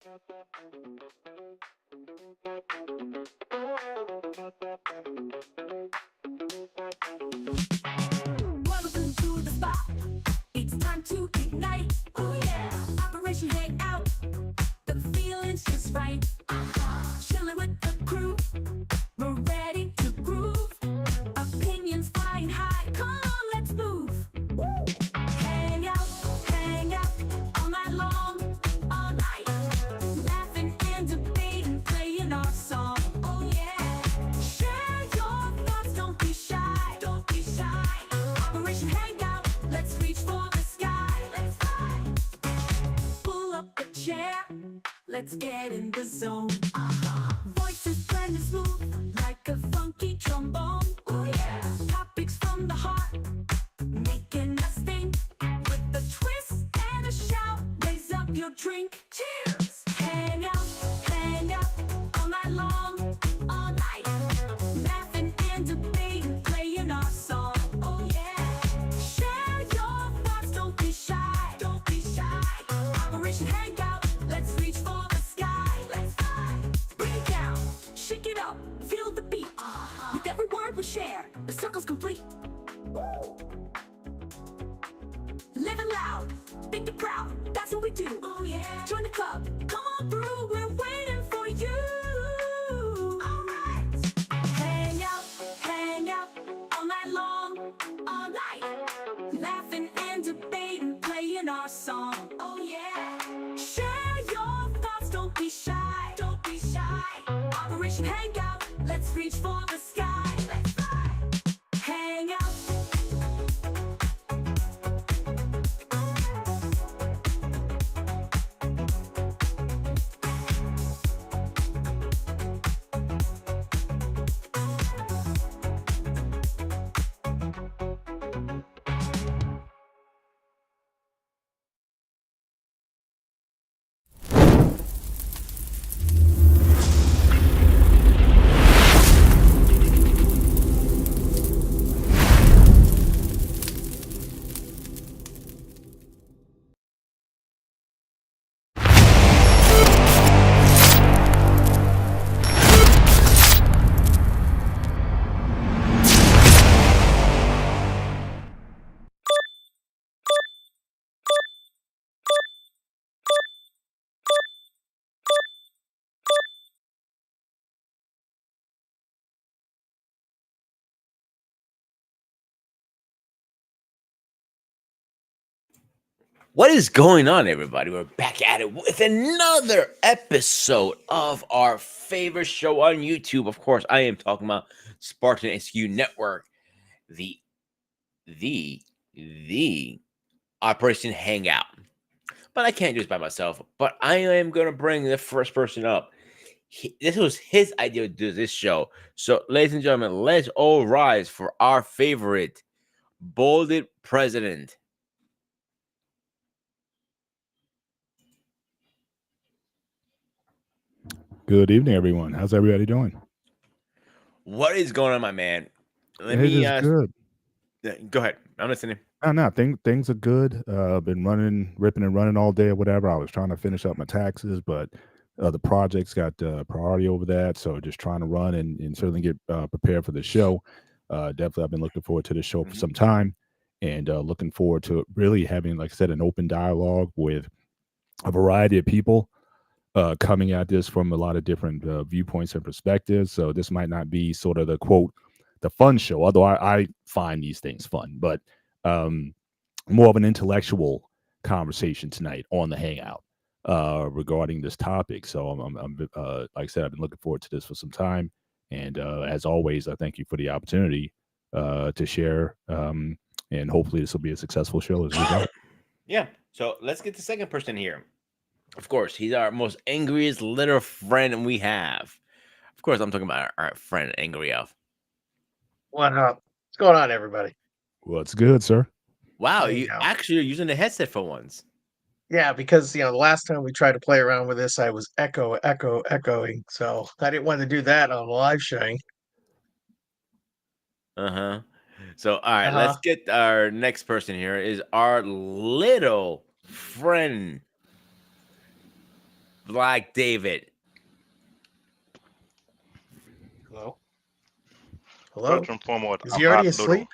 Welcome to the spot. It's time to ignite. Oh yeah. Operation Hangout. The feeling's just right. Chilling with the crew. We're ready to groove. Opinions flying high. Come on, let's move. Hang out all night long, all night. Laughing and debating, playing our song. Oh yeah. Share your thoughts, don't be shy, don't be shy. Operation Hangout, let's reach for the sky. Let's fly. Pull up a chair, let's get in the zone. Voices blending smooth like a funky trombone. Oh yeah. Topics from the heart, making us think. With a twist and a shout, raise up your drink. Cheers! Hang out all night long, all night. Laughing and debating, playing our song. Oh yeah. Share your thoughts, don't be shy, don't be shy. Operation Hangout, let's reach for the sky. Let's fly. Bring it down, shake it up, feel the beat. With every word we share, the circle's complete. Living loud, think it proud, that's what we do. Oh yeah. Join the club, come on through, we're waiting for you. Alright. Hang out all night long, all night. Laughing and debating, playing our song. Oh yeah. Share your thoughts, don't be shy, don't be shy. Operation Hangout, let's reach for the sky. Let's fly. Hang out. What is going on, everybody? We're back at it with another episode of our favorite show on YouTube. Of course, I am talking about Spartan SQ Network, the Operation Hangout. But I can't do this by myself. But I am going to bring the first person up. This was his idea to do this show. So, ladies and gentlemen, let's all rise for our favorite bolded president. Good evening, everyone. How's everybody doing? What is going on, my man? Let It me is good. go ahead. I'm listening. No, things are good. Been ripping and running all day or whatever. I was trying to finish up my taxes, but the project's got priority over that. So just trying to run and certainly get prepared for the show. Definitely, I've been looking forward to this show for some time, and looking forward to really having, like I said, an open dialogue with a variety of people. Coming at this from a lot of different viewpoints and perspectives. So this might not be sort of the quote, the fun show, although I find these things fun, but more of an intellectual conversation tonight on the Hangout regarding this topic. So I'm like I said, I've been looking forward to this for some time. And as always, I thank you for the opportunity to share. And hopefully this will be a successful show as a result. Yeah. So let's get the second person here. Of course, he's our most angriest little friend we have. Of course, I'm talking about our friend Angry Elf. What up? What's going on, everybody? What's good, sir? Wow, There you you go. actually are using the headset for once. Yeah, because the last time we tried to play around with this, I was echoing. So I didn't want to do that on live showing. So, all right, let's get our next person here. Is our little friend Black David. Hello? Hello? First and foremost, Is I'm he already not little. asleep?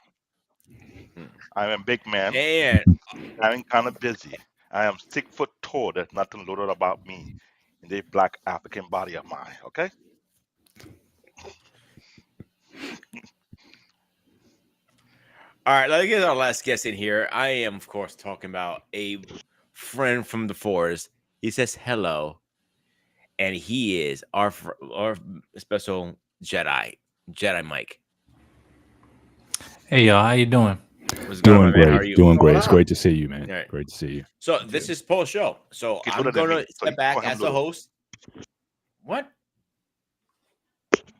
I am a big man. And I'm kind of busy. I am 6 foot tall. There's nothing little about me in the black African body of mine. Okay. all right, let's get our last guest in here. I am, of course, talking about a friend from the forest. He says hello, and he is our special Jedi Mike. Hey y'all, how you doing? What's going on, Doing my man? How are great. you? Doing great. going It's on? great to see you, man. All right. Great to see you. So this is Paul's show. So He's I'm little than gonna me, so step you back call him as the little. host. What?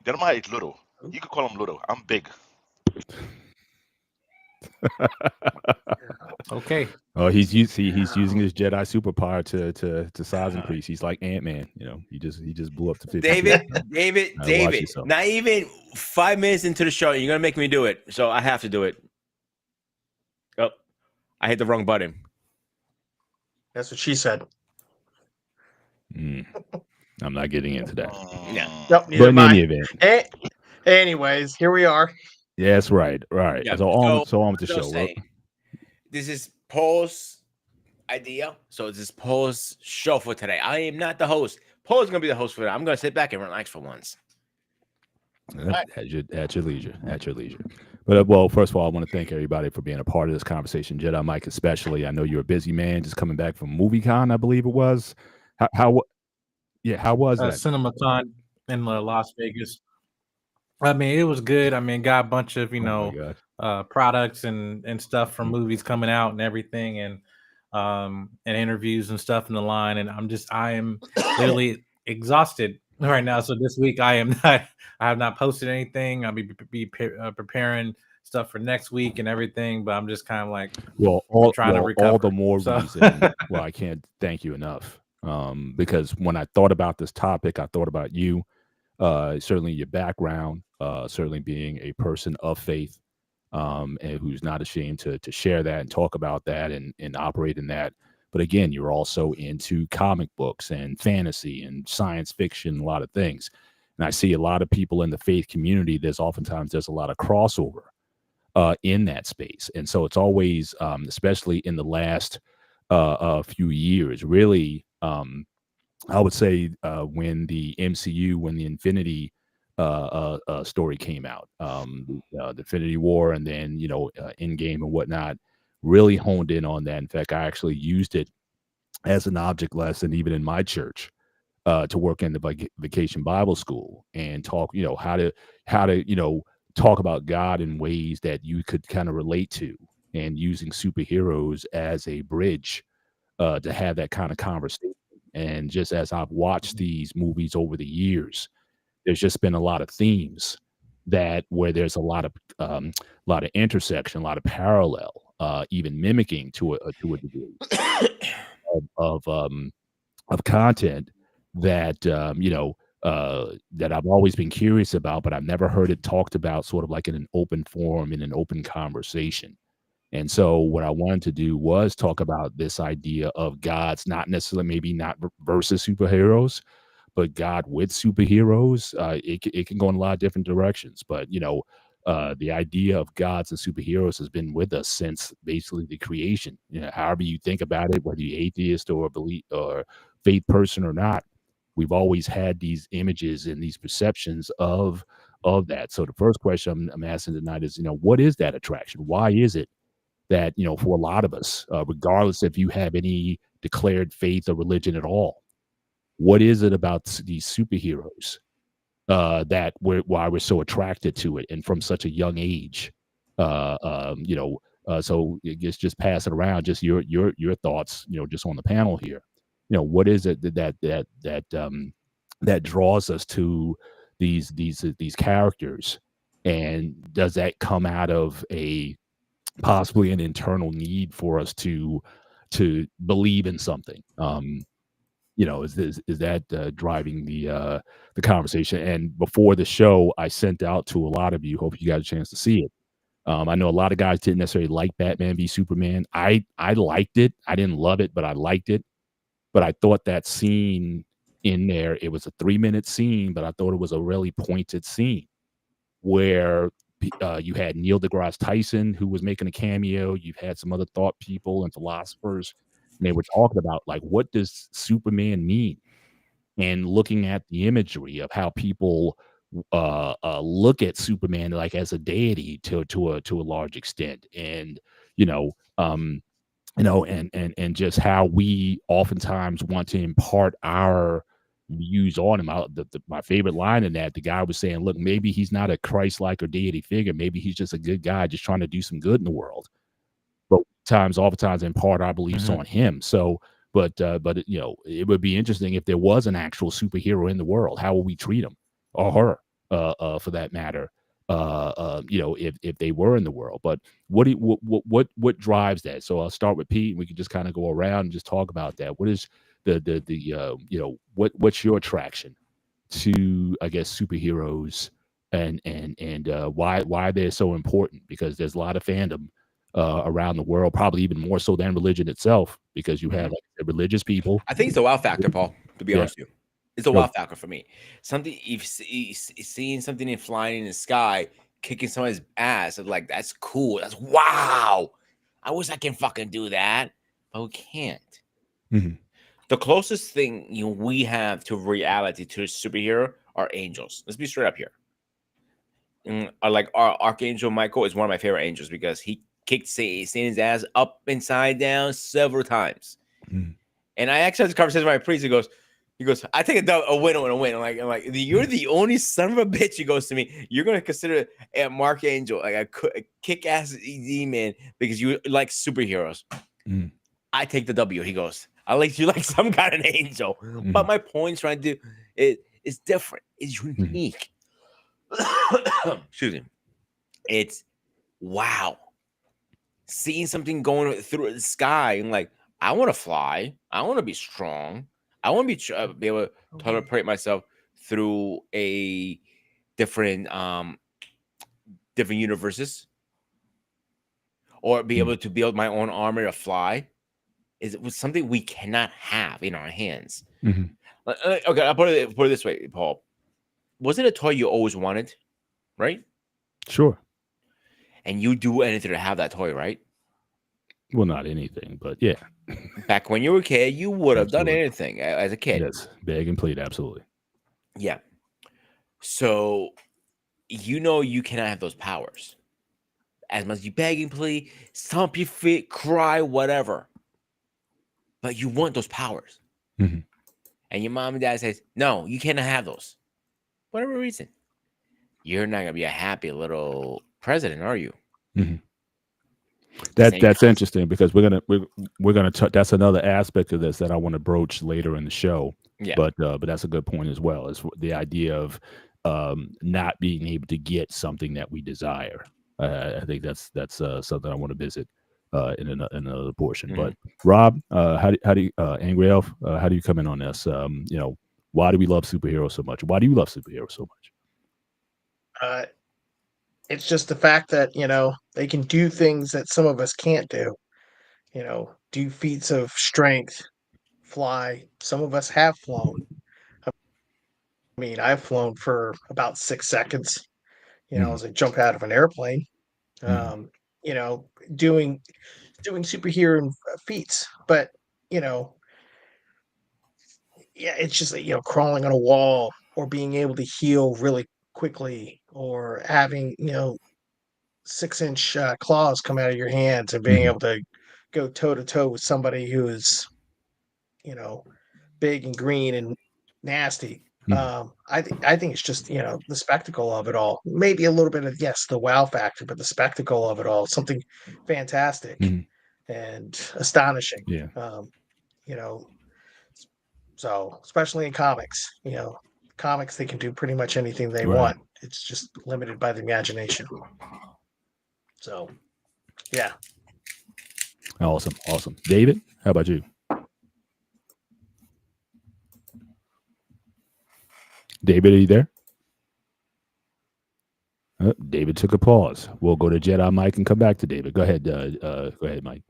Jeremiah is little. You could call him little. I'm big. Okay. Oh, he's using his Jedi superpower to size increase. He's like Ant-Man, you know. He just blew up to 50 feet. David. Watch yourself. Not even 5 minutes into the show, you're gonna make me do it. So I have to do it. Oh, I hit the wrong button. That's what she said. Mm. I'm not getting into that. Yeah. Nope, But neither in am I. any event, Anyways, here we are. yeah, that's right. Right. Yeah, So on with the so show. saying, this is Paul's idea. So this is Paul's show for today. I am not the host. Paul's gonna be the host for that. I'm gonna sit back and relax for once. At your leisure. At your leisure. But well, first of all, I want to thank everybody for being a part of this conversation. Jedi Mike, especially. I know you're a busy man, just coming back from MovieCon, I believe it was. How was that? CinemaCon in Las Vegas. I mean, it was good. I mean, got a bunch of Oh my God. products and stuff from movies coming out and everything, and interviews and stuff in the line. And I am literally exhausted right now. So this week I have not posted anything. I'll be preparing stuff for next week and everything. But I'm just kind of like, Well, trying to all recover, the more so. reason why I can't thank you enough. Because when I thought about this topic, I thought about you, certainly your background, certainly being a person of faith, and who's not ashamed to share that and talk about that and operate in that. But again, you're also into comic books and fantasy and science fiction, a lot of things. And I see a lot of people in the faith community. There's a lot of crossover in that space. And so it's always, especially in the last few years, really, I would say when the MCU, when the Infinity story came out, the Infinity War, and then, Endgame and whatnot, really honed in on that. In fact, I actually used it as an object lesson, even in my church, to work in the Vacation Bible School and talk, how to talk about God in ways that you could kind of relate to, and using superheroes as a bridge to have that kind of conversation. And just as I've watched these movies over the years, there's just been a lot of themes where there's a lot of intersection, a lot of parallel, even mimicking to a degree of content that that I've always been curious about, but I've never heard it talked about sort of like in an open forum, in an open conversation. And so what I wanted to do was talk about this idea of gods, not necessarily maybe not versus superheroes, but God with superheroes. It can go in a lot of different directions, but the idea of gods and superheroes has been with us since basically the creation. However you think about it, whether you're atheist or believe or faith person or not, we've always had these images and these perceptions of that. So the first question I'm asking tonight is, what is that attraction? Why is it that, for a lot of us, regardless if you have any declared faith or religion at all, what is it about these superheroes why we're so attracted to it, and from such a young age? So I guess just pass it around, just your thoughts, just on the panel here. What is it that draws us to these characters, and does that come out of possibly an internal need for us to believe in something? Is that driving the conversation? And before the show, I sent out to a lot of you, hope you got a chance to see it. I know a lot of guys didn't necessarily like Batman v Superman. I liked it. I didn't love it, but I liked it. But I thought that scene in there. It was a 3-minute scene, but I thought it was a really pointed scene where you had Neil deGrasse Tyson, who was making a cameo. You've had some other thought people and philosophers, and they were talking about, like, what does Superman mean? And looking at the imagery of how people look at Superman, like, as a deity to a large extent, and and just how we oftentimes want to impart our views on him. My favorite line in that, the guy was saying, look, maybe he's not a Christ-like or deity figure. Maybe he's just a good guy just trying to do some good in the world. But oftentimes impart our beliefs on him. So, but it would be interesting if there was an actual superhero in the world. How would we treat him or her, for that matter? If they were in the world. But what drives that? So I'll start with Pete, and we can just kind of go around and just talk about that. What is what's your attraction to, I guess, superheroes, and why they're so important? Because there's a lot of fandom around the world, probably even more so than religion itself, because you have, like, religious people. I think it's a wow factor, Paul, to be honest with you. It's a wow factor for me. Something, if seeing something in flying in the sky, kicking somebody's ass, I'm like, that's cool. That's wow. I wish I can fucking do that, but we can't. The closest thing we have to reality, to a superhero, are angels. Let's be straight up here. Like, our Archangel Michael is one of my favorite angels because he kicked Satan's ass up inside down several times. And I actually had this conversation with my priest. He goes, I take a win and a win. I'm like, you're the only son of a bitch. He goes to me, you're going to consider a Archangel like a kick-ass demon because you like superheroes. I take the W. He goes, I like you like some kind of angel. But my point's trying to do it's different. It's unique. Excuse me. It's wow. Seeing something going through the sky and like, I want to fly. I want to be strong. I want to be able to teleport myself through a different universes, or be able to build my own armor to fly. It was something we cannot have in our hands. Okay, I'll put it this way, Paul. Was it a toy you always wanted, right? Sure. And you do anything to have that toy, right? Well, not anything, but yeah. Back when you were a kid, you would have done anything as a kid. Yes, beg and plead, absolutely. Yeah. So, you cannot have those powers. As much as you beg and plead, stomp your feet, cry, whatever. But you want those powers. And your mom and dad says, no, you cannot have those. Whatever reason. You're not going to be a happy little president, are you? That's interesting, because we're gonna that's another aspect of this that I want to broach later in the show. Yeah. But that's a good point as well, is the idea of not being able to get something that we desire. I think that's something I want to visit in another portion. But Rob, how do you, Angry Elf, how do you come in on this? Why do we love superheroes so much? Why do you love superheroes so much? It's just the fact that, they can do things that some of us can't do. Do feats of strength, fly. Some of us have flown. I mean, I've flown for about 6 seconds, as I jump out of an airplane. Doing superhero feats. But, yeah, it's just like, crawling on a wall, or being able to heal really quickly, or having, 6-inch claws come out of your hands, and being able to go toe to toe with somebody who is, big and green and nasty. I think it's just, the spectacle of it all. Maybe a little bit of, yes, the wow factor, but the spectacle of it all, something fantastic and astonishing. So especially in comics, comics, they can do pretty much anything they want. It's just limited by the imagination. So, yeah. Awesome. David, how about you? David, are you there? David took a pause. We'll go to Jedi Mike and come back to David. Go ahead, Mike.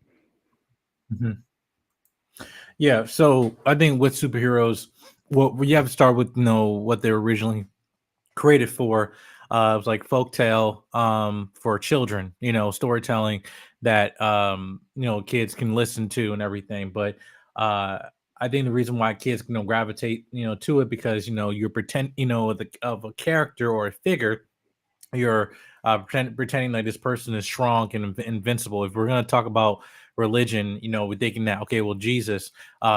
Yeah, so I think with superheroes, well, you have to start with what they were originally created for. It was like folktale for children, storytelling that kids can listen to and everything. But I think the reason why kids gravitate to it, because you're pretend of a character or a figure. You're pretending like this person is strong and invincible. If we're going to talk about religion, we're thinking that, okay, well, Jesus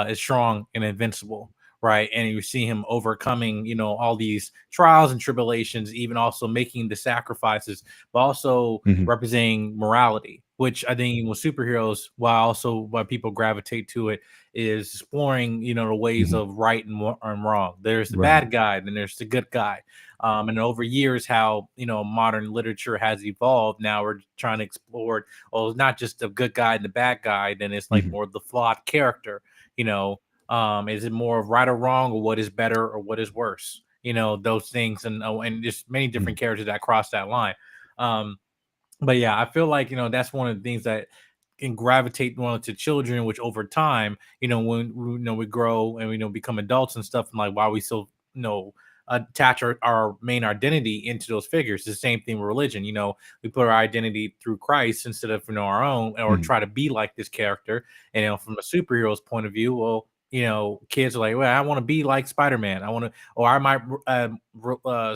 is strong and invincible, right? And you see him overcoming all these trials and tribulations, even also making the sacrifices, but also Hmm. representing morality, which I think with superheroes, while also why people gravitate to it, is exploring the ways Hmm. of right and wrong. There's the Right. bad guy, then there's the good guy. And over years, how modern literature has evolved. Now we're trying to explore, well, it's not just the good guy and the bad guy, then it's like Hmm. more of the flawed character. you know is it more of right or wrong, or what is better or what is worse, those things. And just many Hmm. different characters that cross that line. um but yeah, I feel like that's one of the things that can gravitate one to children, which over time, when we grow and become adults and stuff, and like why we still attach our main identity into those figures. It's the same thing with religion. We put our identity through Christ instead of our own, or Hmm. try to be like this character. And from a superhero's point of view, well, kids are like, well, I want to be like Spider-Man. I want to, or I might.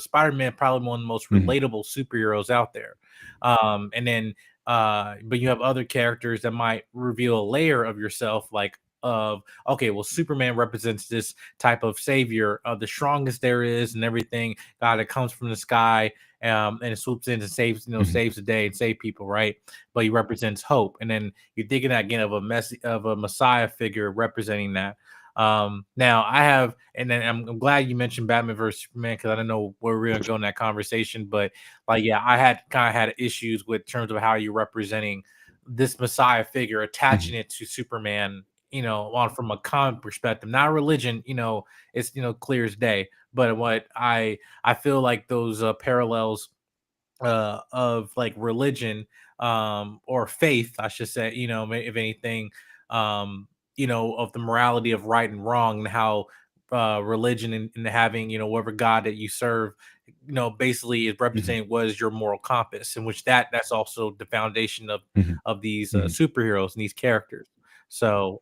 Spider-Man probably one of the most Hmm. relatable superheroes out there. And then but you have other characters that might reveal a layer of yourself, like of, okay, well, Superman represents this type of savior, the strongest there is and everything, God that comes from the sky, and it swoops in and saves Hmm. saves the day and save people, right? But he represents hope. And then you're thinking again of a Messiah figure representing that. Now I have, and then I'm glad you mentioned Batman versus Superman, because I don't know where we're gonna go in that conversation. But like, yeah, I had kind of had issues with terms of how you're representing this Messiah figure, Hmm. attaching it to Superman, on from a comic perspective, not religion. It's clear as day. But what I feel like those parallels of like religion, or faith, I should say, if anything, of the morality of right and wrong, and how religion, and having whatever God that you serve, basically is Hmm. representing what is your moral compass, in which that's also the foundation Hmm. of these Hmm. superheroes and these characters. So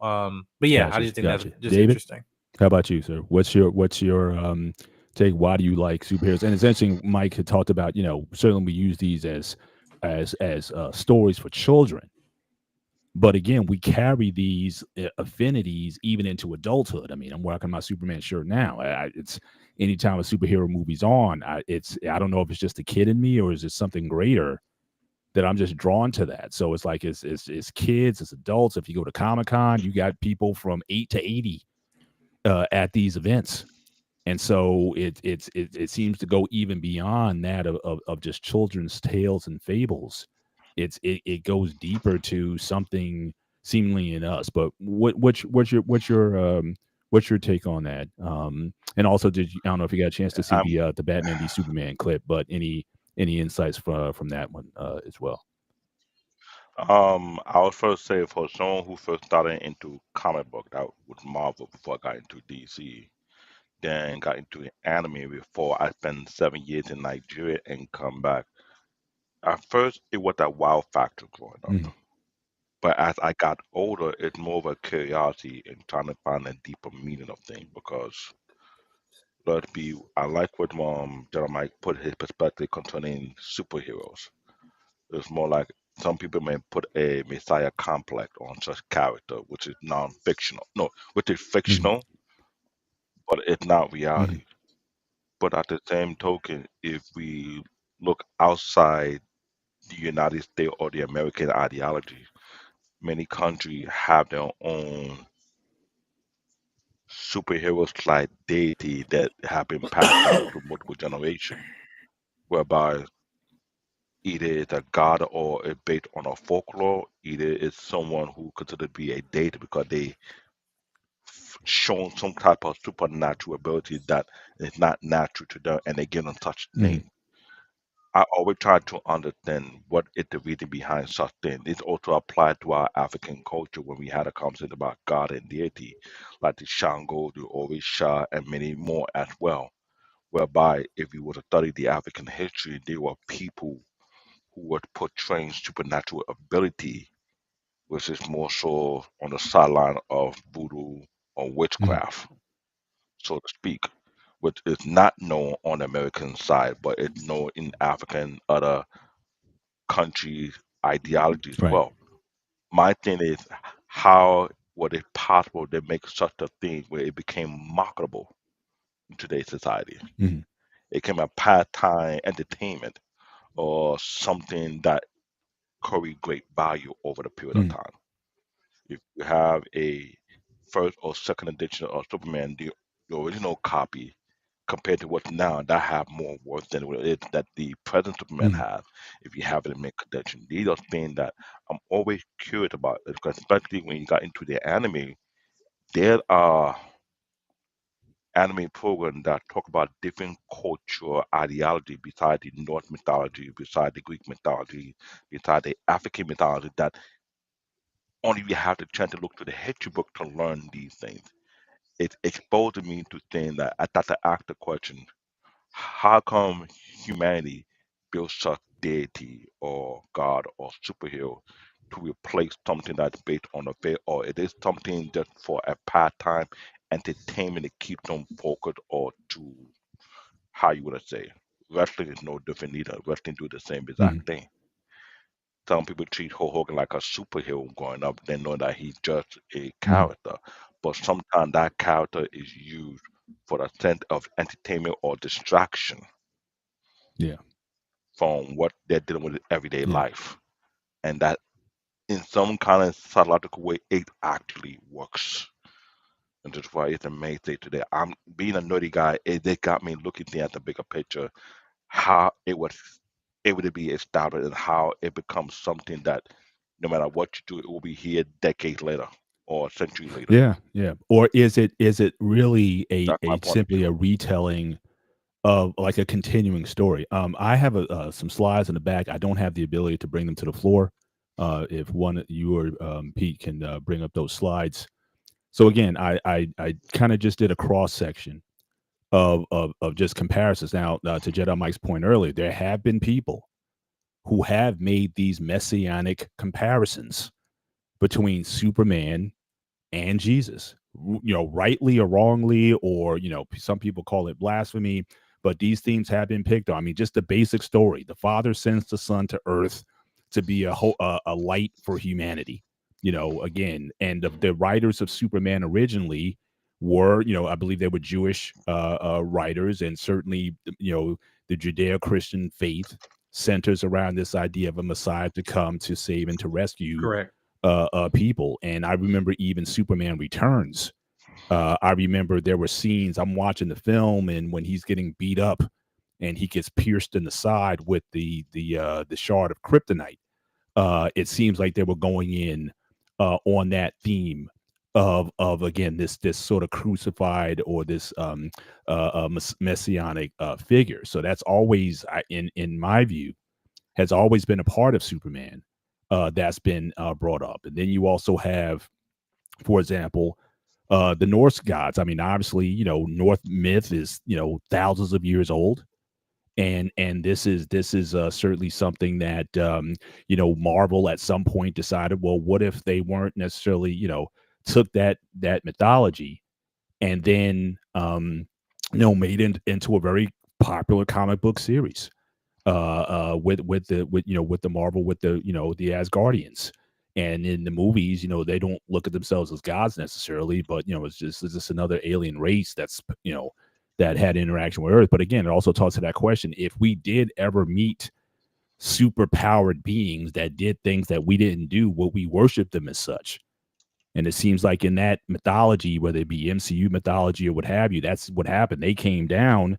but yeah, I Gotcha. just think that's Gotcha. just David, interesting. how about you, sir? What's your take? Why do you like superheroes? And it's interesting. Mike had talked about, certainly we use these as stories for children, but again, we carry these affinities even into adulthood. I mean, I'm rocking my Superman shirt now. It's anytime a superhero movie's on, I don't know if it's just a kid in me or is it something greater that I'm just drawn to that. So it's like it's kids, it's adults. If you go to Comic Con, you got people from 8 to 80 at these events, and so it seems to go even beyond that of just children's tales and fables. It goes deeper to something seemingly in us. But what's your take on that? And also, I don't know if you got a chance to see I'm the Batman v Superman clip, but any insights from that one as well? I would first say for someone who first started into comic book, that was Marvel before I got into DC, then got into anime before I spent 7 years in Nigeria and come back. At first, it was that wow factor growing up. Mhm. But as I got older, it's more of a curiosity and trying to find a deeper meaning of things because let's be, I like what Jeremiah put his perspective concerning superheroes. It's more like some people may put a messiah complex on such character, which is non-fictional. No, which is Mhm. fictional, but it's not Mhm. reality. But at the same token, if we look outside the United States or the American ideology, many countries have their own superheroes like deity that have been passed down through multiple generations, whereby either it's a god or it's based on a folklore, either it's someone who considered to be a deity because they shown some type of supernatural ability that is not natural to them and they give them such Mhm. name. I always try to understand what is the reason behind such things. It also applied to our African culture when we had a conversation about God and deity, like the Shango, the Orisha, and many more as well. Whereby, if you were to study the African history, there were people who were portraying supernatural ability, which is more so on the sideline of voodoo or Mhm. witchcraft, so to speak, which is not known on the American side, but it's known in African other countries' ideology as Right. well. My thing is, how was it possible to make such a thing where it became marketable in today's society? Mhm. It became a pastime entertainment or something that carried great value over the period of Mhm. time. If you have a first or second edition of Superman, the original copy, compared to what's now, that have more worth than what it is that the present Superman Mhm. has. If you have it in mid condition, these are things that I'm always curious about, because especially when you got into the anime, there are anime programs that talk about different cultural ideology beside the Norse mythology, beside the Greek mythology, beside the African mythology, that only you have the chance to look to the history book to learn these things. It exposed me to things that I thought to ask the question: how come humanity built such deity or God or superhero to replace something that's based on a faith, or it is something just for a pastime entertainment to keep them focused, or to, how you want to say, wrestling is no different either. Wrestling do the same Mhm. exact thing. Some people treat Hulk Hogan like a superhero growing up, they know that he's just a Mhm. character. But sometimes that character is used for the sense of entertainment or distraction Yeah. from what they're dealing with in everyday Yeah. life. And that, in some kind of psychological way, it actually works. And that's why it's amazing today. I'm being a nerdy guy, it got me looking at the bigger picture, how it was able to be established and how it becomes something that no matter what you do, it will be here decades later or a century later. Yeah. Yeah. Or is it really That's my a point of simply view. a retelling of like a continuing story? I have some slides in the back. I don't have the ability to bring them to the floor. If one you or Pete can bring up those slides. So again, I kind of just did a cross section of just comparisons. Now, to Jedi Mike's point earlier, there have been people who have made these messianic comparisons between Superman and Jesus. Rightly or wrongly, or some people call it blasphemy, but these themes have been picked on. I mean, just the basic story: the Father sends the Son to Earth to be a light for humanity. Again, and the writers of Superman originally were, I believe they were Jewish writers, and certainly, the Judeo-Christian faith centers around this idea of a Messiah to come to save and to rescue Correct. people. And I remember even Superman Returns. I remember there were scenes. I'm watching the film, and when he's getting beat up, and he gets pierced in the side with the shard of kryptonite, it seems like they were going in on that theme of again this sort of crucified or this messianic figure. So that's always, in my view, has always been a part of Superman that's been brought up. And then you also have, for example, the Norse gods. I mean, obviously, North myth is thousands of years old, and this is certainly something that Marvel at some point decided, well, what if they weren't necessarily took that mythology and then made it into a very popular comic book series with the Marvel, with the Asgardians. And in the movies, they don't look at themselves as gods necessarily, but it's just another alien race that had interaction with Earth. But again, it also talks to that question: if we did ever meet super powered beings that did things that we didn't do, would we worship them as such? And it seems like in that mythology, whether it be MCU mythology or what have you, that's what happened. They came down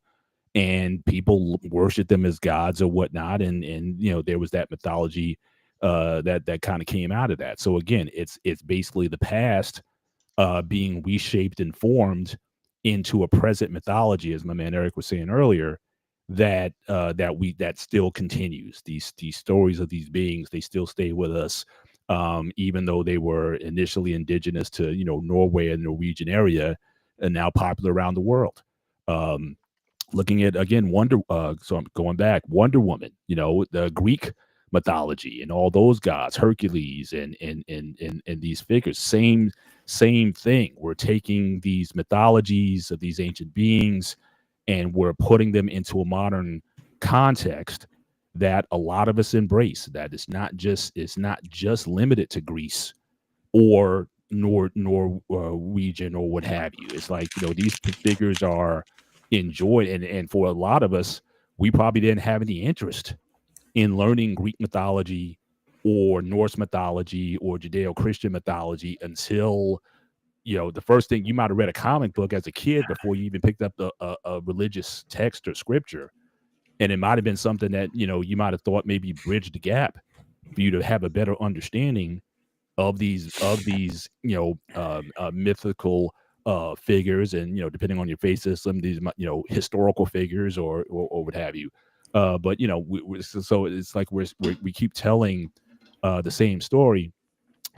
and people worship them as gods or whatnot, and there was that mythology that kind of came out of that. So again, it's basically the past being reshaped and formed into a present mythology, as my man Eric was saying earlier, that still continues. These stories of these beings, they still stay with us, even though they were initially indigenous to Norway and Norwegian area, and now popular around the world. Looking at again so I'm going back, Wonder Woman, the Greek mythology and all those gods, Hercules and these figures, same thing. We're taking these mythologies of these ancient beings and we're putting them into a modern context that a lot of us embrace. That it's not just limited to Greece or Norwegian or what have you. It's like these figures are enjoyed, and for a lot of us, we probably didn't have any interest in learning Greek mythology or Norse mythology or Judeo-Christian mythology until the first thing, you might have read a comic book as a kid before you even picked up a religious text or scripture, and it might have been something that you might have thought maybe bridged the gap for you to have a better understanding of these mythical figures, and depending on your faith system, these historical figures or what have you. But so it's like we keep telling the same story,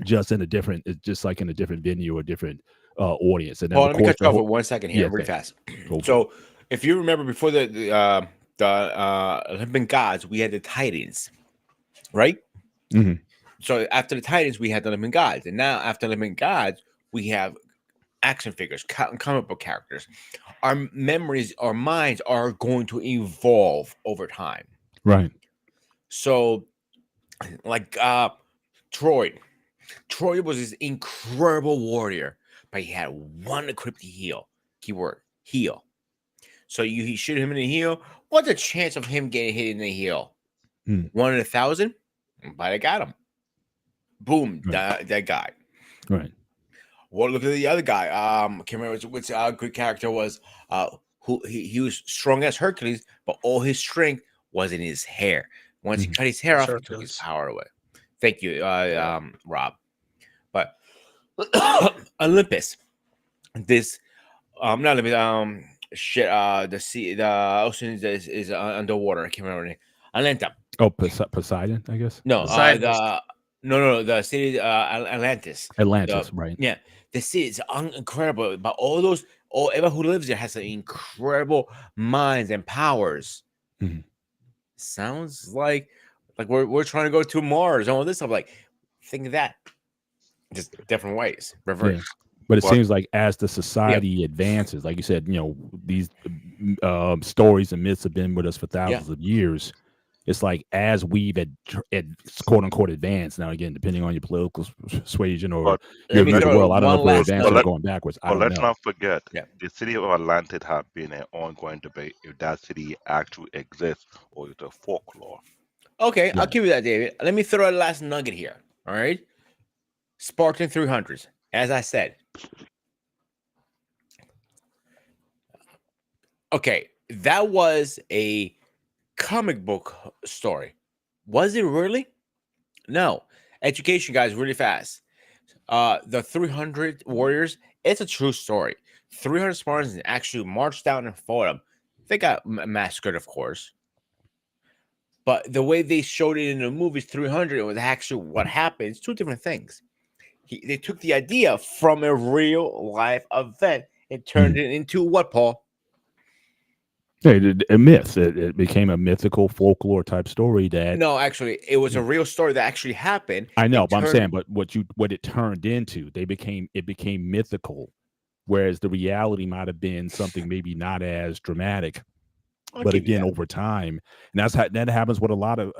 just in a different, just like in a different venue or different audience. And then Paul, of let me course cut you off for 1 second here, Yeah, really thanks. fast. Go for So, if you remember, before the Olympic gods, we had the Titans, right? Mhm. So after the Titans, we had the Olympic gods, and now after the Olympic gods, we have action figures, comic book characters. Our memories, our minds are going to evolve over time. Right. So, like Troy was this incredible warrior, but he had one equipped heel. Keyword heel. So you shoot him in the heel. What's the chance of him getting hit in the heel? 1 in 1,000. But I got him. Boom, Right. that guy. Right. Well, look at the other guy. Can't remember which good character was. Who he was strong as Hercules, but all his strength was in his hair. Once he cut his hair off, he took his Hercules. power away. Thank you, Rob. But Olympus, this not Olympus, the sea, the ocean is underwater. I can't remember the name. Atlanta. Oh, Poseidon, I guess. No, Poseidon is- no, the city Atlantis. Atlantis, right? Yeah, the city is incredible, but everyone who lives there has some incredible minds and powers. Mhm. Sounds like we're trying to go to Mars and all this stuff. Like, think of that, just different ways, reverse. Yeah. But it Well- seems like as the society advances, like you said, these stories and myths have been with us for thousands of years. It's like as we've quote unquote advanced. Now, again, depending on your political persuasion or But your Let me view of the throw world, I don't know one if we're last advancing or nugget. going backwards. I But don't let's know. not forget, Yeah. the city of Atlantis has been an ongoing debate if that city actually exists or it's a folklore. Okay, I'll Right. give you that, David. Let me throw a last nugget here. All right, Spartan 300s. As I said, okay, that was a comic book story. Was it really? No. Education, guys, really fast. The 300 warriors, it's a true story. 300 Spartans actually marched down and fought them. They got massacred, of course. But the way they showed it in the movies, 300, was actually what happened. It's two different things. They took the idea from a real life event and turned it into what, Paul? A myth. It became a mythical folklore type story that. No, actually, it was a real story that actually happened. I know, It but I'm turned- saying, but what it turned into, it became mythical, whereas the reality might have been something maybe not as dramatic. I'll But give you again, that. over time, and that happens with a lot of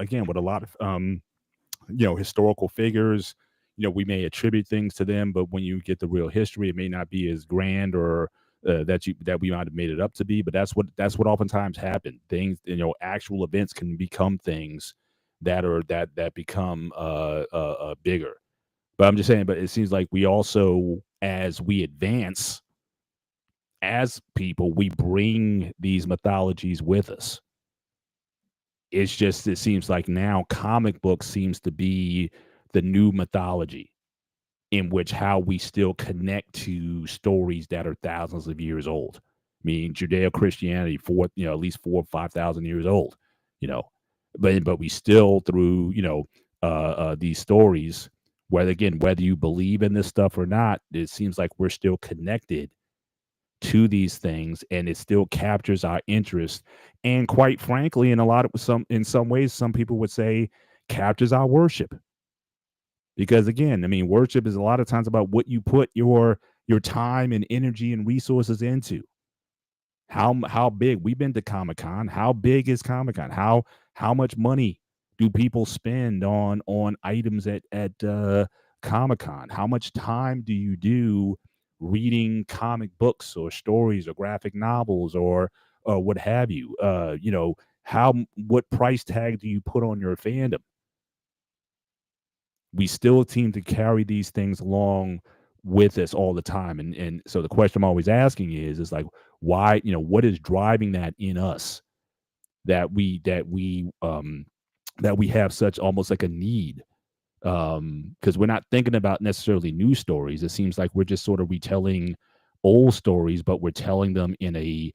historical figures. We may attribute things to them, but when you get the real history, it may not be as grand or that we might have made it up to be. But that's what oftentimes happen. Things, actual events can become things that become bigger. But I'm just saying. But it seems like we also, as we advance as people, we bring these mythologies with us. It's just, it seems like now comic books seems to be the new mythology, in which how we still connect to stories that are thousands of years old. mean, Judeo-Christianity, at least 4 or 5,000 years old, but we still through, these stories, whether you believe in this stuff or not, it seems like we're still connected to these things, and it still captures our interest. And quite frankly, in some ways, some people would say captures our worship. Because again, I mean, worship is a lot of times about what you put your time and energy and resources into. How big? We've been to Comic-Con. How big is Comic-Con? How much money do people spend on items at Comic-Con? How much time do you do reading comic books or stories or graphic novels or what have you? What price tag do you put on your fandom? We still seem to carry these things along with us all the time. And so the question I'm always asking is like, why, what is driving that in us, that we have such almost like a need? Because we're not thinking about necessarily new stories. It seems like we're just sort of retelling old stories, but we're telling them in a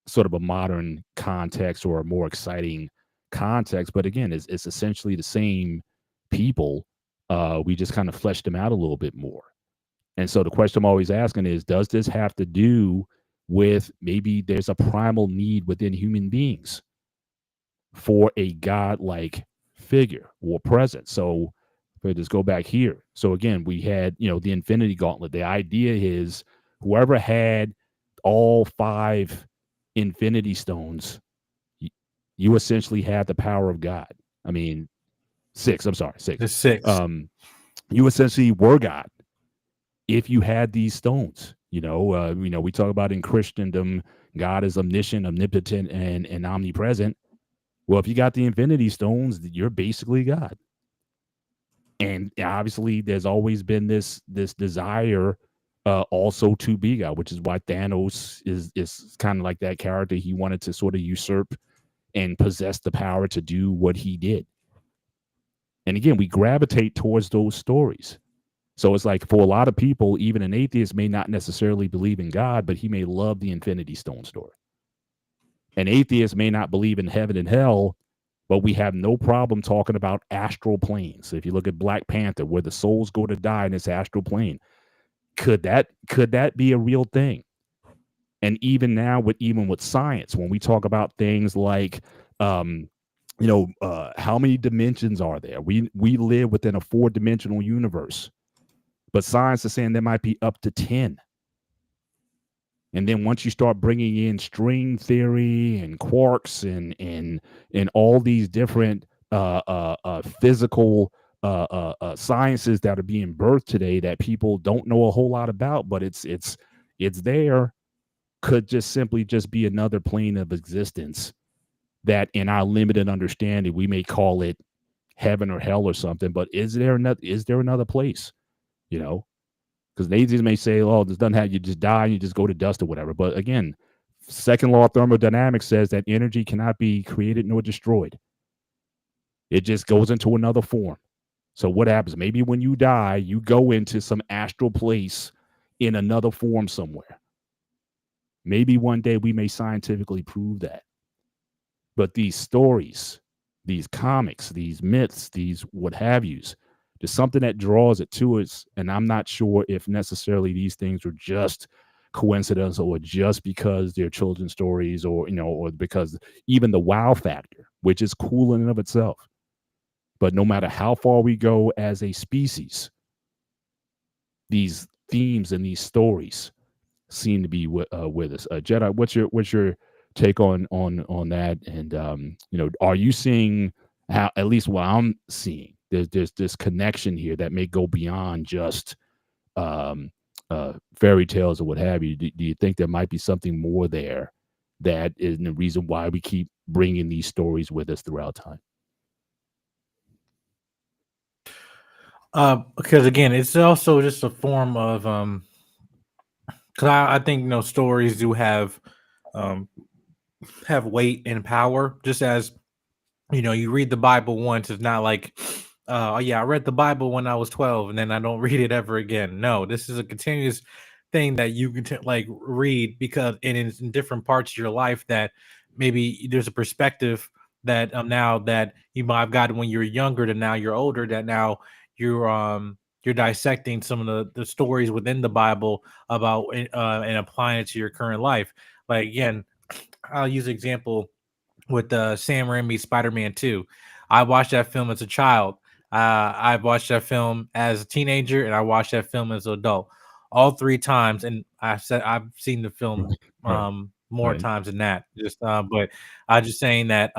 sort of a modern context or a more exciting context. But again, it's essentially the same people. We just kind of fleshed them out a little bit more. And so the question I'm always asking is, does this have to do with maybe there's a primal need within human beings for a godlike figure or presence? So let's just go back here. So again, we had, the Infinity Gauntlet. The idea is whoever had all 5 Infinity Stones, you essentially have the power of God. I mean, 6. I'm sorry, 6. There's 6. You essentially were God if you had these stones. We talk about in Christendom, God is omniscient, omnipotent, and omnipresent. Well, if you got the Infinity Stones, you're basically God. And obviously, there's always been this desire also to be God, which is why Thanos is kind of like that character. He wanted to sort of usurp and possess the power to do what he did. And again, we gravitate towards those stories. So it's like for a lot of people, even an atheist may not necessarily believe in God, but he may love the Infinity Stone story. An atheist may not believe in heaven and hell, but we have no problem talking about astral planes. If you look at Black Panther, where the souls go to die in this astral plane, could that be a real thing? And even now, with science, when we talk about things like how many dimensions are there? We live within a 4-dimensional universe, but science is saying there might be up to 10. And then once you start bringing in string theory and quarks and all these different physical sciences that are being birthed today that people don't know a whole lot about, but it's there, could just simply just be another plane of existence that in our limited understanding, we may call it heaven or hell or something, but is there another place? Because the atheists may say, oh, this doesn't have, you just die and you just go to dust or whatever. But again, second law of thermodynamics says that energy cannot be created nor destroyed. It just goes into another form. So what happens? Maybe when you die, you go into some astral place in another form somewhere. Maybe one day we may scientifically prove that. But these stories, these comics, these myths, these what have yous, there's something that draws it to us. And I'm not sure if necessarily these things are just coincidence or just because they're children's stories or because even the wow factor, which is cool in and of itself. But no matter how far we go as a species, these themes and these stories seem to be with us. Jedi, what's your take on that? And are you seeing how, at least what I'm seeing, there's this connection here that may go beyond just fairy tales or what have you? Do you think there might be something more there that is the reason why we keep bringing these stories with us throughout time? Because again, it's also just a form of because I think stories do have weight and power. Just as you read the Bible once, it's not like oh yeah, I read the Bible when I was 12 and then I don't read it ever again. No, this is a continuous thing that you can like read, because it is in different parts of your life that maybe there's a perspective that now that you might have gotten when you're younger to now you're older, that now you're dissecting some of the stories within the Bible about and applying it to your current life. Like again, I'll use an example with Sam Raimi's Spider-Man 2. I watched that film as a child. I watched that film as a teenager, and I watched that film as an adult. All three times, and I've seen the film Right. more Right. times than that. Just but I'm just saying that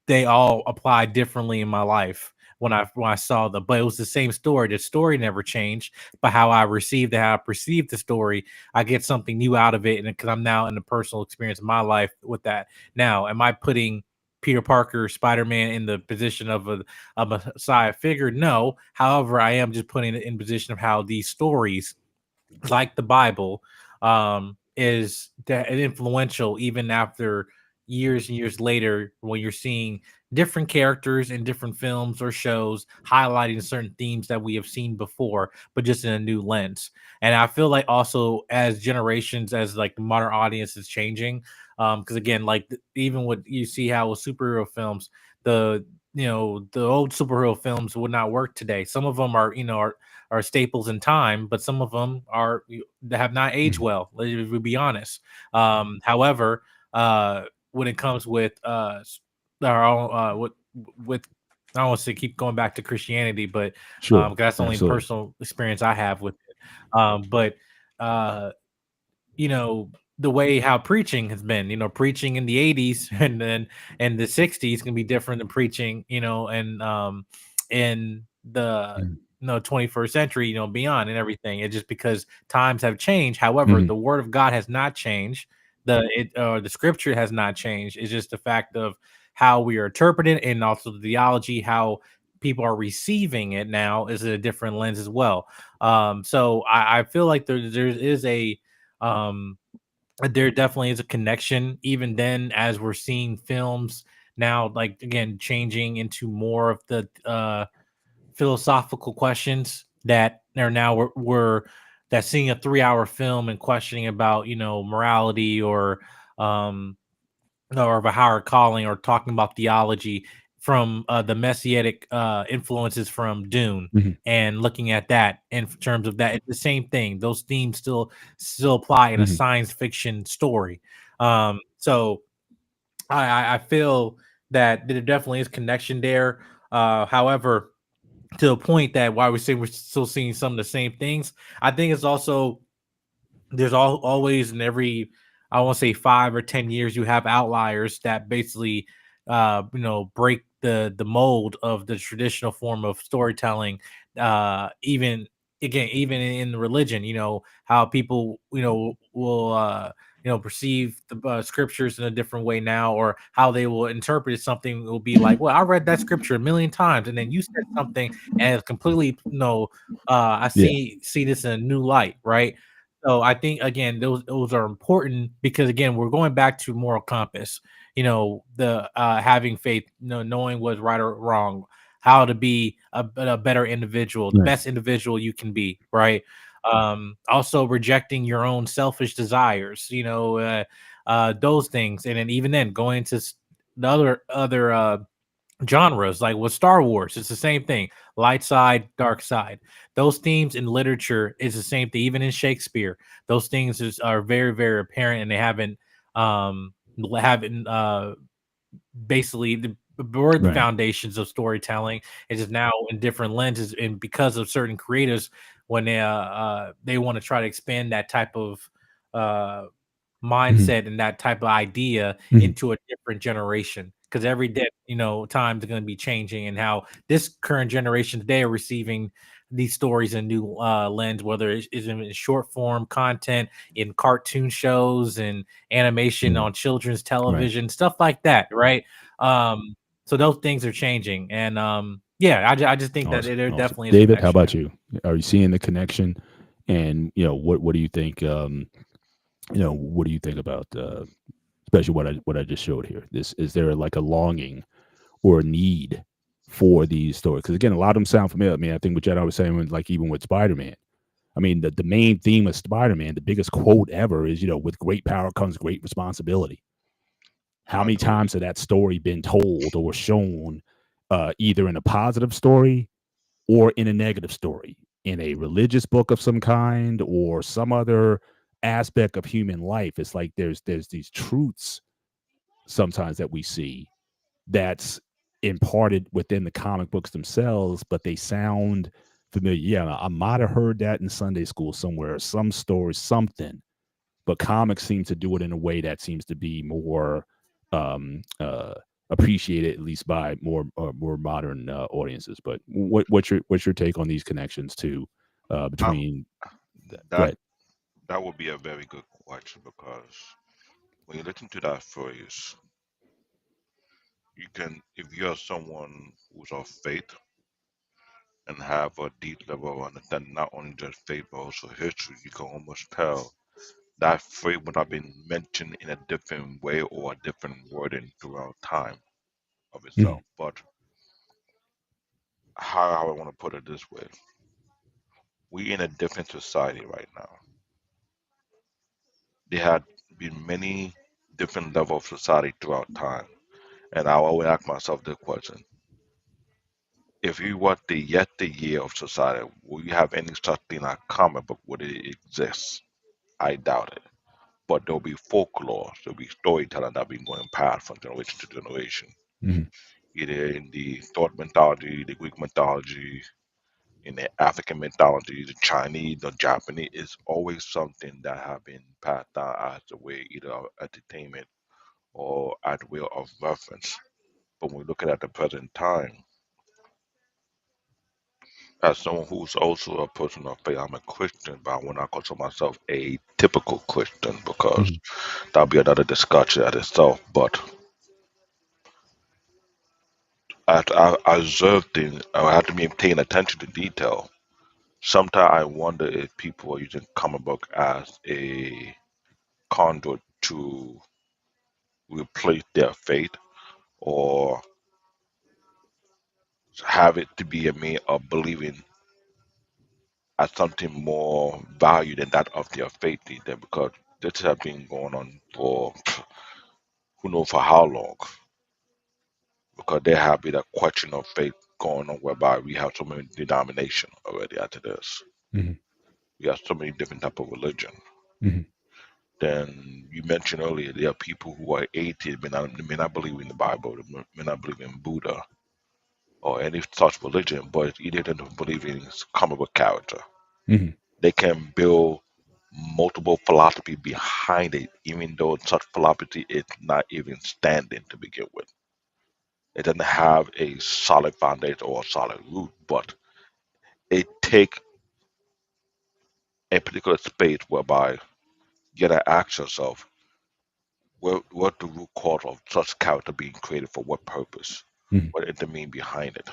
they all apply differently in my life when I saw them. But it was the same story. The story never changed, but how I received it, how I perceived the story, I get something new out of it, and because I'm now in the personal experience of my life with that. Now, am I putting Peter Parker, Spider-Man in the position of a Messiah figure? No. However, I am just putting it in position of how these stories, like the Bible, is that influential even after years and years later, when you're seeing different characters in different films or shows highlighting certain themes that we have seen before, but just in a new lens. And I feel like also as generations, as like the modern audience is changing, because again, like even what you see how with superhero films, the the old superhero films would not work today. Some of them are staples in time, but some of them they have not aged Mhm. well. Let's be honest. However, when it comes with our own, with I don't want to say keep going back to Christianity, but Sure. 'cause that's the only Absolutely. personal experience I have with it. But uh, the way how preaching has been, preaching in the 80s and then and the 60s can be different than preaching, and in the Mhm. 21st century, beyond and everything. It's just because times have changed. However, Mhm. the word of God has not changed. The scripture has not changed. It's just the fact of how we are interpreting, and also the theology, how people are receiving it now is a different lens as well. So I feel like there is a um there definitely is a connection even then, as we're seeing films now, like again changing into more of the philosophical questions that are now we're that seeing a 3-hour film and questioning about morality or of a higher calling, or talking about theology from the messianic influences from Dune, Mhm. and looking at that in terms of that. It's the same thing. Those themes still apply in a Mhm. science fiction story. So I feel that there definitely is connection there. However, to a point that why we're saying we're still seeing some of the same things, I think it's also there's always in every, I won't say 5 or 10 years, you have outliers that basically break the mold of the traditional form of storytelling. Even again, even in the religion, how people will perceive the scriptures in a different way now, or how they will interpret something will be like, well, I read that scripture a million times, and then you said something and it's completely I Yeah. see this in a new light, right? So I think again, those are important, because again, we're going back to moral compass. The having faith, knowing what's right or wrong, how to be a better individual, the Right. best individual you can be, right? Also rejecting your own selfish desires, those things, and then even then going into the other genres, like with Star Wars, it's the same thing. Light side, dark side. Those themes in literature is the same thing. Even in Shakespeare, those things are very, very apparent, and they haven't basically the birth Right. foundations of storytelling. Is just now in different lenses, and because of certain creators, when they want to try to expand that type of uh Mhm. mindset and that type of idea Mhm. into a different generation, because every day times are going to be changing, and how this current generation today are receiving these stories in new lens, whether it's in short form content, in cartoon shows and animation Yeah. on children's Right. television, stuff like that, right? So those things are changing, and yeah, I just think that Awesome. there Awesome. definitely is a David, how connection about there. you? Are you seeing the connection? And what do you think? What do you think about especially what I just showed here? This is there like a longing or a need for these stories? Because again, a lot of them sound familiar. I mean, I think what Jedi was saying, like even with Spider Man, I mean, the main theme of Spider-Man, the biggest quote ever is, with great power comes great responsibility. How I many agree. times has that story been told or shown, either in a positive story or in a negative story, in a religious book of some kind or some other aspect of human life? It's like there's these truths sometimes that we see that's imparted within the comic books themselves, but they sound familiar. Yeah, I might have heard that in Sunday school somewhere, some story, something. But comics seem to do it in a way that seems to be more appreciated, at least by more modern audiences. But what's your take on these connections to Um, between? Go that ahead. that would be a very good question because when you listen to that phrase, you can, if you're someone who's of faith and have a deep level of understanding, not only just faith but also history, you can almost tell that phrase would have been mentioned in a different way or a different wording throughout time of Mhm, itself. But how I want to put it this way, we in a different society right now. There had been many different levels of society throughout time. And I always ask myself the question, if you were the yet the year of society, will you have any such thing like comic book? Would it exist? I doubt it. But there'll be folklore, there'll be storytelling that'll be going past from generation to generation. mhm, Either in the thought mythology, the Greek mythology, in the African mythology, the Chinese, the Japanese, it's always something that have been passed down as a way either of entertainment or as a way of reference. But when we look at the present time, as someone who's also a person of faith, I'm a Christian, but I will not consider myself a typical Christian because mhm, that'll be another discussion at itself. But as I observe things, I have to be paying attention to detail. Sometimes I wonder if people are using comic book as a conduit to replace their faith or have it to be a mean of believing as something more value than that of their faith either because this has been going on for who knows for how long because there have been a question of faith going on whereby we have so many denominations already after this. mhm, We have so many different type of religion. mhm, Then you mentioned earlier there are people who are atheists, may not believe in the Bible, they may not believe in Buddha or any such religion, but either they don't believe in comic book character. mhm, They can build multiple philosophy behind it, even though such philosophy is not even standing to begin with. It doesn't have a solid foundation or a solid root, but it take a particular space whereby you gotta ask yourself what the root cause of such character being created for what purpose, mhm, what is the mean behind it.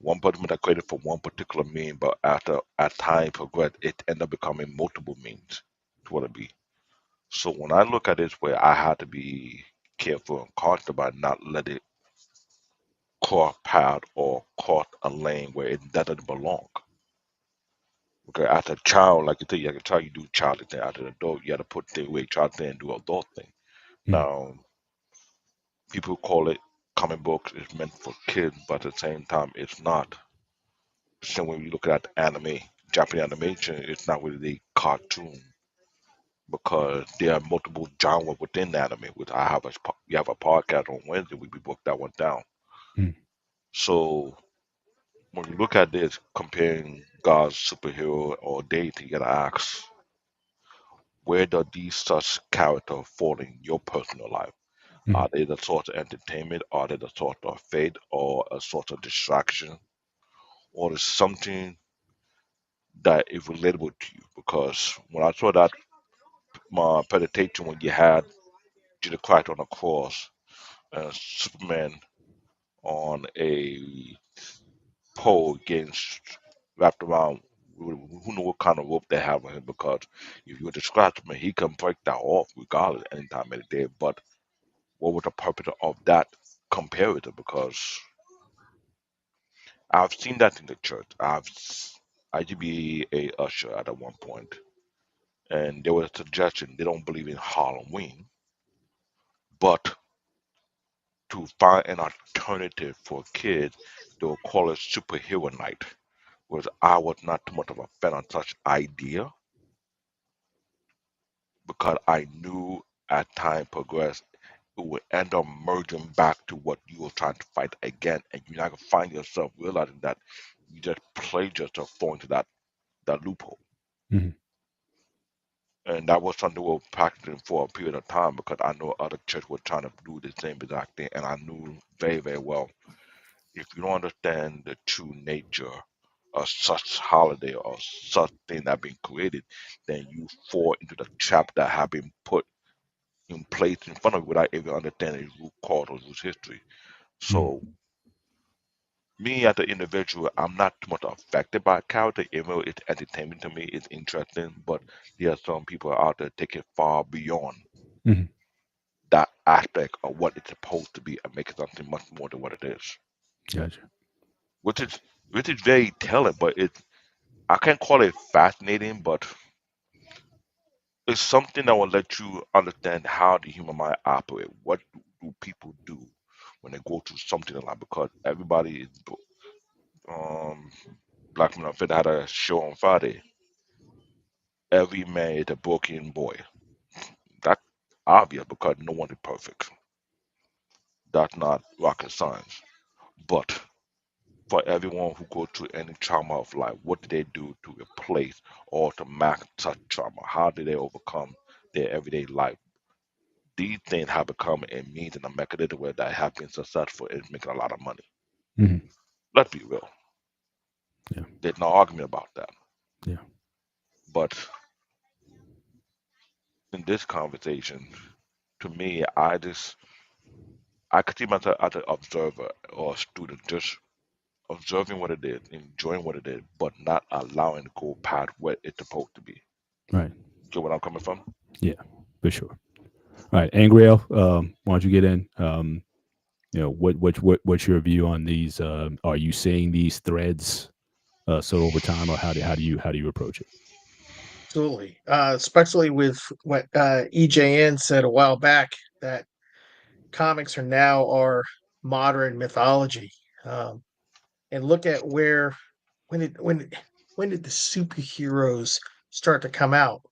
One person that created for one particular mean, but after as time progressed, it ended up becoming multiple means to what it be. So when I look at this way, I have to be careful and cautious about not let it cross path or cross a lane where it doesn't belong. Because as a child, like you say, as a child, you do childish thing. As an adult, you got to put the way child thing and do adult thing. mhm, Now, people call it comic books is meant for kids, but at the same time, it's not. So when you look at anime, Japanese animation, it's not really a cartoon because there are multiple genres within anime. Which we have a podcast on Wednesday. We broke that one down. mhm, So when you look at this, comparing God's superhero or deity, you gotta ask, where do these such characters fall in your personal life? mhm, Are they the source of entertainment? Are they the source of faith or a source of distraction? Or is something that is relatable to you? Because when I saw that my presentation when you had Jesus Christ on the cross and Superman on a pole getting wrapped around, who know what kind of rope they have on him, because if you were to scratch him, he can break that off regardless any time of the day. But what was the purpose of that comparative? Because I've seen that in the church. I used to be a usher at one point, and there was a suggestion they don't believe in Halloween, but to find an alternative for kids, they will call it superhero night. Whereas I was not too much of a fan of such idea because I knew as time progressed it would end up merging back to what you were trying to fight again, and you're not gonna find yourself realizing that you just played yourself fall into that loophole. Mhm. And that was something we were practicing for a period of time because I know other churches were trying to do the same exact thing, and I knew very, very well if you don't understand the true nature of such holiday or such thing that been created, then you fall into the trap that have been put in place in front of you without even understanding its root cause or its history. Mhm. So me as an individual, I'm not too much affected by character, even though it's entertainment to me, it's interesting, but there are some people out there take it far beyond Mhm. that aspect of what it's supposed to be and make it something much more than what it is. Gotcha. Which is which is very telling, but I can't call it fascinating, but it's something that will let you understand how the human mind operates. What do people do when they go through something like because everybody is um Black Men Unfit had a show on Friday. Every man is a broken boy. That's obvious because no one is perfect. That's not rocket science. But for everyone who go through any trauma of life, what do they do to replace or to mask such trauma? How do they overcome their everyday life? These things have become a means and a mechanism where they have been successful in making a lot of money. Mhm. Let's be real. Yeah. There's no argument about that. Yeah. But in this conversation, to me, I could see myself as an observer or a student, just observing what it is, enjoying what it is, but not allowing it to go past what it's supposed to be. Right. Get what I'm coming from? Yeah. For sure. All right, Angriel, why don't you get in? What's your view on these? Are you seeing these threads so over time, or how do you approach it? Absolutely. Especially with what EJN said a while back that comics are now our modern mythology. Um, and look at where when it when did the superheroes start to come out?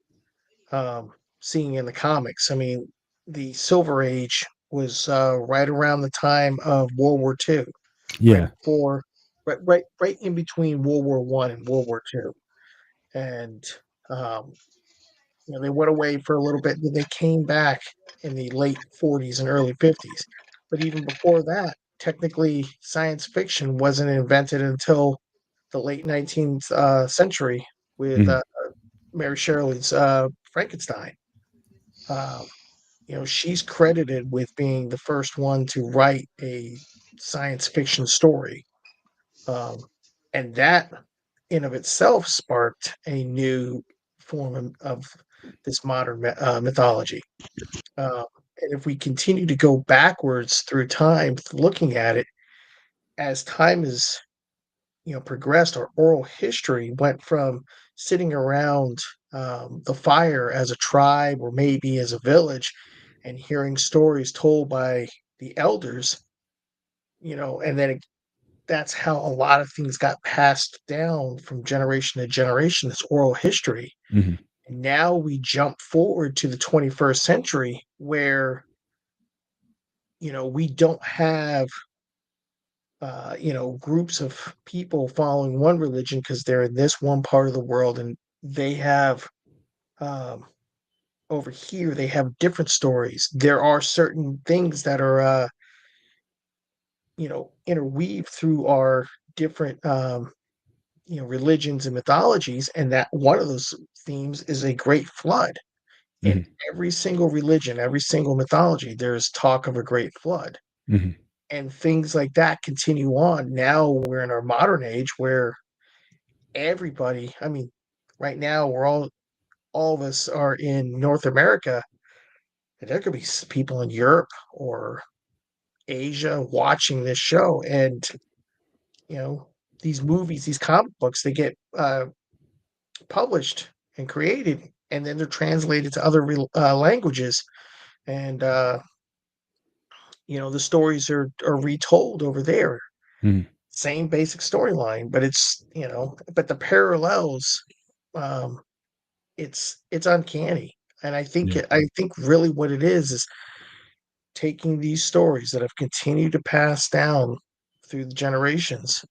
Seeing in the comics, I mean, the Silver Age was right around the time of World War II, right Yeah. before, right in between World War One and World War II, and um, they went away for a little bit, then they came back in the late 40s and early 50s. But even before that, technically, science fiction wasn't invented until the late 19th century with Mhm. Mary Shelley's Frankenstein. Um, she's credited with being the first one to write a science fiction story. Um, and that in of itself sparked a new form of this modern mythology. Uh, and if we continue to go backwards through time, looking at it, as time has progressed, our oral history went from sitting around the fire as a tribe or maybe as a village and hearing stories told by the elders, and then that's how a lot of things got passed down from generation to generation, this oral history. Mhm. And now we jump forward to the 21st century where, we don't have, groups of people following one religion because they're in this one part of the world and they have, um, over here, they have different stories. There are certain things that are, interweaved through our different, religions and mythologies, and that one of those themes is a great flood. In Mhm. every single religion, every single mythology, there's talk of a great flood, Mhm. and things like that continue on. Now we're in our modern age where everybody, I mean, right now we're all of us are in North America, and there could be people in Europe or Asia watching this show, and you know these movies, these comic books, they get published and created, and then they're translated to other languages, and the stories are retold over there. Mhm. Same basic storyline, but but the parallels, um, it's uncanny, and Yeah. I think really what it is taking these stories that have continued to pass down through the generations.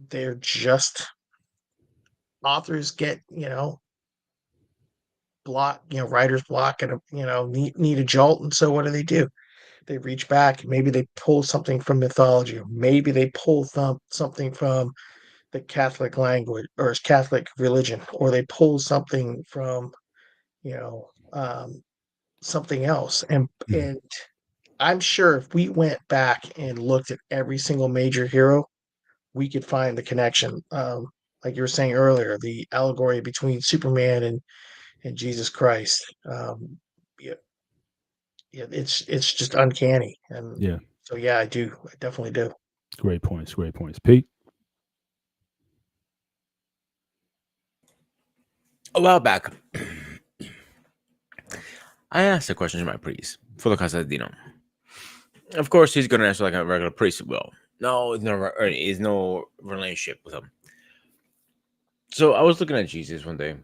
They're just authors get, writer's block and need a jolt, and so what do? They reach back, maybe they pull something from mythology, or maybe they pull something from the Catholic language or Catholic religion, or they pull something from, you know, um, something else. Mhm. And I'm sure if we went back and looked at every single major hero, we could find the connection. Like you were saying earlier, the allegory between Superman and Jesus Christ. Yeah, yeah, it's just uncanny. And Yeah. so yeah, I do. I definitely do. Great points. Great points. Pete. A while back, I asked a question to my priest for the Casadino. Of course, he's gonna answer like a regular priest will. No, it's no relationship with him. So I was looking at Jesus one day,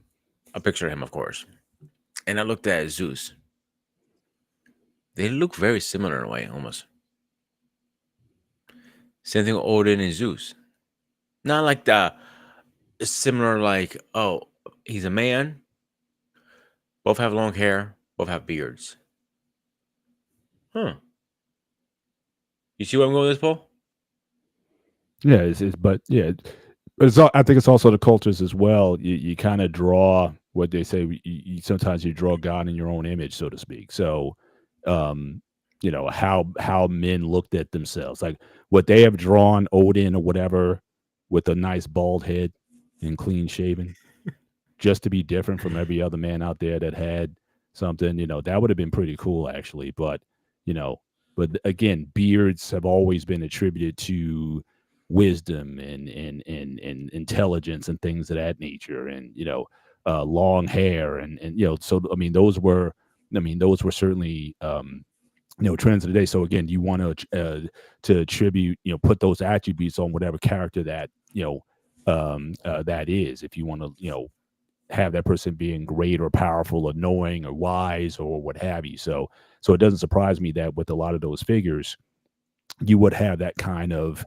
a picture of him, of course, and I looked at Zeus. They look very similar in a way, almost. Same thing with Odin and Zeus. Not like the similar, like, oh, he's a man. Both have long hair. Both have beards. Huh. You see where I'm going with this, Paul? Yeah, but yeah, I think it's also the cultures as well. You kind of draw what they say. Sometimes you draw God in your own image, so to speak. So, um, how men looked at themselves, like what they have drawn Odin or whatever, with a nice bald head and clean shaven, just to be different from every other man out there that had something. That would have been pretty cool, actually. But you know, but again, beards have always been attributed to wisdom and intelligence and things of that nature, and long hair and so those were certainly trends of the day. So again, you want to attribute, put those attributes on whatever character that that is. If you want to have that person being great or powerful or knowing or wise or what have you. So it doesn't surprise me that with a lot of those figures, you would have that kind of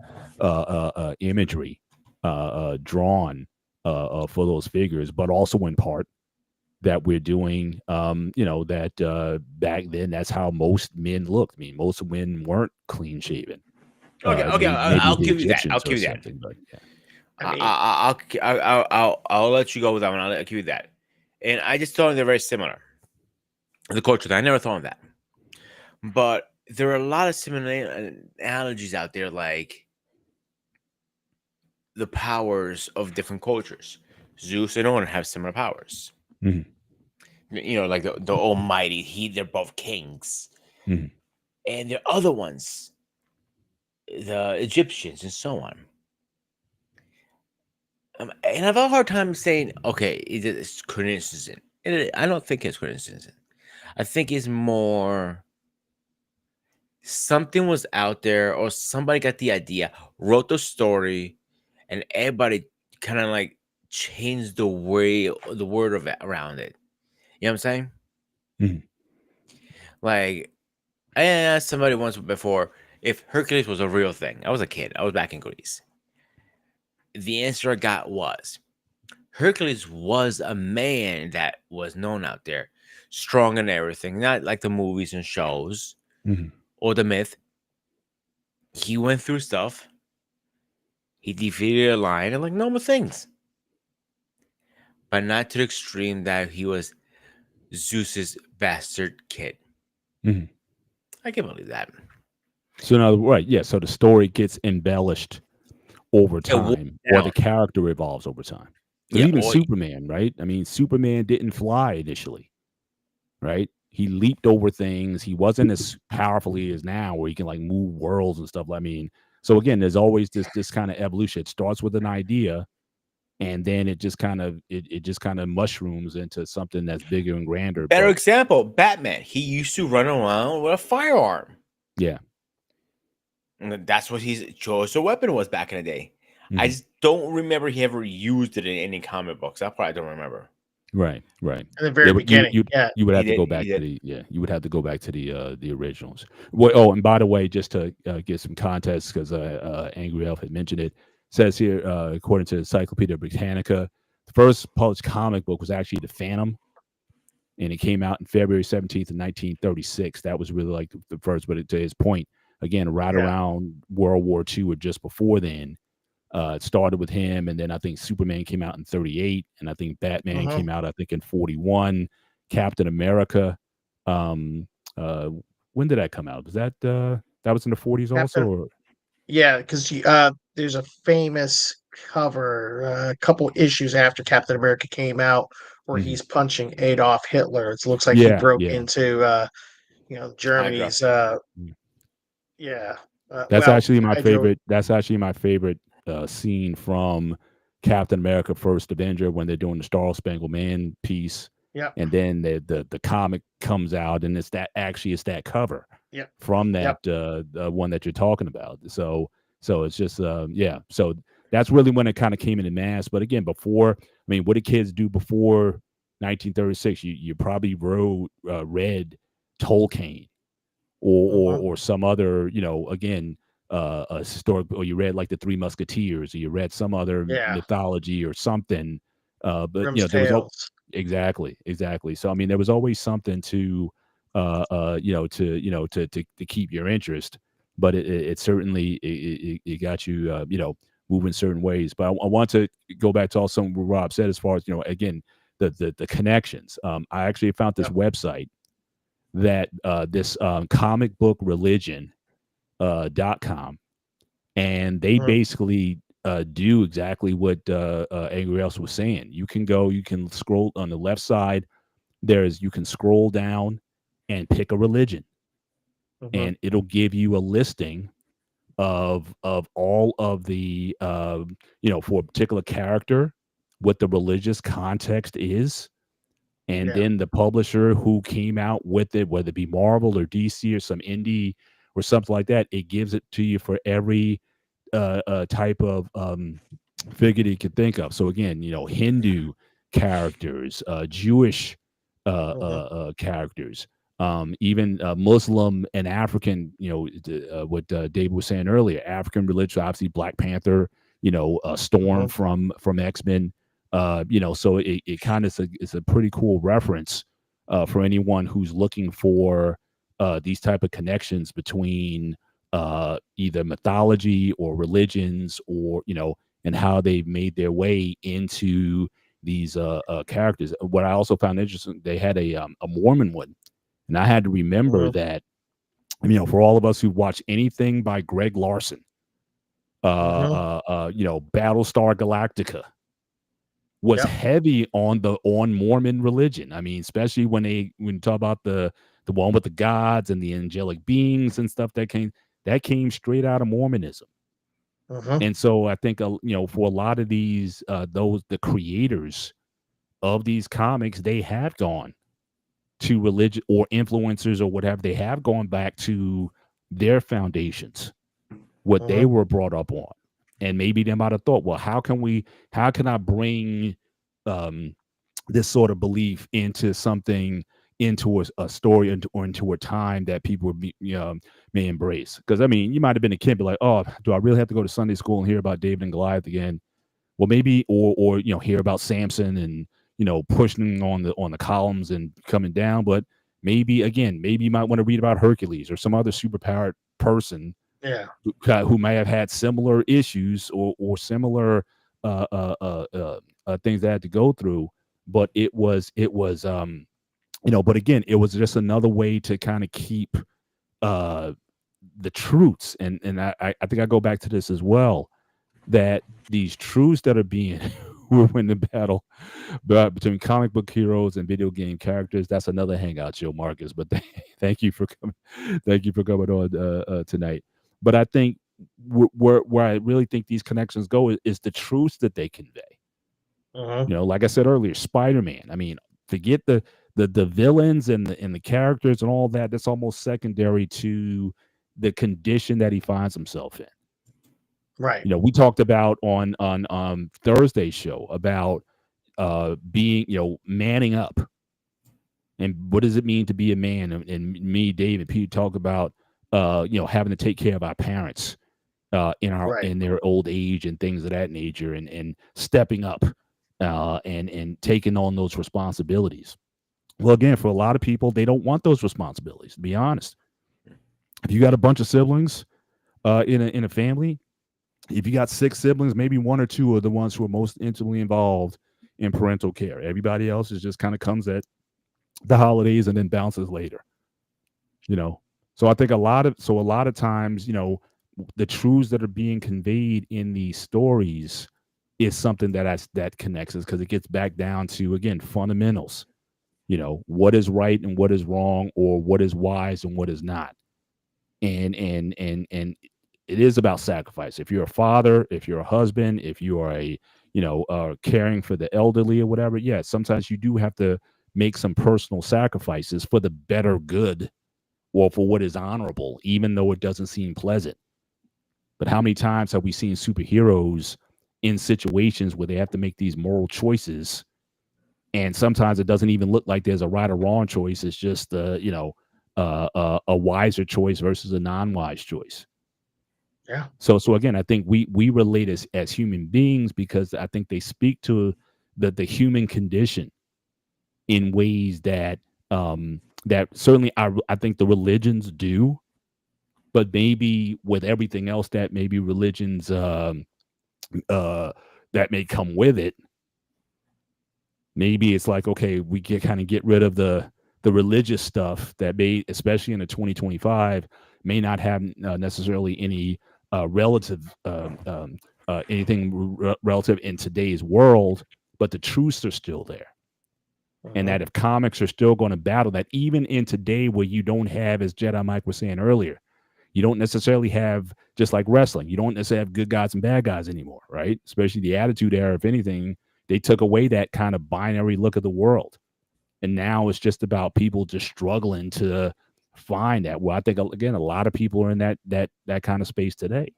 imagery drawn for those figures, but also in part that we're doing, that back then that's how most men looked. I mean, most men weren't clean shaven. Okay. Maybe I'll the give you that. I'll Egyptians or give you that. something, but yeah. I mean, I'll let you go with that one. I'll give you that. And I just thought they're very similar. The culture. I never thought of that. But there are a lot of similar analogies out there, like the powers of different cultures. Zeus and Odin have similar powers. Mhm. Like the Almighty. They're both kings. Mhm. And there are other ones, the Egyptians and so on. And I've had a hard time saying, okay, it's coincidence. I don't think it's coincidence. I think it's more something was out there, or somebody got the idea, wrote the story, and everybody kind of like changed the word of it around it. You know what I'm saying? Mhm. Like, I asked somebody once before if Hercules was a real thing. I was a kid. I was back in Greece. The answer I got was Hercules was a man that was known out there, strong and everything, not like the movies and shows Mhm. or the myth. He went through stuff. He defeated a lion and like normal things, but not to the extreme that he was Zeus's bastard kid. Mhm. I can believe that. So now, right, yeah. So the story gets embellished over It wore time, or down. the character evolves over time. Because Yeah. even Superman, right? I mean, Superman didn't fly initially, right? He leaped over things. He wasn't as powerful as he is now, where he can like move worlds and stuff. I mean, So again, there's always this kind of evolution. It starts with an idea, and then it just kind of it just kind of mushrooms into something that's bigger and grander. Better But example, Batman. He used to run around with a firearm. yeah, And that's what his choice of weapon was back in the day. I Mhm. just don't remember he ever used it in any comic books. I probably don't remember. Right. In the very beginning. Yeah. You would He have to did, go he back to did. you would have to go back to the originals. Well, oh, and by the way, just to get some context, because Angry Elf had mentioned it, says here, according to Encyclopedia Britannica, the first published comic book was actually The Phantom, and it came out in February 17th of 1936. That was really like the first, but to his point, again, right Yeah. around World War II or just before then. It started with him, and then I think Superman came out in 38, and I think Batman Mhm. came out, I think, in 41. Captain America. Um, uh, when did that come out? Was that was in the 40s also? Captain Or Yeah, because there's a famous cover, a couple issues after Captain America came out, where Mhm. he's punching Adolf Hitler. It looks like he Yeah, broke yeah. into, Hydra. Germany's. Mm. Yeah. That's Well, actually my Hydro. favorite. That's actually my favorite scene from Captain America: First Avenger when they're doing the Star Spangled Man piece, Yep. and then the comic comes out, and it's that cover Yep. from Yep. that one that you're talking about. So it's just yeah. So that's really when it kind of came into mass. But again, before, I mean, what did kids do before 1936? You probably read Tolkien Mhm. or some other, again, a historic, or you read like the Three Musketeers, or you read some other Yeah. mythology or something. But Grimm's there was Tales. exactly. So I mean, there was always something to to keep your interest, but it certainly it got you moving certain ways. But I want to go back to also what Rob said as far as again the connections. I actually found this Yep. website that this comic book religion .com, and they Mhm. basically do exactly what Angry Elf was saying. You can scroll on the left side. You can scroll down and pick a religion, Mhm. and it'll give you a listing of all of the for a particular character, what the religious context is, and Yeah. then the publisher who came out with it, whether it be Marvel or DC or some indie or something like that, it gives it to you for every type of figure that you could think of. So again, Hindu characters, Jewish Mhm. characters, even Muslim and African. What David was saying earlier, African religion, obviously Black Panther. Storm Mhm. from X-Men. So it kind of is a pretty cool reference for anyone who's looking for these type of connections between either mythology or religions, or and how they've made their way into these characters. What I also found interesting, they had a Mormon one, and I had to remember Mhm. that for all of us who watch anything by Greg Larson, Mhm. Battlestar Galactica was Yep. heavy on Mormon religion. I mean, especially when you talk about the one with the gods and the angelic beings and stuff that came straight out of Mormonism. Mhm. And so I think for a lot of these the creators of these comics, they have gone to religion, or influencers or whatever, they have gone back to their foundations, what they Mhm. were brought up on. And maybe they might have thought, well, how can I bring um this sort of belief into something, into a story, or into a time that people would may embrace? Because I mean, you might have been a kid, be like, oh, do I really have to go to Sunday school and hear about David and Goliath again? Well, maybe, or hear about Samson and pushing on the columns and coming down. But maybe you might want to read about Hercules or some other superpowered person Yeah. who may have had similar issues, or similar uh, uh, uh, uh, things they had to go through. But but again, it was just another way to kind of keep uh, the truths. And I think I go back to this as well, that these truths that are being we're in the battle between comic book heroes and video game characters. That's another hangout show, Marcus. But thank you for coming. Thank you for coming on tonight. But I think where I really think these connections go is the truths that they convey. Mhm. You know, like I said earlier, Spider-Man. I mean, forget the villains and the characters and all that. That's almost secondary to the condition that he finds himself in. Right. You know, we talked about on Thursday's show about being, you know, manning up, and what does it mean to be a man. And me, Dave, and Pete talk about you know, having to take care of our parents Right. in their old age and things of that nature, and stepping up and taking on those responsibilities. Well, again, for a lot of people, they don't want those responsibilities, to be honest. If you got a bunch of siblings in a family, if you got 6 siblings, maybe 1 or 2 are the ones who are most intimately involved in parental care. Everybody else is just kind of comes at the holidays and then bounces later. You know, so I think a lot of times, you know, the truths that are being conveyed in these stories is something that connects us, because it gets back down to, again, fundamentals. You know, what is right and what is wrong, or what is wise and what is not. And it is about sacrifice. If you're a father, if you're a husband, if you are a, you know, caring for the elderly or whatever, yeah, sometimes you do have to make some personal sacrifices for the better good, or for what is honorable, even though it doesn't seem pleasant. But how many times have we seen superheroes in situations where they have to make these moral choices, and sometimes it doesn't even look like there's a right or wrong choice. It's just you know, a wiser choice versus a non-wise choice. Yeah. So again, I think we relate as human beings, because I think they speak to the human condition in ways that that certainly I think the religions do, but maybe with everything else that maybe religions that may come with it, maybe it's like, okay, we kind of get rid of the religious stuff that may, especially in the 2025, may not have necessarily any relative anything relative in today's world, but the truths are still there. And that if comics are still going to battle that, even in today where you don't have, as Jedi Mike was saying earlier, you don't necessarily have, just like wrestling, you don't necessarily have good guys and bad guys anymore, right? Especially the Attitude Era. If anything, they took away that kind of binary look of the world. And now it's just about people just struggling to find that. Well, I think, again, a lot of people are in that kind of space today.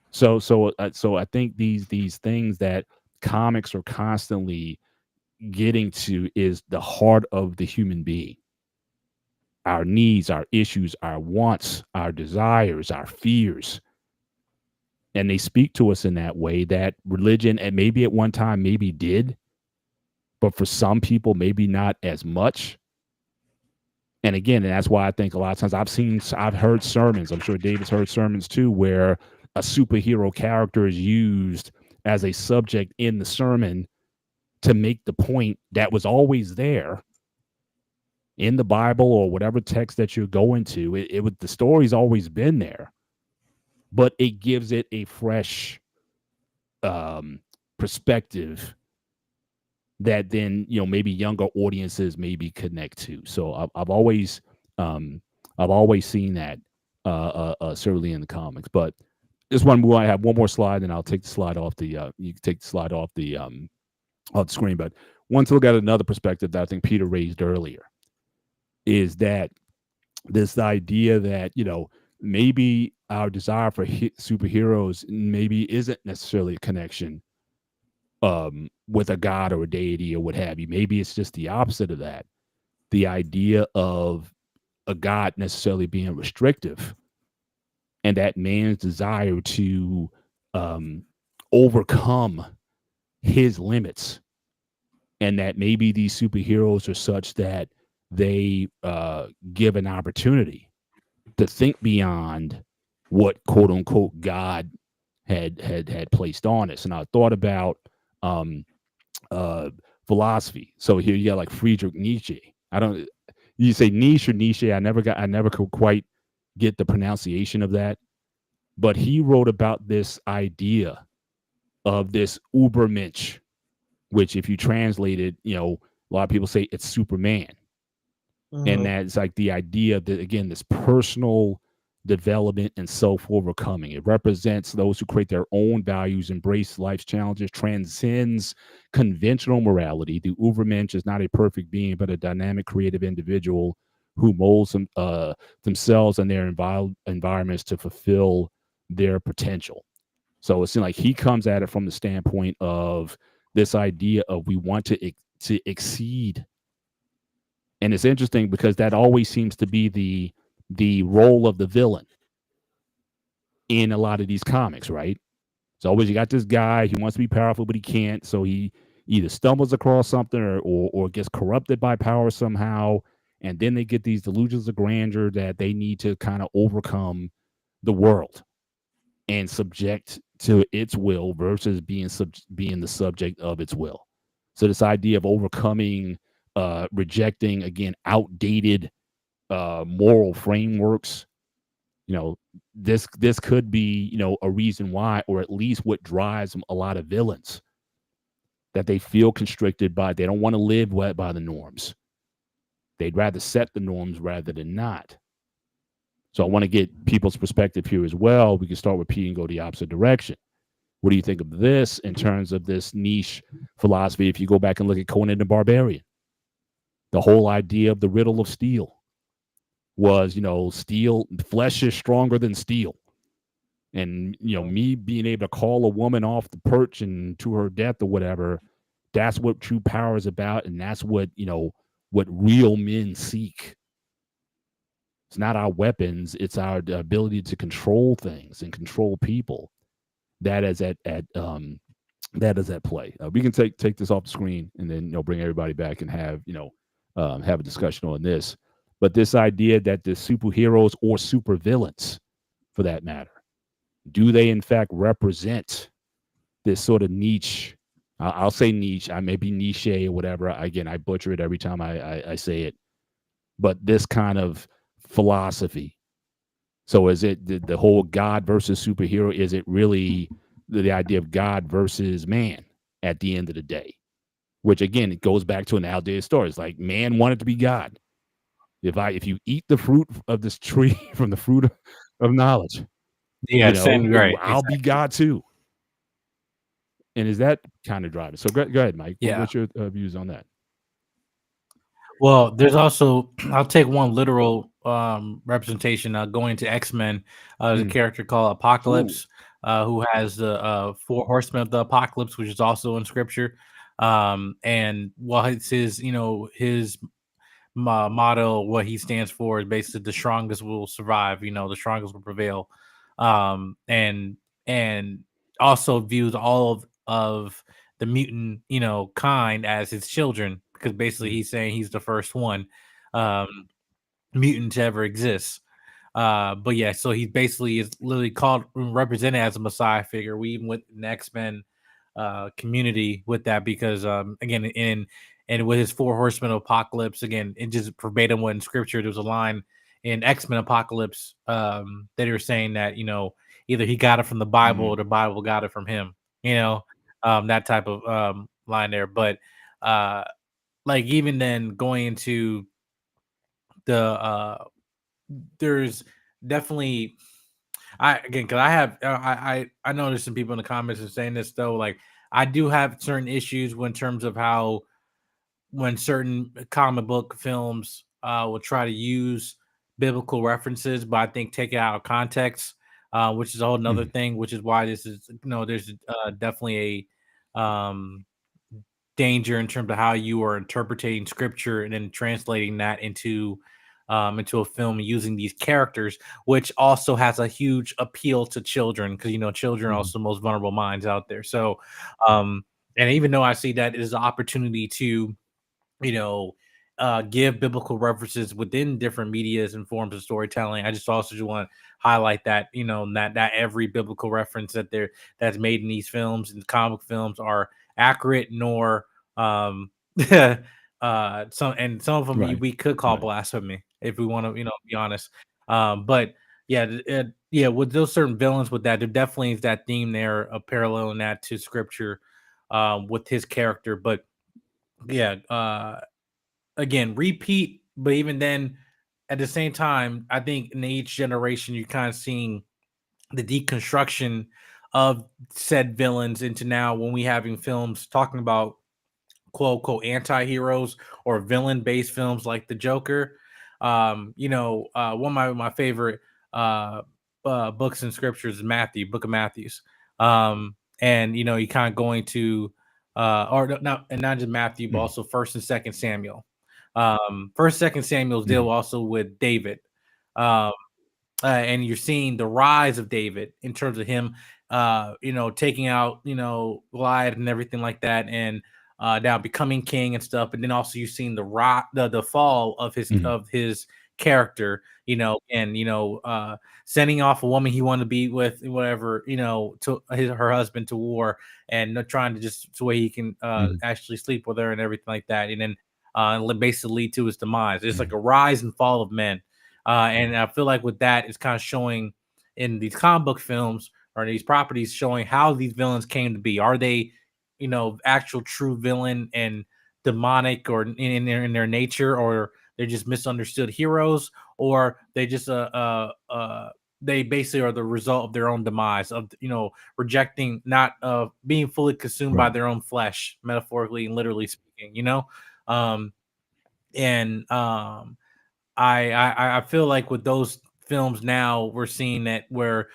So I think these things that comics are constantly getting to is the heart of the human being. Our needs, our issues, our wants, our desires, our fears. And they speak to us in that way that religion, and maybe at one time, maybe did, but for some people, maybe not as much. And again, and that's why I think a lot of times I've heard sermons, I'm sure David's heard sermons too, where a superhero character is used as a subject in the sermon to make the point that was always there in the Bible or whatever text that you're going to. The story's always been there, but it gives it a fresh perspective that then, you know, maybe younger audiences maybe connect to. So I've always seen that certainly in the comics. But this one, I have one more slide, and I'll take the slide off the. You can take the slide off the screen. But one to look at another perspective that I think Peter raised earlier is that this idea that, you know, maybe our desire for superheroes maybe isn't necessarily a connection with a god or a deity or what have you. Maybe it's just the opposite of that. The idea of a god necessarily being restrictive, and that man's desire to overcome his limits, and that maybe these superheroes are such that they give an opportunity to think beyond what quote unquote God had placed on us. And I thought about philosophy. So here you got like Friedrich Nietzsche. You say Nietzsche or Nietzsche. I never could quite get the pronunciation of that. But he wrote about this idea of this Übermensch, which if you translate it, you know, a lot of people say it's Superman. And that's like the idea that, again, this personal development, and self-overcoming. It represents those who create their own values, embrace life's challenges, transcends conventional morality. The Ubermensch is not a perfect being, but a dynamic, creative individual who molds themselves and their environments to fulfill their potential. So it seems like he comes at it from the standpoint of this idea of we want to exceed. And it's interesting because that always seems to be the role of the villain in a lot of these comics, right? It's always you got this guy, he wants to be powerful, but he can't. So he either stumbles across something or gets corrupted by power somehow. And then they get these delusions of grandeur that they need to kind of overcome the world and subject to its will versus being the subject of its will. So this idea of overcoming, rejecting, again, outdated moral frameworks, this could be, a reason why, or at least what drives a lot of villains, that they feel constricted by, they don't want to live by the norms. They'd rather set the norms rather than not. So I want to get people's perspective here as well. We can start with P and go the opposite direction. What do you think of this in terms of this niche philosophy? If you go back and look at Conan the Barbarian, the whole idea of the riddle of steel was, steel, flesh is stronger than steel. And, me being able to call a woman off the perch and to her death or whatever, that's what true power is about. And that's what, what real men seek. It's not our weapons. It's our ability to control things and control people. That is at play. We can take this off the screen and then, bring everybody back and have, have a discussion on this. But this idea that the superheroes or supervillains, for that matter, do they in fact represent this sort of niche? I'll say niche. I may be niche or whatever. Again, I butcher it every time I say it. But this kind of philosophy. So is it the whole God versus superhero? Is it really the idea of God versus man at the end of the day? Which again, it goes back to an outdated story. It's like man wanted to be God. If you eat the fruit of this tree from the fruit of knowledge, right, I'll be God too. And is that kind of driving? So go ahead, Mike. Yeah. What's your views on that? Well, there's also, I'll take one literal representation going to X-Men. There's a character called Apocalypse who has the 4 horsemen of the apocalypse, which is also in scripture. And while it's his, his motto, what he stands for is basically the strongest will survive, the strongest will prevail. And also views all of the mutant, kind as his children, because basically he's saying he's the first one mutant to ever exist. But yeah, so he basically is literally represented as a messiah figure. We even with an X-Men community with that, because again, and with his 4 horsemen of apocalypse, again, it just verbatim what in scripture. There was a line in X-Men Apocalypse that they were saying that, either he got it from the Bible or the Bible got it from him, that type of line there. But like even then going into the there's definitely because I have I know there's some people in the comments are saying this though, like I do have certain issues in terms of how when certain comic book films will try to use biblical references, but I think take it out of context, which is a whole nother thing, which is why this is, there's definitely a danger in terms of how you are interpreting scripture and then translating that into a film using these characters, which also has a huge appeal to children, because children are also the most vulnerable minds out there. So and even though I see that as an opportunity to give biblical references within different medias and forms of storytelling, I just also want to highlight that that every biblical reference that's made in these films and comic films are accurate, nor some of them we could call blasphemy if we want to be honest. But yeah, with those certain villains, with that, there definitely is that theme there of paralleling that to scripture with his character. But yeah, again, repeat, but even then, at the same time, I think in each generation you're kind of seeing the deconstruction of said villains into now when we having films talking about quote unquote anti-heroes or villain based films like the Joker. One of my favorite uh, books and scriptures is Book of Matthews. And you kind of going to or not and not just Matthew, but Mhm. also First and Second Samuel. First, Second Samuel's deal Mhm. also with David. Um, and you're seeing the rise of David in terms of him, taking out, Goliath and everything like that, and now becoming king and stuff. And then also you've seen the fall Mhm. of his character, and sending off a woman he wanted to be with, whatever, to her husband to war, and trying to just so way he can Mhm. actually sleep with her and everything like that, and then basically lead to his demise. It's like Mhm. a rise and fall of men. And I feel like with that, it's kind of showing in these comic book films or these properties showing how these villains came to be. Are they, actual true villain and demonic or in their nature, or they're just misunderstood heroes, or they just they basically are the result of their own demise of rejecting, not being fully consumed by Right. their own flesh, metaphorically and literally speaking. Um, and I feel like with those films now we're seeing that we're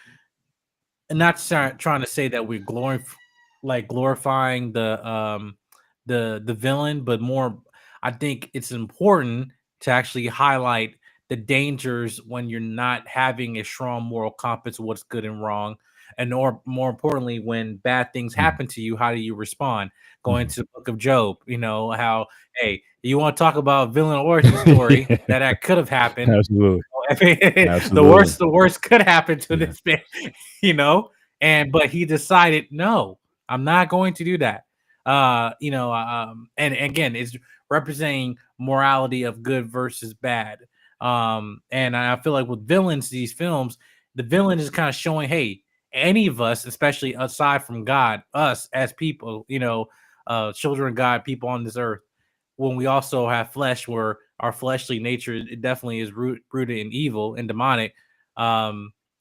not trying to say that we're glorifying the villain, but more I think it's important to actually highlight the dangers when you're not having a strong moral compass of what's good and wrong, and or more importantly when bad things Mhm. happen to you, how do you respond? Going Mhm. to the book of Job, how, hey, you want to talk about villain origin story Yeah. that could have happened. Absolutely. I mean, Absolutely. the worst could happen to Yeah. this man, you know. But he decided, no, I'm not going to do that. And again, it's representing morality of good versus bad. And I feel like with villains, these films, the villain is kind of showing, hey, any of us, especially aside from God, us as people, children of God, people on this earth, when we also have flesh, where our fleshly nature it definitely is rooted in evil and demonic,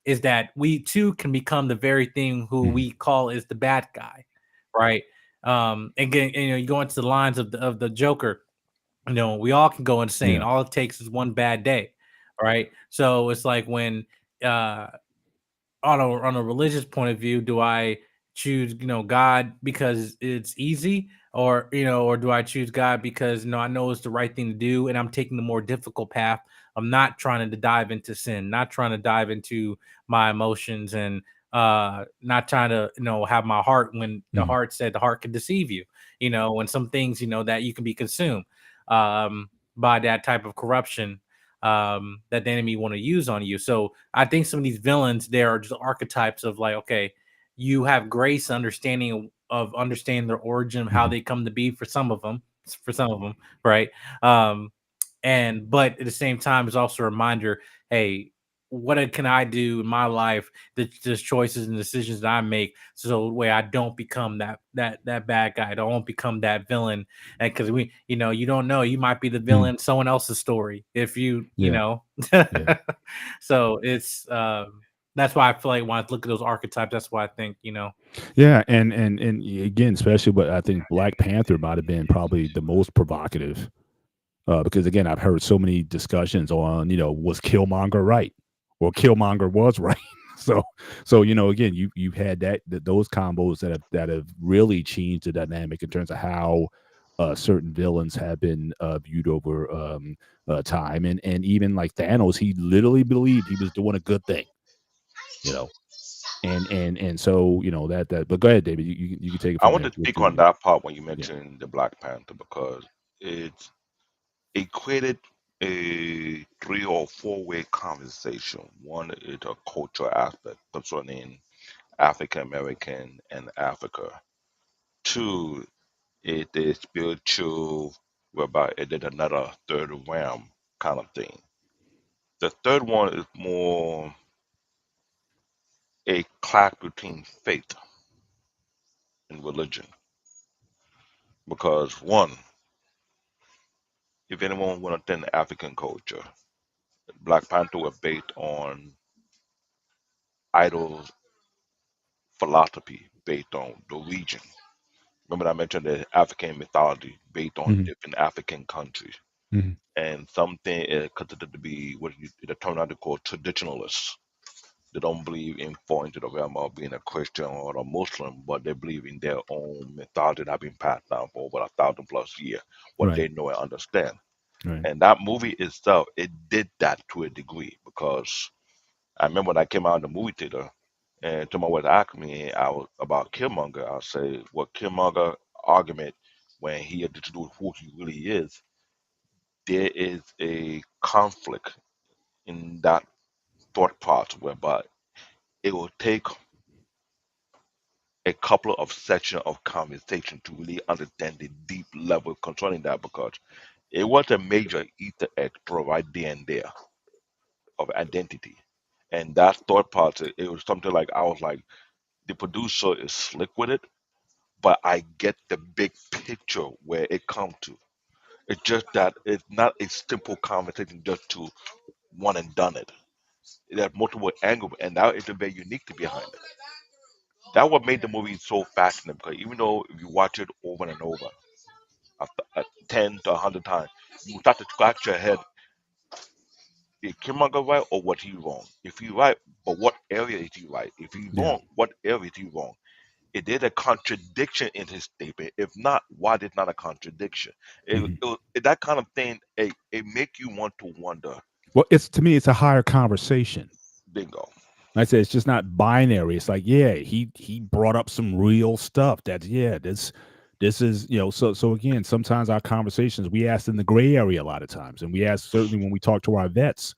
is that we too can become the very thing who Mhm. we call is the bad guy, right? Again, you go into the lines of the Joker. We all can go insane. Yeah. All it takes is one bad day, right? So it's like when uh on a religious point of view, do I choose God because it's easy, or do I choose God because I know it's the right thing to do, and I'm taking the more difficult path. I'm not trying to dive into sin, not trying to dive into my emotions, and not trying to have my heart when the Mhm. heart said the heart can deceive you. When some things that you can be consumed by that type of corruption that the enemy want to use on you. So I think some of these villains, there are just archetypes of like, okay, you have grace, understanding of understanding their origin, of how Mhm. they come to be for some of them, right? Um, and but at the same time, it's also a reminder, hey, what can I do in my life? The choices and decisions that I make, so the way I don't become that bad guy, I don't become that villain. And because you don't know, you might be the Mhm. villain someone else's story if Yeah. Yeah. So it's that's why I feel like when I look at those archetypes, that's why I think Yeah, and again, especially, but I think Black Panther might have been probably the most provocative, because again, I've heard so many discussions on, was Killmonger right, or Killmonger was right. So, again, you've had those combos that have really changed the dynamic in terms of how certain villains have been viewed over time, and even like Thanos, he literally believed he was doing a good thing, you know, and so that. But go ahead, David. You can take it I from want there. to What speak on you that part when you Yeah. mentioned the Black Panther because it's equated a 3 or 4 way conversation. One is a cultural aspect concerning African American and Africa. Two, it is spiritual, whereby it is another third realm kind of thing. The third one is more a clash between faith and religion. Because one, if anyone went within African culture, Black Panther were based on idols philosophy based on the region. Remember, I mentioned the African mythology based on Mhm, different African countries, mhm. and something is considered to be what the terminology called traditionalists. They don't believe in falling into the realm of being a Christian or a Muslim, but they believe in their own mythology that have been passed down for over 1,000+ years, what Right, they know and understand. right. And that movie itself, it did that to a degree because I remember when I came out of the movie theater and someone was asking me I was about Killmonger. I say, what Killmonger argument when he introduced who he really is, there is a conflict in that thought process whereby it will take a couple of sections of conversation to really understand the deep level concerning that because it was a major Easter egg right there and there of identity. And that thought process, it was something like I was like, the producer is slick with it, but I get the big picture where it comes to. It's just that it's not a simple conversation just to one and done it. There's multiple angles, and that is very unique to behind it. That what made the movie so fascinating because even though if you watch it over and over, after 10 to 100 times, you start to scratch your head. Is Killmonger right or was he wrong? If he right, but what area is he right? If he Yeah. wrong, what area is he wrong? Is there a contradiction in his statement? If not, why there's not a contradiction? Mhm. That kind of thing, it make you want to wonder. Well, it's to me, it's a higher conversation. Bingo. Like I said it's just not binary. It's like, yeah, he brought up some real stuff. That's yeah, this is so again, sometimes our conversations we ask in the gray area a lot of times, and we ask certainly when we talk to our vets,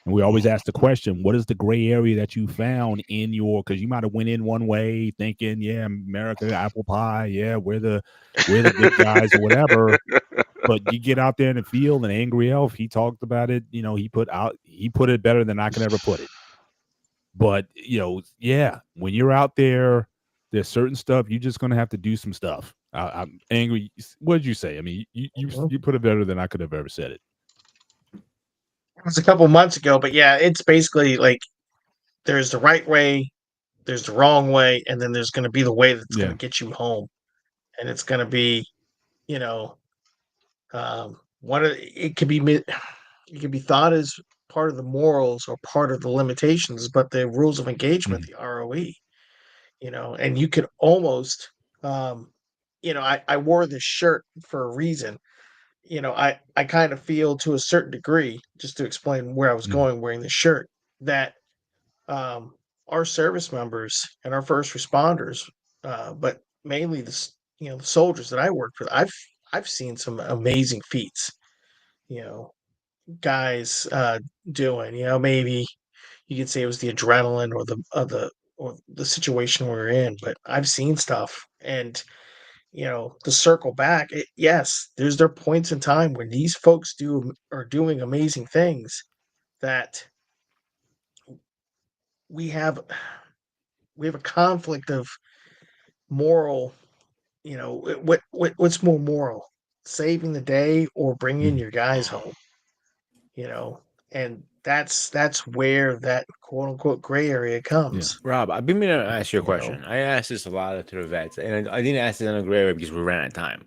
and we always ask the question, what is the gray area that you found in your because you might have went in one way thinking, yeah, America, apple pie, yeah, we're the good guys or whatever. But you get out there in the field, and Angry Elf, he talked about it. He put it better than I can ever put it. But yeah, when you're out there, there's certain stuff you're just gonna have to do some stuff. I'm angry. What did you say? I mean, Mhm. you put it better than I could have ever said it. It was a couple months ago, but yeah, it's basically like there's the right way, there's the wrong way, and then there's going to be the way that's going Yeah. to get you home, and it's going to be, you know, one of it could be it could be thought as part of the morals or part of the limitations, but the rules of engagement, Mhm. the ROE, and you could almost, um, I wore this shirt for a reason. I kind of feel to a certain degree, just to explain where I was Mhm. going wearing this shirt, that um, our service members and our first responders, but mainly the soldiers that I worked with, I've seen some amazing feats. You know, guys doing. Maybe you could say it was the adrenaline or the situation we're in, but I've seen stuff, and to circle back, yes, there's points in time when these folks are doing amazing things that we have we have a conflict of moral. What's more moral, saving the day or bringing Mhm. your guys home? You know, and that's where that quote unquote gray area Yeah. comes. Rob, I've been meaning to ask you a You know, question. I asked this a lot to the vets, and I didn't ask it on a gray area because we ran out of time.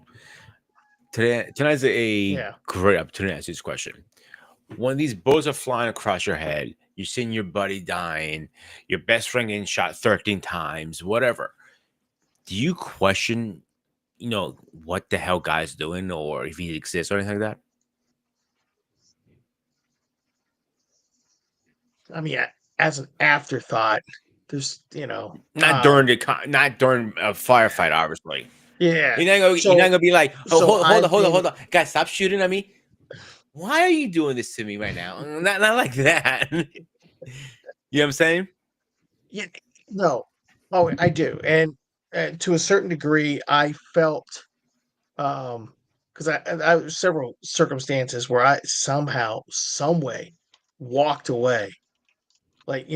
Tonight's a yeah. great opportunity to ask this question. When these bullets are flying across your head, you're seeing your buddy dying, your best friend getting shot 13 times, whatever. Do you question, what the hell guy's doing or if he exists or anything like that? I mean, as an afterthought, there's Not during a firefight, obviously. yeah. You're not So gonna be like, oh, so hold on, I've hold on, been hold on, guys, stop shooting at me. Why are you doing this to me right now? Not like that. You know what I'm saying? yeah, no. Oh, I do. And to a certain degree, I felt because I was several circumstances where I somehow, some way, walked away. Like,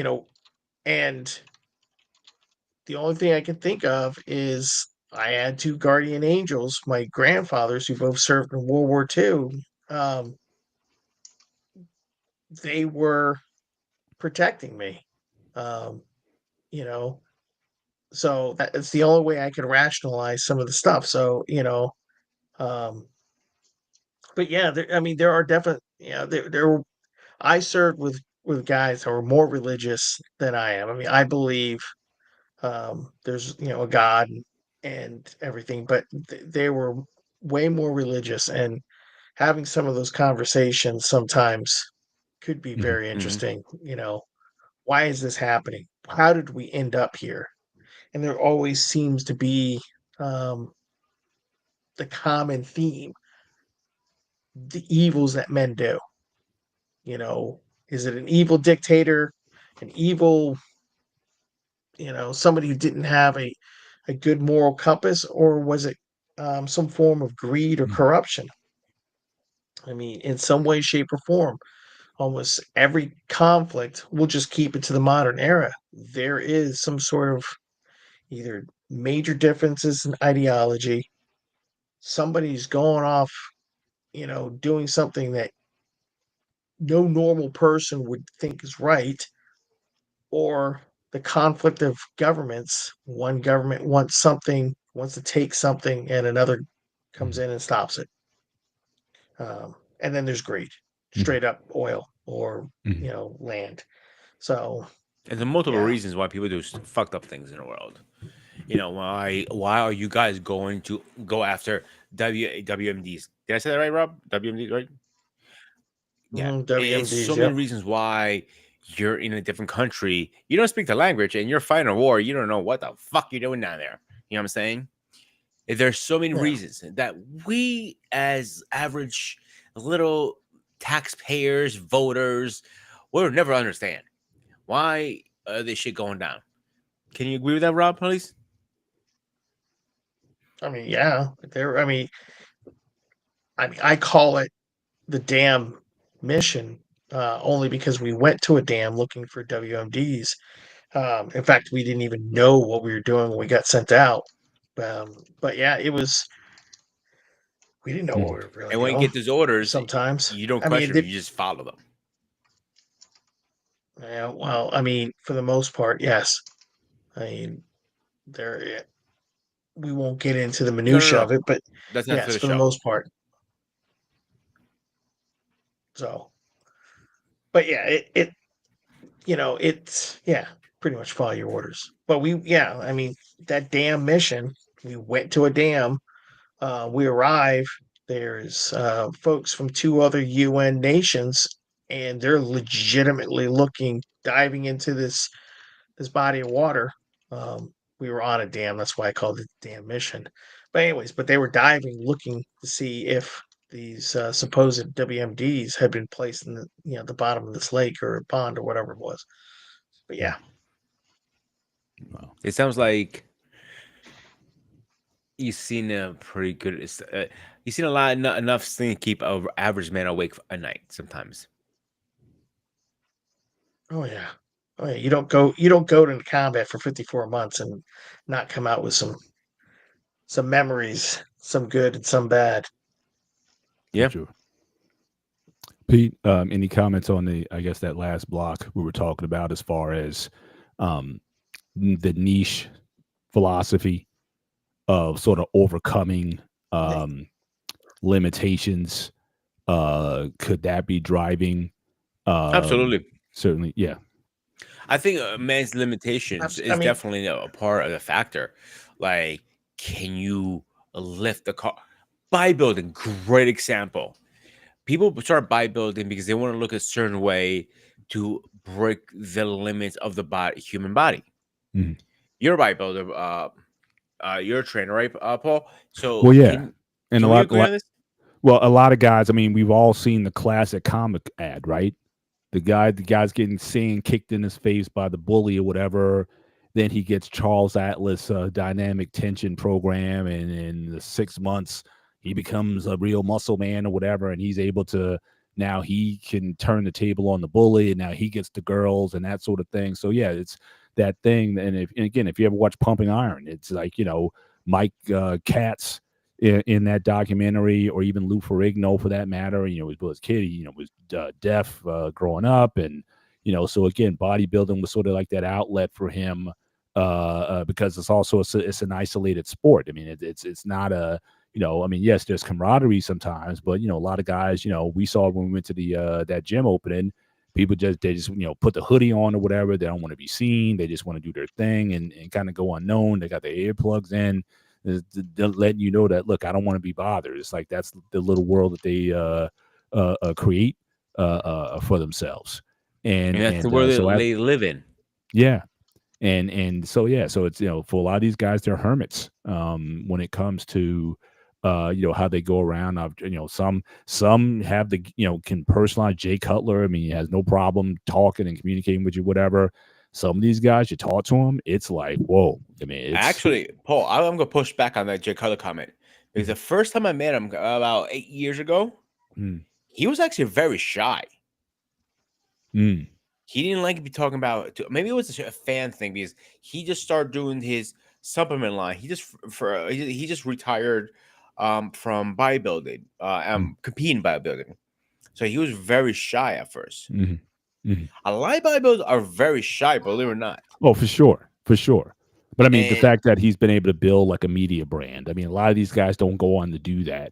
and the only thing I can think of is I had two guardian angels, my grandfathers who both served in World War II. Um, they were protecting me. Um, you know, so that's the only way I could rationalize some of the stuff. So, um, but yeah, I mean, there are definite, I served with guys who are more religious than I am. I mean, I believe there's a God and everything, but they were way more religious, and having some of those conversations sometimes could be Mhm. very Mhm. interesting. Why is this happening? How did we end up here? And there always seems to be um, the common theme: the evils that men do. Is it an evil dictator, an evil, somebody who didn't have a good moral compass, or was it some form of greed or Mhm. corruption? I mean, in some way, shape, or form, almost every conflict, we'll just keep it to the modern era. There is some sort of either major differences in ideology, somebody's going off, doing something that no normal person would think is right, or the conflict of governments. One government wants to take something, and another comes Mhm. in and stops it. And then there's greed, Mhm. straight up oil or Mhm. land. So And there are multiple yeah. reasons why people do fucked up things in the world. Why are you guys going to go after WMDs? Did I say that right, Rob? WMDs, right? Yeah. It's so WMDs. many Yep. reasons why you're in a different country. You don't speak the language and you're fighting a war. You don't know what the fuck you're doing down there. You know what I'm saying? There's so many Yeah. reasons that we, as average little taxpayers, voters, will never understand why this shit going down. Can you agree with that, Rob, please? I mean, yeah. There. I mean, I call it the dam mission, only because we went to a dam looking for WMDs. In fact, we didn't even know what we were doing when we got sent out. But yeah, we didn't know what Mhm. we were really And when you doing get those orders, sometimes. you don't I mean, question them, you just follow them. yeah, well, I mean, for the most part, yes. I mean, there we won't get into the No, no, minutia no. of it, but That's not for yes, the for the show. most part. So, but yeah, it's yeah, pretty much follow your orders. But yeah, I mean, that damn mission, we went to a dam. We arrive. There's folks from two other UN nations, and they're legitimately diving into this body of water. We were on a dam. That's why I called it the dam mission. But anyways, they were diving, looking to see if these supposed WMDs had been placed in the bottom of this lake or pond or whatever it was. But yeah, Wow. It sounds like you've seen a pretty good. You've seen a lot enough thing to keep a average man awake at night. Sometimes. oh yeah, oh yeah. You don't go to combat for 54 months and not come out with some memories, some good and some bad. For Yeah. sure. Pete, any comments on I guess that last block we were talking about as far as um, the niche philosophy of sort of overcoming um, limitations? Could that be driving? Absolutely. Certainly, yeah. I think man's limitations I is mean, definitely a part of the factor. Like, can you lift the car? Bodybuilding, great example. People start bodybuilding because they want to look a certain way to break the limits of the human body. Mhm. You're a bodybuilder. You're a trainer, right, Paul? So Well, yeah, can and can we agree on this? a lot of guys. I mean, we've all seen the classic comic ad, right? The guy's getting sand kicked in his face by the bully or whatever. Then he gets Charles Atlas dynamic tension program, and in the 6 months he becomes a real muscle man or whatever, and he's able to now he can turn the table on the bully, and now he gets the girls and that sort of thing. So yeah, it's that thing. And again, if you ever watch Pumping Iron, it's like Mike Katz in that documentary, or even Lou Ferrigno for that matter. Was kid, was deaf growing up, and so again, bodybuilding was sort of like that outlet for him, because it's also it's an isolated sport. I mean, it's not a yes, there's camaraderie sometimes, but a lot of guys, we saw when we went to the that gym opening, people just put the hoodie on or whatever. They don't want to be seen. They just want to do their thing and kind of go unknown. They got their earplugs in. They're letting you know that, look, I don't want to be bothered. It's like that's the little world that they create for themselves, And that's the world so they live in. yeah, and so so it's for a lot of these guys, they're hermits when it comes to how they go around. Some have the can personalize. Jay Cutler, I mean, he has no problem talking and communicating with you, whatever. Some of these guys, you talk to them, it's like, whoa. I mean, it's Actually, Paul, I'm gonna push back on that Jay Cutler comment, because the first time I met him about 8 years ago, he was actually very shy. Mm. He didn't like to be talking about. Maybe it was a fan thing, because he just started doing his supplement line. He just retired from bodybuilding, competing bodybuilding. So he was very shy at first. A lot of bodybuilders are very shy, believe it or not. Oh, for sure. But I mean, the And fact that he's been able to build like a media brand. I mean, a lot of these guys don't go on to do that.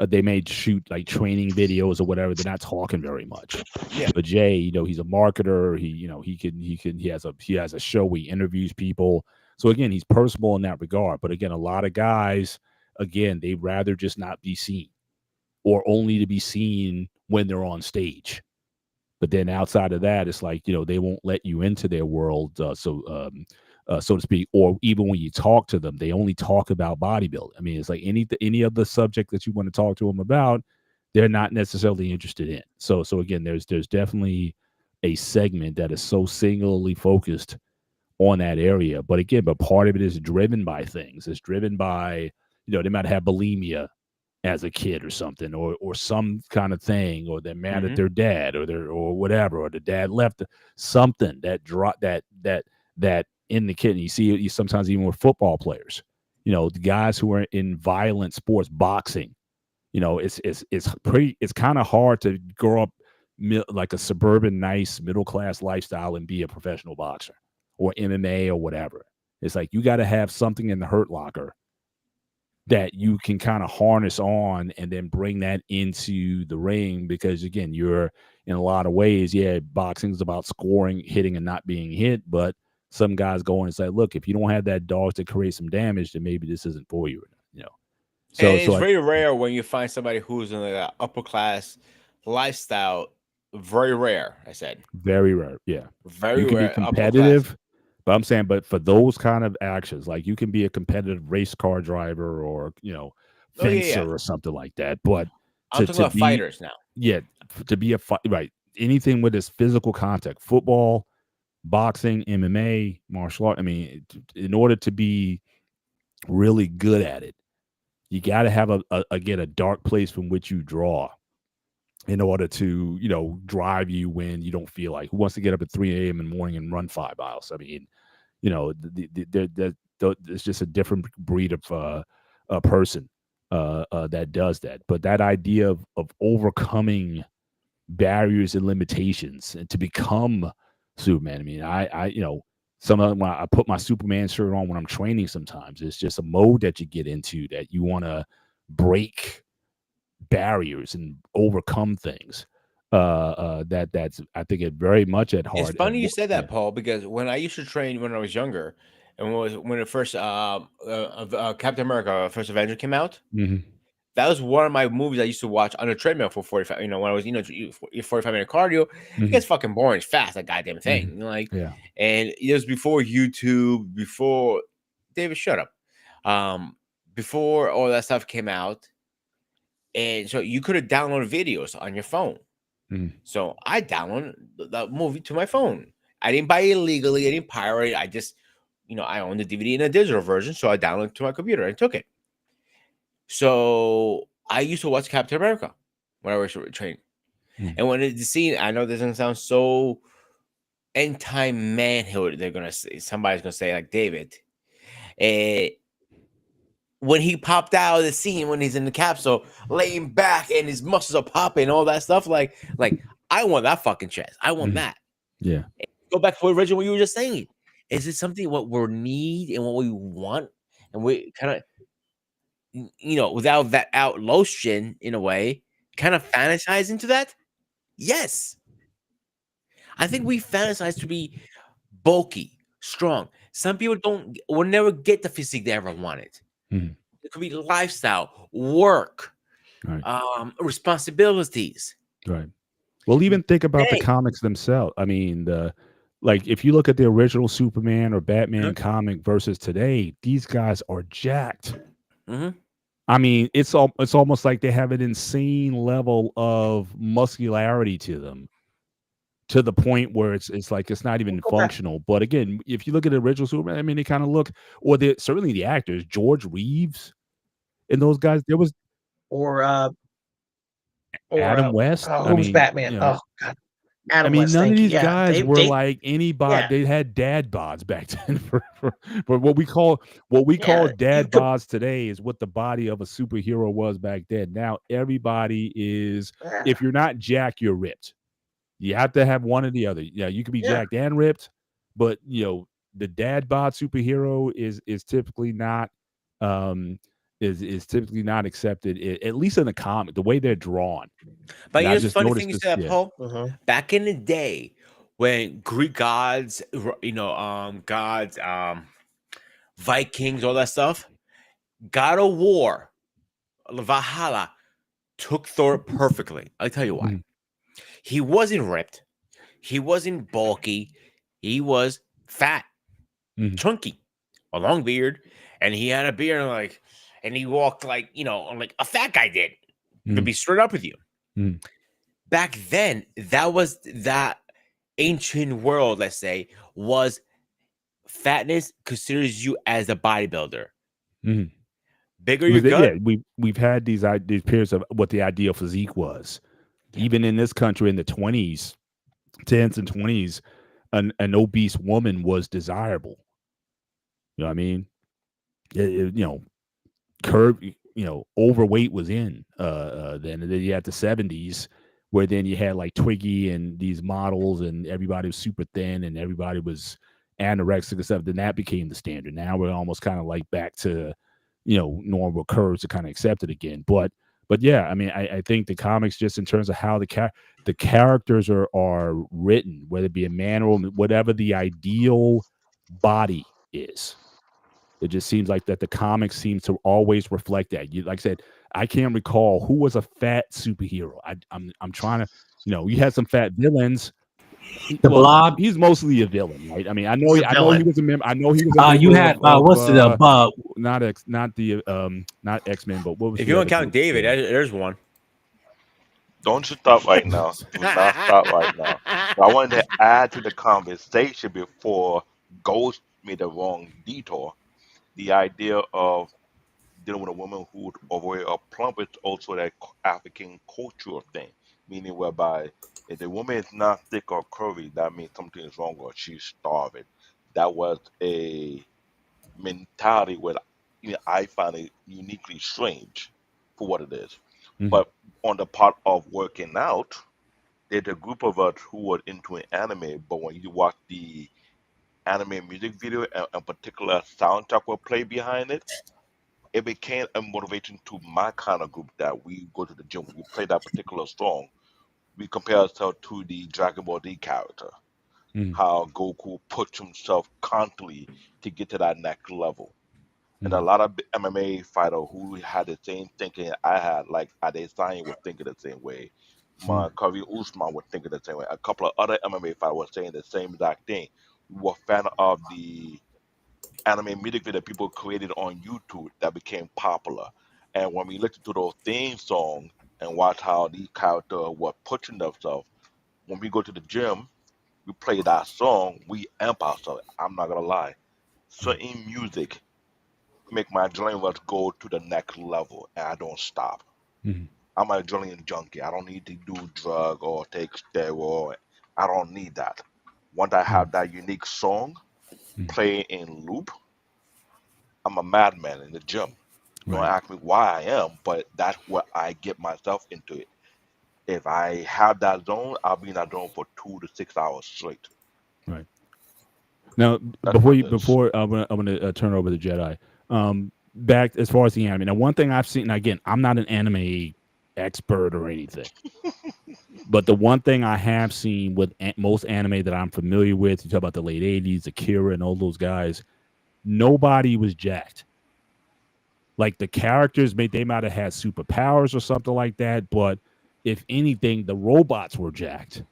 They may shoot like training videos or whatever. They're not talking very much. Yeah. But Jay, he's a marketer. He has a show where he interviews people. So again, he's personable in that regard. But again, a lot of guys, again, they rather just not be seen, or only to be seen when they're on stage. But then outside of that, it's like, they won't let you into their world, so to speak, or even when you talk to them, they only talk about bodybuilding. I mean, it's like any other subject that you want to talk to them about, they're not necessarily interested in. So again, there's definitely a segment that is so singularly focused on that area. But again, part of it is driven by things. It's driven by, they might have bulimia as a kid or something, or some kind of thing, or they're mad at their dad, or whatever, or the dad left something that in the kid. And you see it sometimes even with football players, the guys who are in violent sports, boxing, it's kind of hard to grow up like a suburban, nice middle class lifestyle and be a professional boxer or MMA or whatever. It's like you got to have something in the hurt locker that you can kind of harness on and then bring that into the ring, because again, you're in a lot of ways, boxing is about scoring, hitting, and not being hit. But some guys go in and say, look, if you don't have that dog to create some damage, then maybe this isn't for you. So it's very rare when you find somebody who's in an upper class lifestyle. Very rare, I said. Very rare, yeah. Very you can rare. be competitive, but I'm saying, but for those kind of actions, like you can be a competitive race car driver or fencer or something like that. But I'm talking about fighters now. Yeah, to be a fight, right? Anything with this physical contact, football, boxing, MMA, martial art. I mean, in order to be really good at it, you got to have a dark place from which you draw in order to drive you when you don't feel like. Who wants to get up at 3 a.m. in the morning and run 5 miles? I mean, it's just a different breed of a person that does that. But that idea of overcoming barriers and limitations and to become Superman. I mean, I when I put my Superman shirt on when I'm training, sometimes it's just a mode that you get into that you want to break barriers and overcome things. That's I think it very much at heart. It's funny you said that, Paul, because when I used to train when I was younger, and when the first Captain America, First Avenger came out, that was one of my movies I used to watch on a treadmill for 45. When I was 45-minute cardio, it gets fucking boring. It's fast, that goddamn thing. And it was before YouTube, before David, shut up. Before all that stuff came out, and so you could have downloaded videos on your phone. So I downloaded the movie to my phone. I didn't buy it illegally. I didn't pirate it. I just, I owned the DVD in a digital version, so I downloaded it to my computer and took it. So I used to watch Captain America when I was training. And when the scene, I know this doesn't sound so anti-manhood, somebody's gonna say, like, David, when he popped out of the scene when he's in the capsule, laying back and his muscles are popping, all that stuff. Like I want that fucking chest. I want Mhm. that. Yeah. Go back to the original what you were just saying. Is it something what we need and what we want, and we kind of without that out lotion in a way, kind of fantasize into that? Yes, I think we fantasize to be bulky, strong. Some people will never get the physique they ever wanted. Mhm. It could be lifestyle, work, Right. responsibilities. Right. Well, even think about the Hey, comics themselves. I mean, like if you look at the original Superman or Batman uh-huh, comic versus today, these guys are jacked. mhm. I mean, it's almost like they have an insane level of muscularity to them, to the point where it's like it's not We'll even go back. functional. But again, if you look at the original Superman, I mean, they kind of look, or they certainly the actors, George Reeves and those guys. There was Or Adam West. I who's mean, Batman? Oh God, I Adam mean, West. none of Thank you. these Yeah, guys were they like anybody. yeah They had dad bods back then. For what we call yeah you dad could bods today is what the body of a superhero was back then. Now everybody is. yeah If you're not Jack, you're ripped. You have to have one or the other. Yeah, you could be yeah jacked and ripped, but the dad bod superhero is typically not um is typically not accepted, at least in the comic, the way they're drawn. But And you know, I it's just funny thing noticed you this. said that, Yeah. Paul. mhm, Back in the day, when Greek gods, gods, Vikings, all that stuff, God of War, Valhalla took Thor perfectly. I'll tell you why. Mhm, He wasn't ripped. He wasn't bulky. He was fat, mhm, chunky, a long beard, and he had a beard and he walked like a fat guy did. To mhm, be straight up with you, mhm, back then, that ancient world, let's say, was fatness considers you as a bodybuilder. mhm. Bigger It your was that, yeah, gut, we've had these periods of what the ideal physique was. yeah. Even in this country in the 20s, 10s and 20s, an obese woman was desirable. You know what I mean? Curve, overweight was in then. And then you had the 70s where then you had like Twiggy and these models and everybody was super thin and everybody was anorexic and stuff. Then that became the standard. Now we're almost kind of like back to normal curves to kind of accept it again. But yeah, I mean, I think the comics, just in terms of how the characters are written, whether it be a man or woman, whatever the ideal body is, it just seems like that the comics seem to always reflect that. Like I said, I can't recall who was a fat superhero. I'm trying to, you had some fat villains. The Well, Blob. he's mostly a villain, right? I mean, he's a I know he villain. was a member. I know he was a You member had what's the not X-Men, but what was If the you want other to count group? David, there's one. Don't you stop right now. Do not stop right now. But I wanted to add to the conversation before Ghost made a wrong detour. The idea of dealing with a woman who would avoid a plump is also that African cultural thing, meaning whereby if the woman is not thick or curvy, that means something is wrong or she's starving. That was a mentality where I find it uniquely strange for what it is. Mhm, But on the part of working out, there's a group of us who were into an anime, but when you watch the anime music video and a particular soundtrack will play behind it, it became a motivation to my kind of group that we go to the gym. We play that particular song. We compare ourselves to the Dragon Ball Z character, mhm, how Goku pushed himself constantly to get to that next level. And a mhm, lot of MMA fighter who had the same thinking I had, like Adesanya was thinking the same way. My mhm, Kari Usman was thinking the same way. A couple of other MMA fighters were saying the same exact thing. We were fan of the anime music video people created on YouTube that became popular. And when we listened to those theme songs and watch how these characters were pushing themselves, when we go to the gym, we play that song, we amp ourselves. I'm not gonna lie. Certain music make my adrenaline rush go to the next level and I don't stop. mhm, I'm an adrenaline junkie. I don't need to do drug or take steroid. I don't need that. Once I mhm, have that unique song mhm. play in loop, I'm a madman in the gym. Don't Right. ask me why I am, but that's what I get myself into it. If I have that zone, I'll be in that zone for 2 to 6 hours straight. Right. Now, That's what it is. before I'm gonna turn over the Jedi. Back as far as the anime. Now, one thing I've seen. Now, again, I'm not an anime expert or anything, but the one thing I have seen with most anime that I'm familiar with, you talk about the late '80s, Akira, and all those guys. Nobody was jacked. Like the characters, they might have had superpowers or something like that, but if anything, the robots were jacked.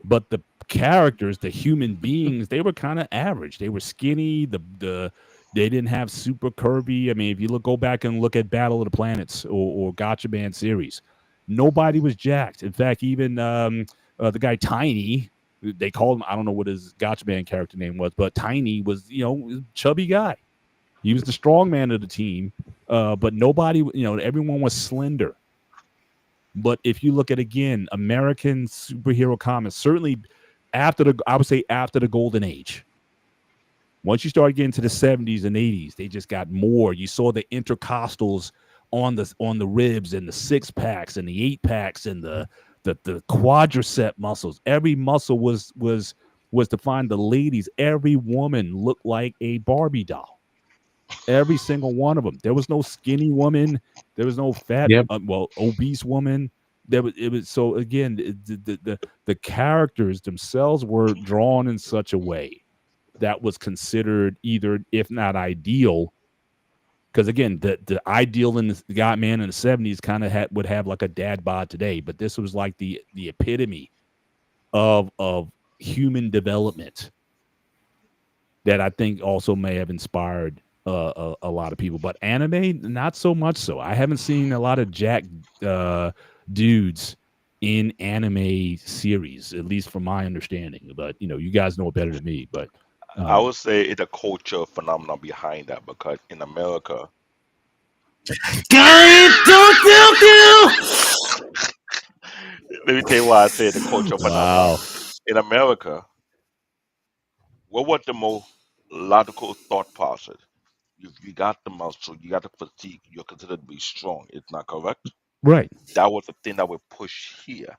But the characters, the human beings, they were kind of average. They were skinny. They didn't have super curvy. I mean, if you go back and look at Battle of the Planets or Gotcha Band series, nobody was jacked. In fact, even the guy Tiny, they called him. I don't know what his Gotcha Band character name was, but Tiny was a chubby guy. He was the strong man of the team, but nobody, everyone was slender. But if you look at, again, American superhero comics, certainly I would say after the golden age. Once you start getting to the 70s and 80s, they just got more. You saw the intercostals on the ribs and the 6-packs and the 8-packs and the quadricep muscles. Every muscle was to find the ladies. Every woman looked like a Barbie doll. Every single one of them. There was no skinny woman. There was no fat, Yep. obese woman. It was so, again, the characters themselves were drawn in such a way that was considered either, if not ideal, because again, the ideal in the God man in the 70s kind of would have like a dad bod today, but this was like the epitome of human development that I think also may have inspired a lot of people. But anime, not so much so. I haven't seen a lot of jack dudes in anime series, at least from my understanding. But you guys know it better than me. But I would say it's a culture phenomenon behind that because in America, let me tell you why I say the culture phenomenon. wow, In America, what was the most logical thought process? If you got the muscle, you got the physique, you're considered to be strong. It's not correct. right? That was the thing that would push here.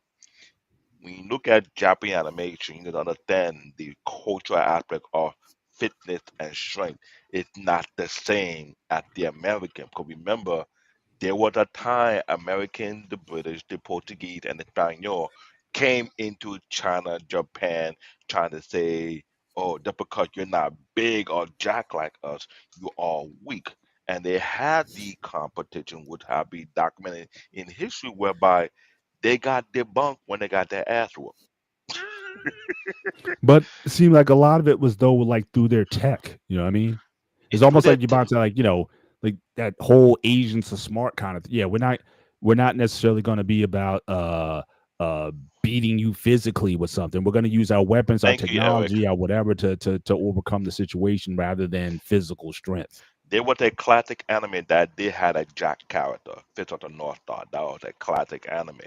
When you look at Japanese animation, you need to understand the cultural aspect of fitness and strength. It's not the same as the American. Because remember, there was a time American, the British, the Portuguese, and the Spanish came into China, Japan, trying to say, "Oh, just because you're not big or jack like us, you are weak." And they had the competition, which have been documented in history, whereby they got debunked when they got their ass whooped. But it seemed like a lot of it was though like through their tech. You know what I mean? It's It's through almost their like you're about to like that whole Asians are smart kind of. Yeah, we're not necessarily going to be about beating you physically with something. We're going to use our weapons, our Thank you, Eric. technology, our whatever to overcome the situation rather than physical strength. There was a classic anime that they had a Jack character, Fist of the North Star. That was a classic anime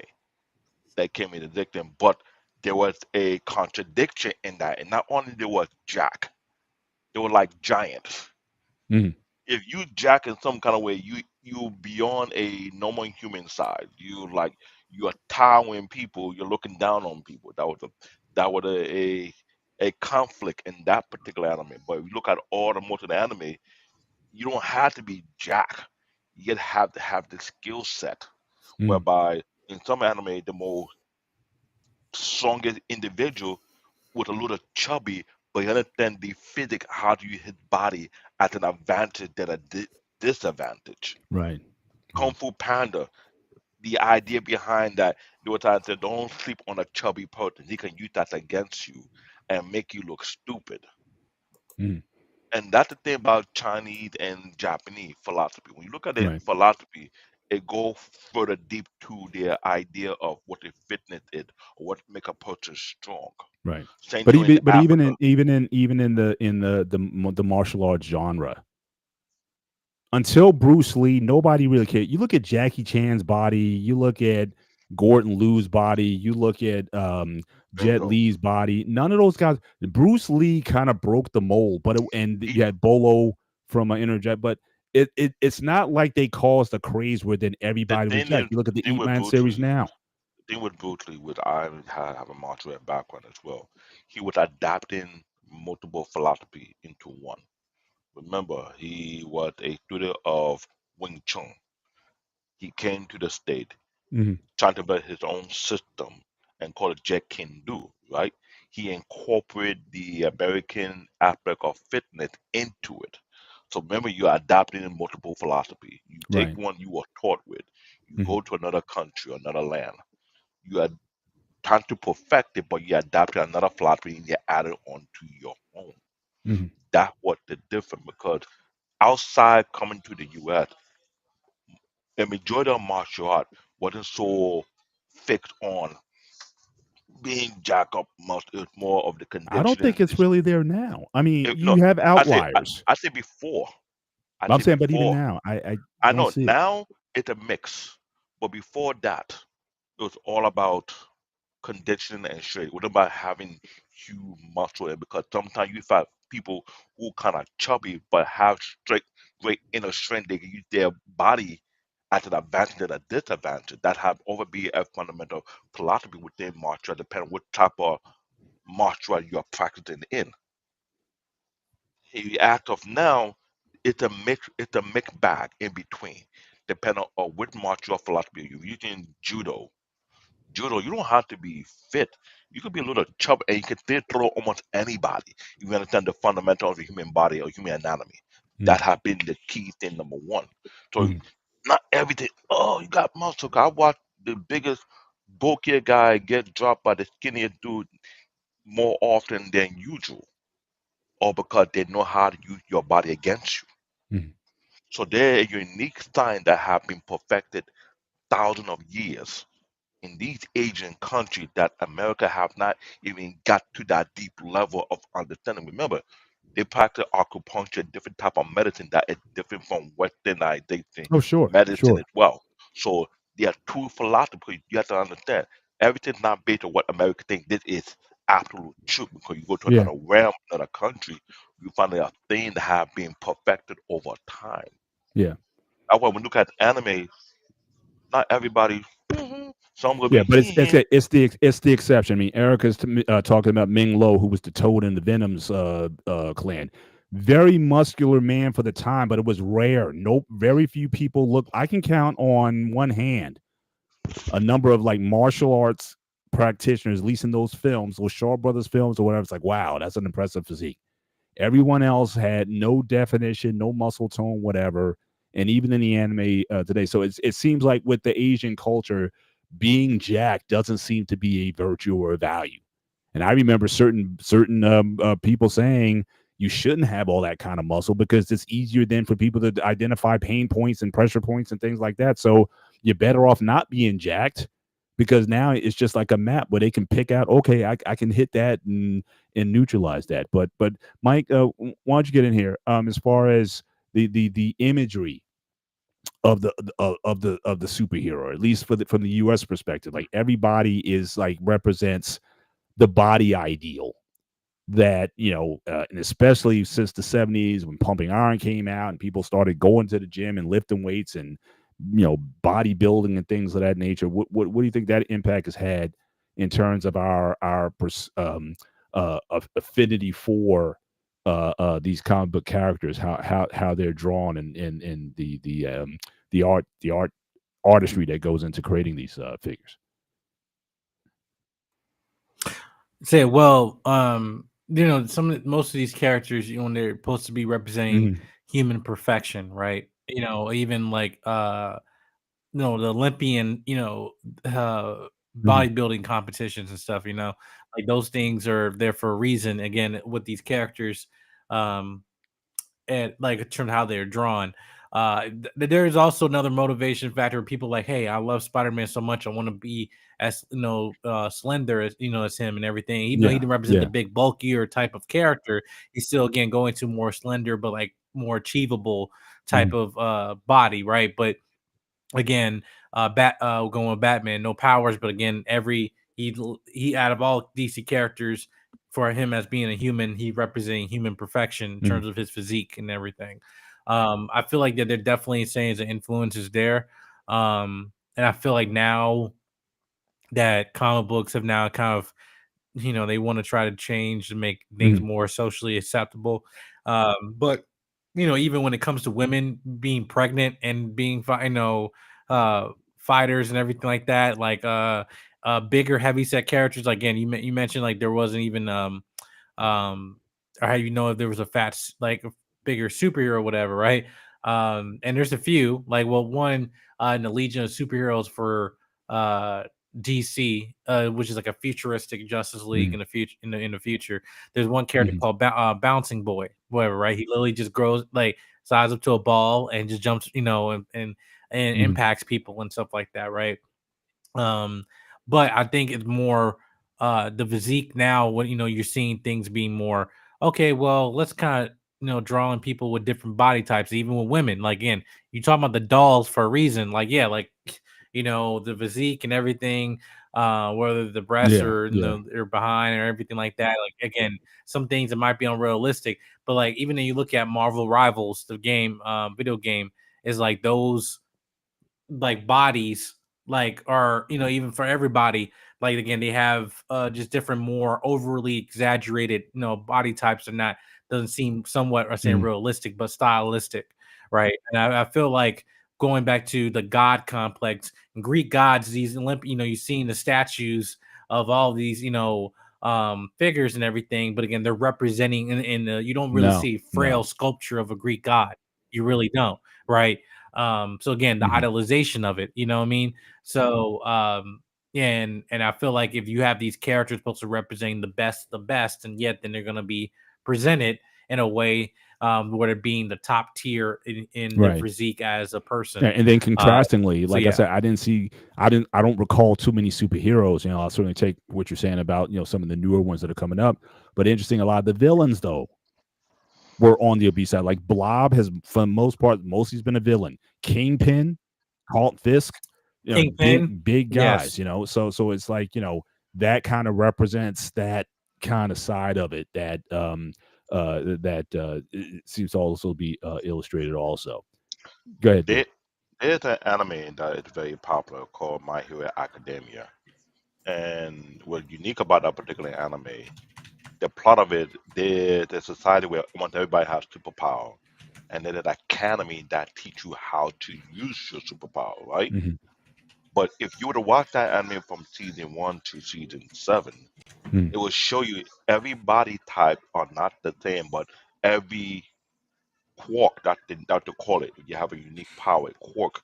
that came into victim, but there was a contradiction in that. And not only there was Jack, they were like giants. Mhm. If you Jack in some kind of way, you beyond a normal human size. You are towering people. You're looking down on people. That was a conflict in that particular anime. But if you look at all the most of the anime, you don't have to be Jack. You have to have the skill set. Mm. Whereby in some anime, the most strongest individual was a little chubby, but you understand the physics, how do you hit body at an advantage than a disadvantage. Right. Kung Fu Panda, the idea behind that, there was times that don't sleep on a chubby person. He can use that against you and make you look stupid. Mm. And that's the thing about Chinese and Japanese philosophy. When you look at it Right. philosophy, it goes further deep to their idea of what a fitness is or what make a person strong. Right. Same But thing in even Africa. in the martial arts genre, until Bruce Lee, nobody really cared. You look at Jackie Chan's body, you look at Gordon Liu's body, you look at Jet Bingo. Li's body. None of those guys. Bruce Lee kind of broke the mold, but and He, you had Bolo from Interjet, but it's not like they caused a craze where then The everybody was thing jacked. is, You look at the thing Eat with Man Bruce series Lee, now. thing with Bruce Lee, with I have a martial art background as well. He was adapting multiple philosophy into one. Remember, he was a student of Wing Chun. He came to the state Mhm. trying to build his own system and called it Jet Kune Do, right? He incorporated the American aspect of fitness into it. So remember, you're adapting multiple philosophy. You take Right. one you were taught with, you Mhm. go to another country, another land. You are trying to perfect it, but you adapt another philosophy and you add it onto your own. Mhm. That's what the difference, because outside coming to the US, a majority of martial art wasn't so fixed on being jack up most. It's more of the I don't conditioning. think it's really there now. I mean, No, you have I say outliers. I say before. I I'm say saying, but even before. now, I I don't know see it. now it's a mix, but before that, it was all about conditioning and strength. What about having huge muscle? Because sometimes you find people who kind of chubby but have strength, great inner strength. They can use their body at an advantage and a disadvantage. That have over be a fundamental philosophy within martial art, depending what type of martial art you are practicing in. The act of now, it's a mixed bag in between, depending on what martial art philosophy you're using. Judo, you don't have to be fit. You could be a little chub and you can still throw almost anybody. You understand the fundamentals of the human body or human anatomy. Mhm. That have been the key thing number one. So Mhm. not everything. Oh, you got muscle. I watch the biggest bulkier guy get dropped by the skinnier dude more often than usual, or because they know how to use your body against you. Mhm. So they're a unique sign that have been perfected thousands of years in these Asian countries that America have not even got to that deep level of understanding. Remember, they practice acupuncture, different type of medicine that is different from Westernization Oh, sure, medicine sure. as well. So there are two philosophies you have to understand. Everything's not based on what America thinks. This is absolute truth, because you go to Yeah, another realm, another country, you find there are things that have been perfected over time. yeah. That's why when you look at anime, not everybody. Some will Yeah, be but it's the exception. I mean, Erica's talking about Ming Lo, who was the Toad in the Venom's clan. Very muscular man for the time, but it was rare. Nope, very few people look. I can count on one hand a number of like martial arts practitioners, at least in those films, those Shaw Brothers films or whatever. It's like, wow, that's an impressive physique. Everyone else had no definition, no muscle tone, whatever. And even in the anime today, so it seems like with the Asian culture, being jacked doesn't seem to be a virtue or a value. And I remember certain people saying you shouldn't have all that kind of muscle because it's easier then for people to identify pain points and pressure points and things like that. So you're better off not being jacked because now it's just like a map where they can pick out, okay, I can hit that and neutralize that. But Mike, why don't you get in here? As far as the imagery of the superhero, at least from the U.S. perspective, like everybody is like represents the body ideal that and especially since the 70s when pumping iron came out and people started going to the gym and lifting weights and bodybuilding and things of that nature. What do you think that impact has had in terms of our affinity for these comic book characters, how they're drawn and the artistry that goes into creating these figures? Say, well, most of these characters, when they're supposed to be representing Mhm. human perfection, right? Even like the Olympian, Mhm. bodybuilding competitions and stuff, like those things are there for a reason. Again, with these characters, um, and like in terms of how they're drawn. There is also another motivation factor. People like, hey, I love Spider-Man so much, I want to be as slender as as him and everything. Even though he Yeah, didn't represent the yeah. big bulkier type of character, he's still again going to more slender but like more achievable type Mhm. of body, right? But again, going with Batman, no powers, but again, he out of all DC characters, for him as being a human, he representing human perfection in Mhm. terms of his physique and everything. I feel like that they're definitely saying the influence is there. And I feel like now that comic books have now kind of, they want to try to change and make things more socially acceptable. But even when it comes to women being pregnant and being fighters and everything like that, like bigger heavyset characters, like, again, you mentioned like there wasn't even or how if there was a like a bigger superhero or whatever, right? And there's a few, like, well, one in the Legion of Superheroes for DC, which is like a futuristic Justice League in the future. In the future, there's one character called Bouncing Boy, whatever, right? He literally just grows, like, size up to a ball and just jumps, and impacts people and stuff like that, right? But I think it's more the physique now. When you're seeing things being more okay. Well, let's kind of drawing people with different body types, even with women. Like, again, you talking about the dolls for a reason. Like, yeah, like the physique and everything, whether the breasts or or behind or everything like that. Like, again, some things that might be unrealistic, but like even when you look at Marvel Rivals, the game, video game, is like those like bodies like are even for everybody, like, again, they have just different, more overly exaggerated body types, and that doesn't seem somewhat, or saying realistic, but stylistic, right? And I feel like going back to the god complex and Greek gods, these you've seen the statues of all these figures and everything, but again, they're representing in the, you don't really see frail sculpture of a Greek god, you really don't, right? So again, the idolization of it, you know what I mean? So and I feel like if you have these characters supposed to represent the best, and yet then they're gonna be presented in a way where they're being the top tier in their physique as a person. And then contrastingly, like I yeah. said, I don't recall too many superheroes. I'll certainly take what you're saying about some of the newer ones that are coming up. But interesting, a lot of the villains though were on the obese side. Like Blob has, for the most part, mostly's been a villain. Kingpin, Halt Fisk, big guys. Yes. So it's like that kind of represents that kind of side of it that it seems to also be illustrated also. Go ahead, Dave. There's an anime that is very popular called My Hero Academia. And what's unique about that particular anime, the plot of it, there's a society where almost everybody has superpower. And there's an academy that teach you how to use your superpower, right? But if you were to watch that anime from season 1 to season 7, it will show you every body type are not the same, but every quirk that they call it. You have a unique power, quirk.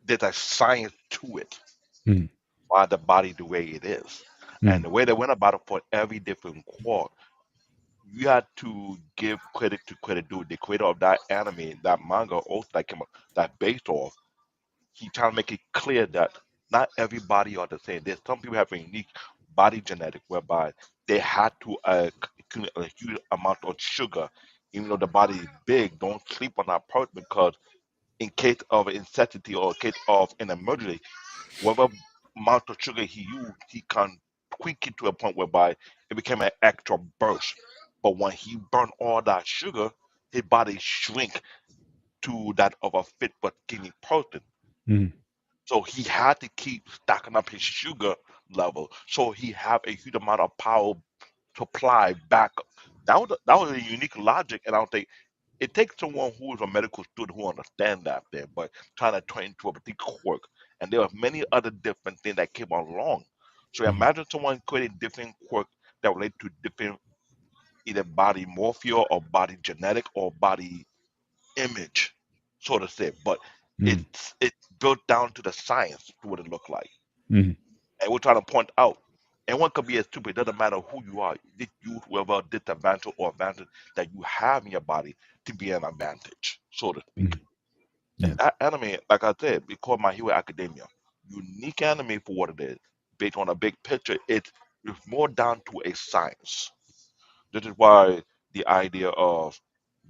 There's a science to it. Why the body the way it is, and the way they went about it for every different quirk. You had to give credit to credit due. The creator of that anime, that manga, also that came up, that based off, he trying to make it clear that not everybody are the same. There's some people have a unique body genetic whereby they had to accumulate a huge amount of sugar, even though the body is big. Don't sleep on that part because in case of a necessity or in case of an emergency, whatever amount of sugar he used, he can tweak it to a point whereby it became an extra burst. But when he burned all that sugar, his body shrink to that of a fit but skinny person. So he had to keep stacking up his sugar level, so he have a huge amount of power to apply back. That was a unique logic, and I don't think it takes someone who is a medical student who understand that there, but trying to train to a particular quirk. And there are many other different things that came along. So imagine someone creating different quirks that relate to different either body morphia or body genetic or body image, so to say. But it's built down to the science to what it look like. And we're trying to point out anyone could be a stupid. It doesn't matter who you are. You use whoever disadvantage or advantage that you have in your body to be an advantage, so to speak. And that anime, like I said, we call My Hero Academia. Unique anime for what it is. Based on a big picture, it's more down to a science. This is why the idea of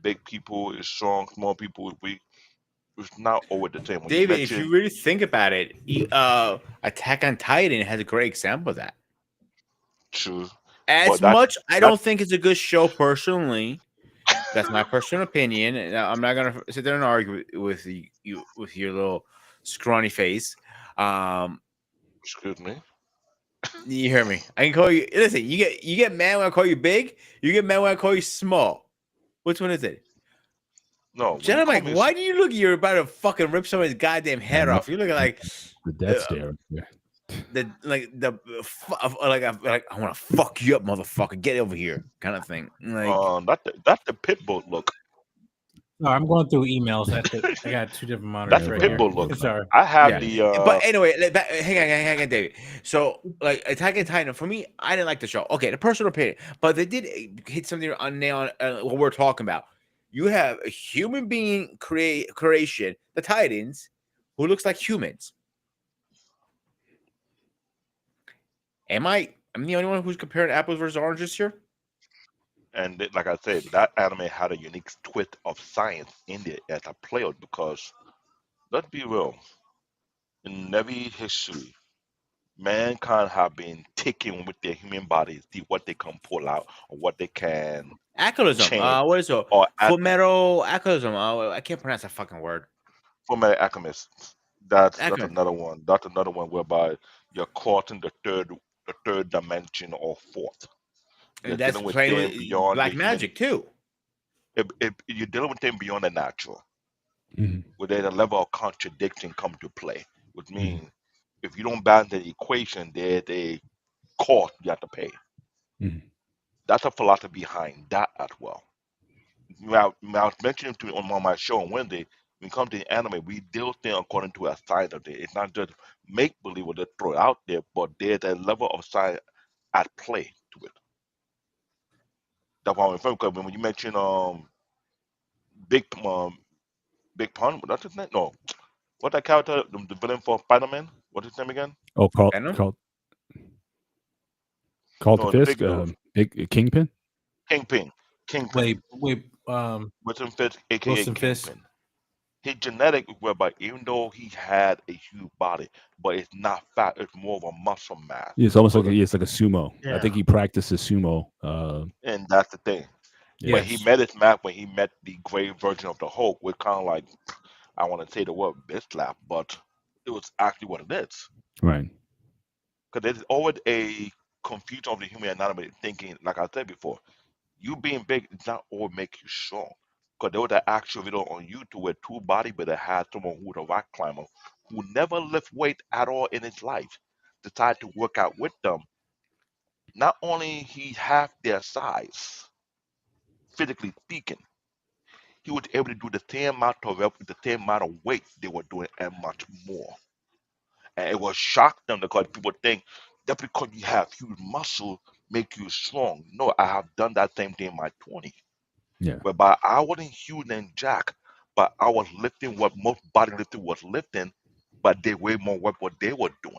big people is strong, small people is weak. It's not always the same. When you David, if mention you really think about it, Attack on Titan has a great example of that. true, As but that much, I don't think it's a good show personally, That's my personal opinion. And I'm not gonna sit there and argue with you with your little scrawny face. Um, Excuse me. you hear me? I can call you. Listen, you get mad when I call you big. You get mad when I call you small. Which one is it? No, when you Jenna, call Mike, me, why do you look? You're about to fucking rip somebody's goddamn head know. off. You're looking like The death stare. Yeah. like I want to fuck you up, motherfucker. Get over here, kind of thing. Like that's the pit bull look. No, I'm going through emails. I got two different monitors That's the right pit here. bull look. Sorry. I have yeah. the But anyway, hang on, David. So like Attack on Titan, for me, I didn't like the show. Okay, the personal opinion, but they did hit something on nail on what we're talking about. You have a human being creation, the Titans, who looks like humans. I'm the only one who's comparing apples versus oranges here? and like I said, that anime had a unique twist of science in it as a player because let's be real, in every history, mankind have been taken with their human bodies, see what they can pull out or what they can Alcoholism. change What is it? or Full metal alcoholism. I can't pronounce that fucking word. for many alchemists. That's Alchemist. another one. That's another one whereby you're caught in the third dimension or fourth. You're And that's dealing with playing things with beyond black the human. magic too. You're dealing with things beyond the natural, Mhm. where there's a level of contradiction come to play, which Mhm. means if you don't balance the equation, there's a cost you have to pay. Mhm. That's a philosophy behind that as well. Now, I was mentioning to you on my show on Wednesday, when it comes to anime, we deal things according to a science of it. It's not just make believe what they throw out there, but there's a level of science at play to it. That's why I'm referring because when you mention Big Big Pun, what's his name? No, what that character, the villain for Spider-Man? What's his name again? Oh, Venom? called No, the the Fisk. big Big Kingpin. Kingpin. Wait, Wilson Fisk, aka Wilson Fisk. Kingpin. His genetic whereby even though he had a huge body, but it's not fat, it's more of a muscle mass. It's almost So like it's like a sumo. I Yeah. think he practices sumo. and that's the thing. Yeah. When he met his match, when he met the great version of the Hulk, we're kind of like, I want to say the word bitch slap, but it was actually what it is. Right. Because there's always a confusion of the human anatomy, thinking, like I said before, you being big does not always make you strong. Because there was an actual video on YouTube where two bodybuilders had someone who was a rock climber who never lift weight at all in his life, decided to work out with them. Not only he half their size, physically speaking, he was able to do the same amount of rep with the same amount of weight they were doing and much more. And it will shock them because people think that because you have huge muscle make you strong. No, I have done that same thing in my 20s. Yeah. Whereby I wasn't huge and jack, but I was lifting what most bodylifters was lifting, but they way more work what they were doing.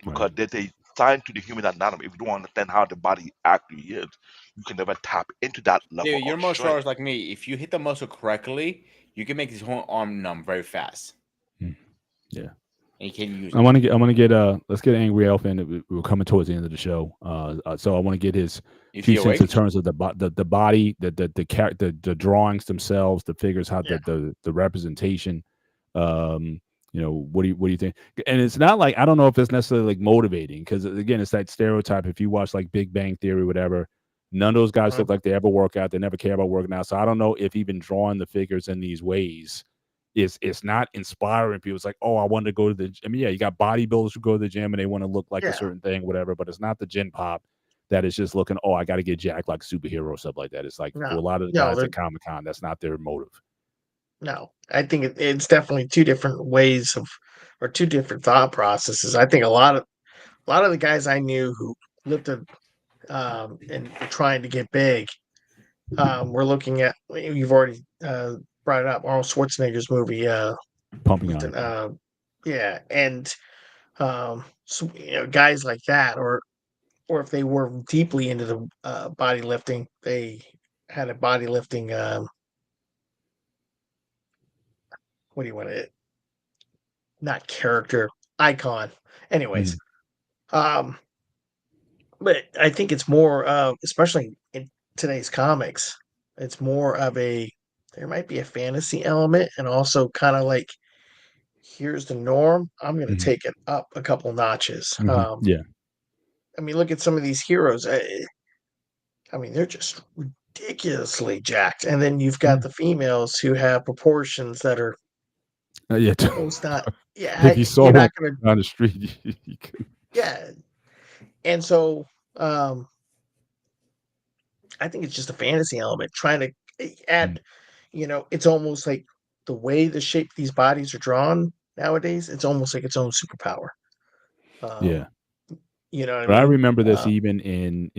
Because Right. there's a sign to the human anatomy. If you don't understand how the body actually is, you can never tap into that level Dude, you're of martial artist strength. like me. If you hit the muscle correctly, you can make this whole arm numb very fast. Mm. Yeah. And you can use I it. want to get let's get Angry Elf in. We're coming towards the end of the show. So I want to get his If few you're cents awake, in terms of the body, the drawings themselves, the figures, how Yeah. the representation. What do you think? And it's not like, I don't know if it's necessarily like motivating, because again, it's that stereotype. If you watch like Big Bang Theory, whatever, none of those guys Uh-huh. look like they ever work out. They never care about working out. So I don't know if even drawing the figures in these ways it's not inspiring people. It's like, oh, I want to go to the. I mean, yeah, you got bodybuilders who go to the gym and they want to look like Yeah. a certain thing, whatever. But it's not the gym pop that is just looking. Oh, I got to get jacked like a superhero or stuff like that. It's like, for a No, lot of the no, guys they're- at Comic-Con, that's not their motive. No, I think it's definitely two different ways of, or two different thought processes. I think a lot of the guys I knew who lifted and were trying to get big, we're looking at, you've already brought it up, Arnold Schwarzenegger's movie, Pumping with on. the, yeah, and so, guys like that, or if they were deeply into the body lifting, they had a body lifting. What do you want to? Not character, icon. Anyways, um, but I think it's more, especially in today's comics, It's more of there might be a fantasy element, and also kind of like, here's the norm. I'm going to Mhm, take it up a couple notches. yeah, I mean, look at some of these heroes. I mean, they're just ridiculously jacked, and then you've yeah, got the females who have proportions that are yeah. almost not. Yeah, If you saw you're one not going to. down the street, you could, Yeah, and so um, I think it's just a fantasy element trying to mm, add. It's almost like the way the shape these bodies are drawn nowadays. It's almost like its own superpower. yeah. Um, you know what I But I mean? remember this even in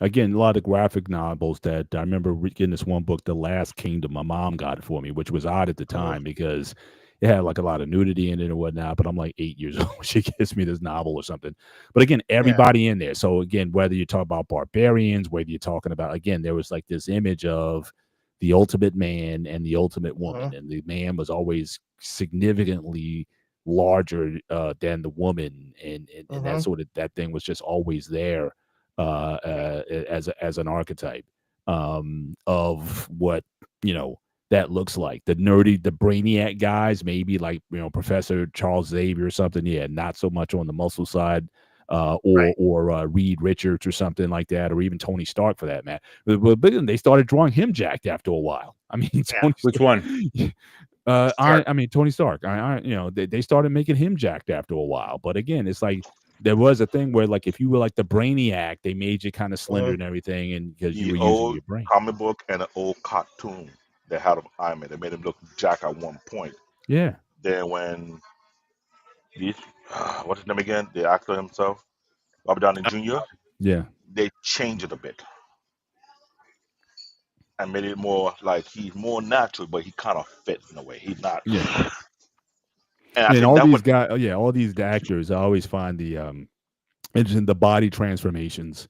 again a lot of graphic novels that I remember getting this one book, The Last Kingdom. My mom got it for me, which was odd at the Mhm. time because it had like a lot of nudity in it and whatnot. But I'm like 8 years old. She gives me this novel or something. But again, Yeah. everybody in there. So again, whether you talk about barbarians, whether you're talking about again, there was like this image of the ultimate man and the ultimate woman, Mhm. and the man was always significantly larger than the woman, and that Mhm. sort of that thing was just always there as an archetype of what you know that looks like. The nerdy, the brainiac guys, maybe like Professor Charles Xavier or something. Yeah, not so much on the muscle side. Right. Or Reed Richards or something like that, or even Tony Stark for that, man. But then they started drawing him jacked after a while. I mean, Yeah. Tony Which Stark, one? Stark. I mean Tony Stark. They started making him jacked after a while. But again, it's like there was a thing where like if you were like the brainiac, they made you kind of slender Mhm. and everything, and because you The were using old your brain. comic book and an old cartoon that had him Iron Man. They made him look jack at one point. Yeah, Then when these, what's his name again? The actor himself, Robert Downey Jr. yeah, They changed it a bit and made it more like he's more natural, but he kind of fits in a way. He's not, yeah. and I And think all that these would. guys, yeah, all these actors, I always find the interesting the body transformations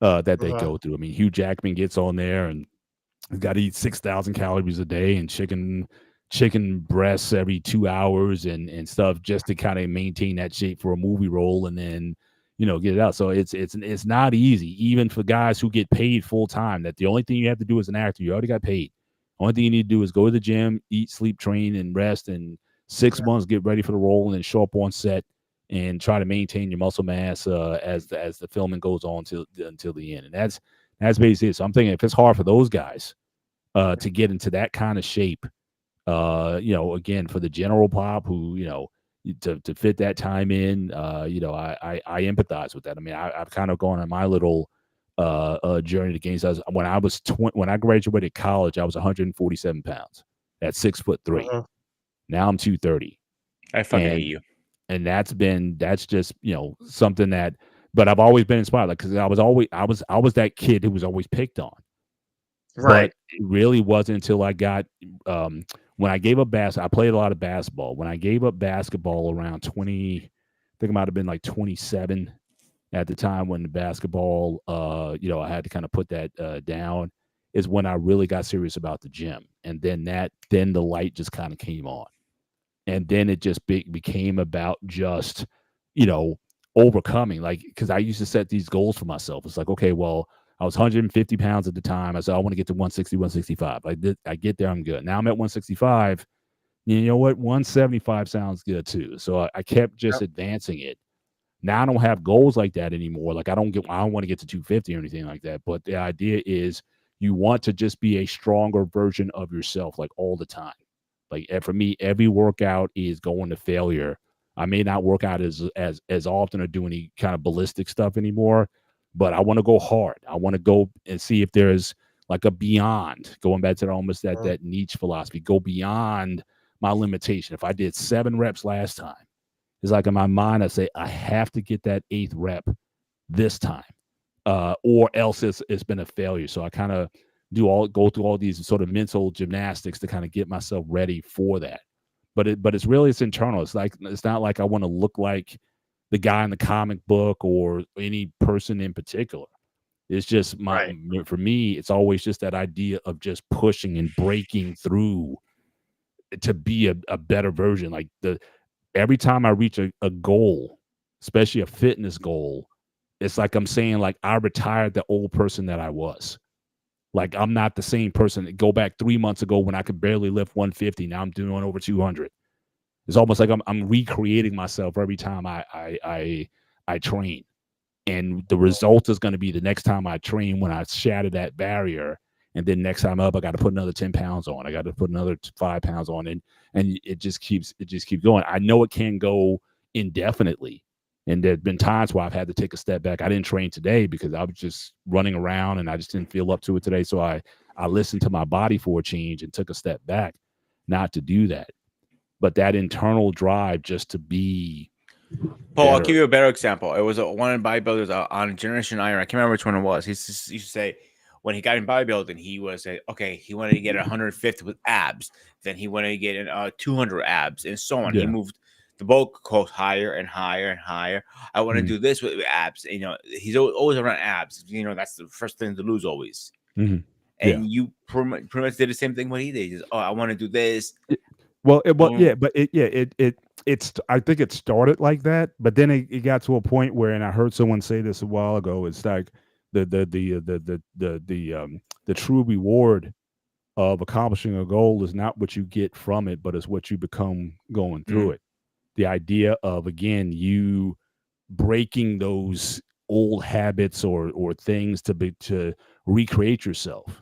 that they Mhm. go through. I mean, Hugh Jackman gets on there and he's got to eat 6,000 calories a day and chicken breasts every 2 hours and stuff just to kind of maintain that shape for a movie role and then get it out. So it's not easy even for guys who get paid full time. That the only thing you have to do as an actor, you already got paid. Only thing you need to do is go to the gym, eat, sleep, train, and rest. And 6 months, get ready for the role, and then show up on set and try to maintain your muscle mass as the filming goes on until the end. And that's basically it. So I'm thinking if it's hard for those guys to get into that kind of shape, again, for the general pop who, to fit that time in, I empathize with that. I mean, I've kind of gone on my little journey to gains. When I graduated college, I was 147 pounds at 6'3". Mhm. Now I'm 230, I fucking hate and you. that's just something that. But I've always been inspired, like because I was that kid who was always picked on. Right. But it really wasn't until I got when I gave up I played a lot of basketball. When I gave up basketball around 20, I think it might have been like 27 at the time when the basketball, I had to kind of put that down, is when I really got serious about the gym. And then the light just kind of came on. And then it just became about just, you know, overcoming. Like, because I used to set these goals for myself. It's like, okay, well, I was 150 pounds at the time. I said, I want to get to 160, 165. I get there, I'm good. Now I'm at 165. You know what? 175 sounds good too. So I kept just Yep. advancing it. Now I don't have goals like that anymore. Like I don't want to get to 250 or anything like that. But the idea is you want to just be a stronger version of yourself, like all the time. Like for me, every workout is going to failure. I may not work out as often or do any kind of ballistic stuff anymore, but I want to go hard. I want to go and see if there's like a beyond. Going back to almost Mhm. that niche philosophy, go beyond my limitation. If I did 7 reps last time, it's like in my mind, I say I have to get that 8th rep this time, or else it's been a failure. So I kind of go through all these sort of mental gymnastics to kind of get myself ready for that. But it's internal. It's not like I want to look like the guy in the comic book or any person in particular. It's just Right. for me, it's always just that idea of just pushing and breaking through to be a better version. Like every time I reach a goal, especially a fitness goal, it's like I'm saying like I retired the old person that I was. Like, I'm not the same person. Go back 3 months ago when I could barely lift 150. Now I'm doing over 200. It's almost like I'm recreating myself every time I train. And the result is going to be the next time I train, when I shatter that barrier, and then next time up, I got to put another 10 pounds on. I got to put another 5 pounds on, and it just keeps going. I know it can go indefinitely, and there's been times where I've had to take a step back. I didn't train today because I was just running around and I just didn't feel up to it today. So I listened to my body for a change and took a step back, not to do that. But that internal drive just to be Paul, I'll better. give you a better example. It was one of the bodybuilders on Generation Iron. I can't remember which one it was. He used to say when he got in bodybuilding, he was okay. He wanted to get 150 with abs. Then he wanted to get 200 abs, and so on. Yeah. He moved the bulk goes higher and higher and higher. I want to do this with abs. You know, he's always around abs. You know, that's the first thing to lose always. Mhm. And you pretty much did the same thing what he did. Just, I want to do this. Well, it's. I think it started like that, but then it got to a point where, and I heard someone say this a while ago. It's like the true reward of accomplishing a goal is not what you get from it, but it's what you become going through it. The idea of, again, you breaking those old habits or things to recreate yourself.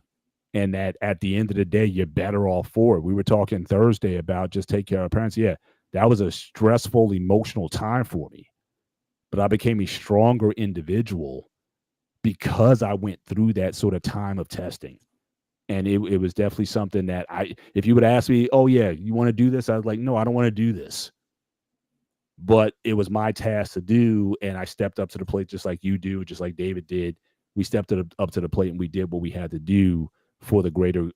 And that at the end of the day, you're better off for it. We were talking Thursday about just take care of parents. Yeah, that was a stressful, emotional time for me. But I became a stronger individual because I went through that sort of time of testing. And it was definitely something that if you would ask me, oh, yeah, you want to do this? I was like, no, I don't want to do this. But it was my task to do. And I stepped up to the plate just like you do, just like David did. We stepped up to the plate and we did what we had to do for the greater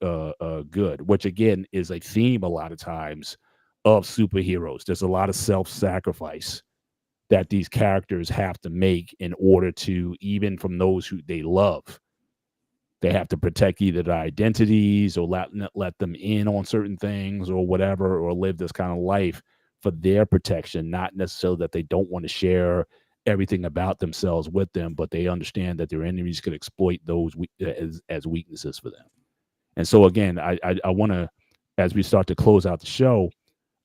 good, which again is a theme a lot of times of superheroes. There's a lot of self-sacrifice that these characters have to make in order to, even from those who they love, they have to protect either their identities or let them in on certain things or whatever, or live this kind of life for their protection, not necessarily that they don't want to share everything about themselves with them, but they understand that their enemies could exploit those as weaknesses for them. And so again, I want to, as we start to close out the show,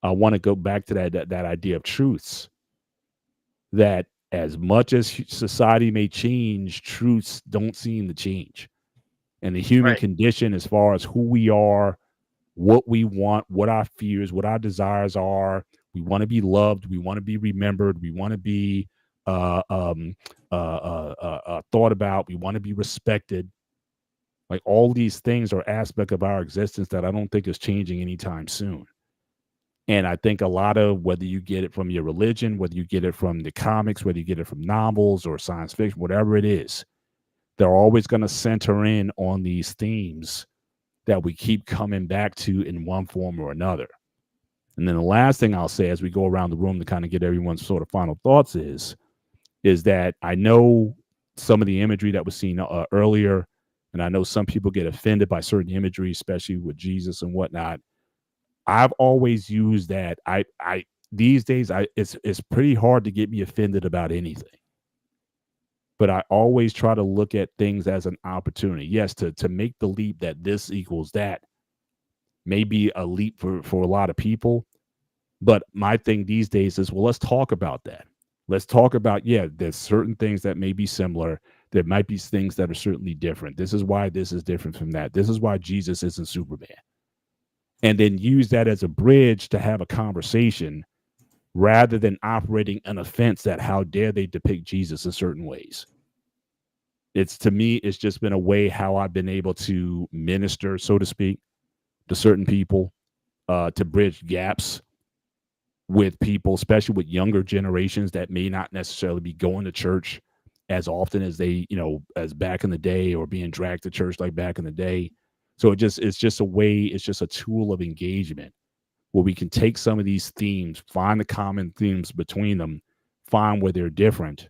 I want to go back to that idea of truths, that as much as society may change, truths don't seem to change. And the human condition, as far as who we are, what we want, what our fears, what our desires are, we want to be loved, we want to be remembered, we want to be thought about, we want to be respected. Like, all these things are aspects of our existence that I don't think is changing anytime soon. And I think a lot of, whether you get it from your religion, whether you get it from the comics, whether you get it from novels or science fiction, whatever it is, they're always going to center in on these themes that we keep coming back to in one form or another. And then the last thing I'll say as we go around the room to kind of get everyone's sort of final thoughts is that I know some of the imagery that was seen earlier, and I know some people get offended by certain imagery, especially with Jesus and whatnot. I've always used that. These days, it's pretty hard to get me offended about anything. But I always try to look at things as an opportunity. Yes, to make the leap that this equals that may be a leap for a lot of people. But my thing these days is, well, let's talk about that. Let's talk about, yeah, there's certain things that may be similar. There might be things that are certainly different. This is why this is different from that. This is why Jesus isn't Superman. And then use that as a bridge to have a conversation rather than operating an offense that how dare they depict Jesus in certain ways. To me, it's just been a way how I've been able to minister, so to speak, to certain people, to bridge gaps with people, especially with younger generations that may not necessarily be going to church as often as they, as back in the day, or being dragged to church like back in the day. So it's just a way, it's just a tool of engagement where we can take some of these themes, find the common themes between them, find where they're different,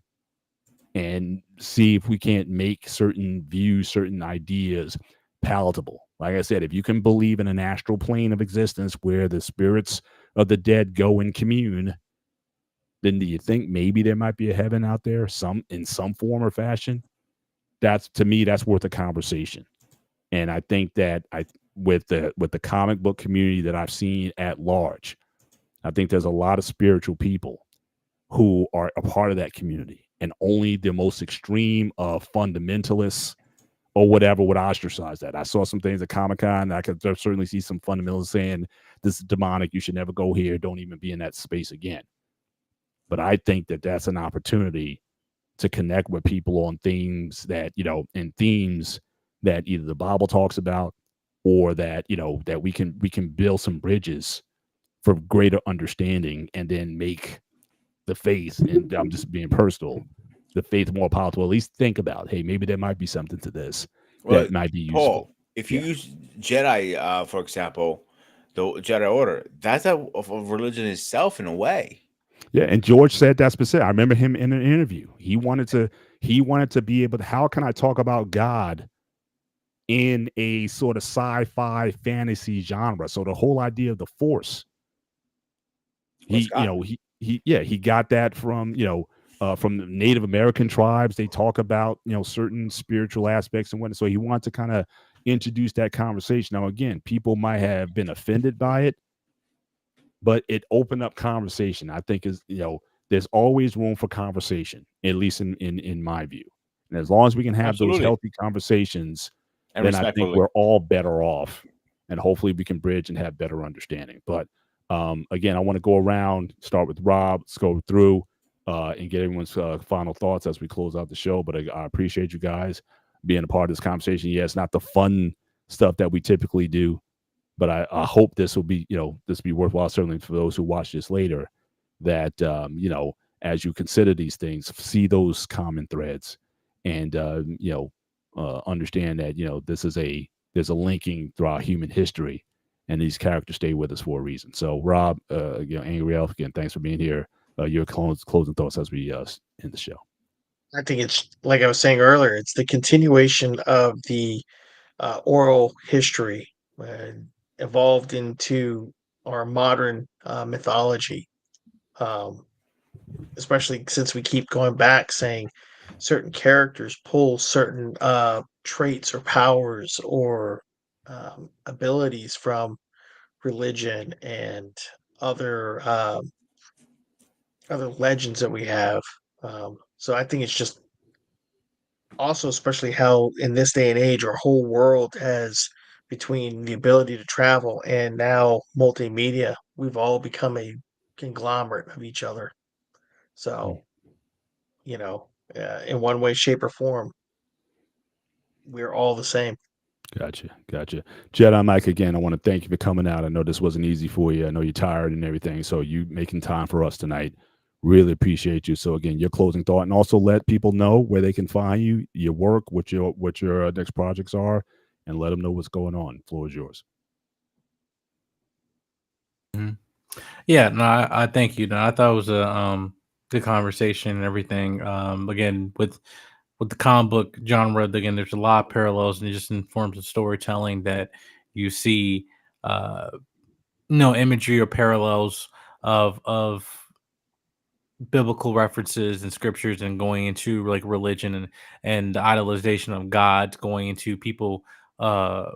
and see if we can't make certain views, certain ideas palatable. Like I said, if you can believe in an astral plane of existence where the spirits of the dead go and commune, then do you think maybe there might be a heaven out there, in some form or fashion? To me, that's worth a conversation. And I think that with the comic book community that I've seen at large, I think there's a lot of spiritual people who are a part of that community, and only the most extreme of fundamentalists or whatever would ostracize that. I saw some things at Comic-Con. I could certainly see some fundamentalists saying this is demonic. You should never go here. Don't even be in that space again. But I think that that's an opportunity to connect with people on themes that, and themes that either the Bible talks about, or that, that we can build some bridges for greater understanding, and then make the faith, and I'm just being personal, the faith more powerful. At least think about, hey, maybe there might be something to this Well, that might be useful. Paul, if you Yeah. use Jedi, for example, the Jedi Order, that's a religion itself in a way. Yeah, and George said that specific. I remember him in an interview. He wanted to be able to, how can I talk about God in a sort of sci-fi fantasy genre? So the whole idea of the Force, What's he God? he got that from from the Native American tribes. They talk about certain spiritual aspects and whatnot. So he wanted to kind of introduce that conversation. Now again, people might have been offended by it, but it opened up conversation. I think is there's always room for conversation, at least in my view. And as long as we can have those Absolutely. healthy conversations, And then I think respectfully. we're all better off, and hopefully we can bridge and have better understanding. But again, I want to go around, start with Rob, let's go through and get everyone's final thoughts as we close out the show. But I appreciate you guys being a part of this conversation. Yeah, it's not the fun stuff that we typically do, but I hope this will be, this will be worthwhile, certainly for those who watch this later, that, as you consider these things, see those common threads, and, understand that, there's a linking throughout human history, and these characters stay with us for a reason. So Rob, Angry Elf, again, thanks for being here. Your closing thoughts as we end the show. I think it's like I was saying earlier, it's the continuation of the oral history evolved into our modern mythology, um, especially since we keep going back saying certain characters pull certain traits or powers or abilities from religion and other other legends that we have. So I think it's just also, especially how in this day and age, our whole world has, between the ability to travel and now multimedia, we've all become a conglomerate of each other. So, you know, in one way, shape, or form, we're all the same. Gotcha. Jedi Mike, again, I want to thank you for coming out. I know this wasn't easy for you. I know you're tired and everything. So you making time for us tonight, really appreciate you. So again, your closing thought, and also let people know where they can find you, your work, what your next projects are, and let them know what's going on. The floor is yours. Mhm. Yeah, no, I thank you. No, I thought it was a good conversation and everything. Again, with the comic book genre, again, there's a lot of parallels, and just in forms of storytelling that you see, uh, imagery or parallels of biblical references and scriptures, and going into like religion and the idolization of gods, going into people uh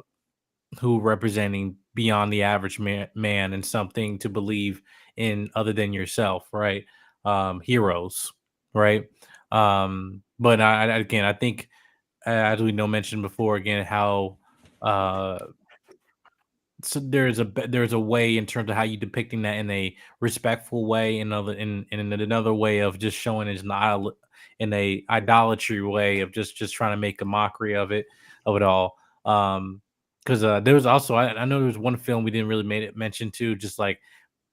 who representing beyond the average man and something to believe in other than yourself, right? Heroes, right? But again, I think, as we know mentioned before, again, how uh so there's a way in terms of how you depicting that in a respectful way, in another way of just showing it in a idolatry way of just trying to make a mockery of it all. Because there was also, I know there was one film we didn't really made it mention to, just like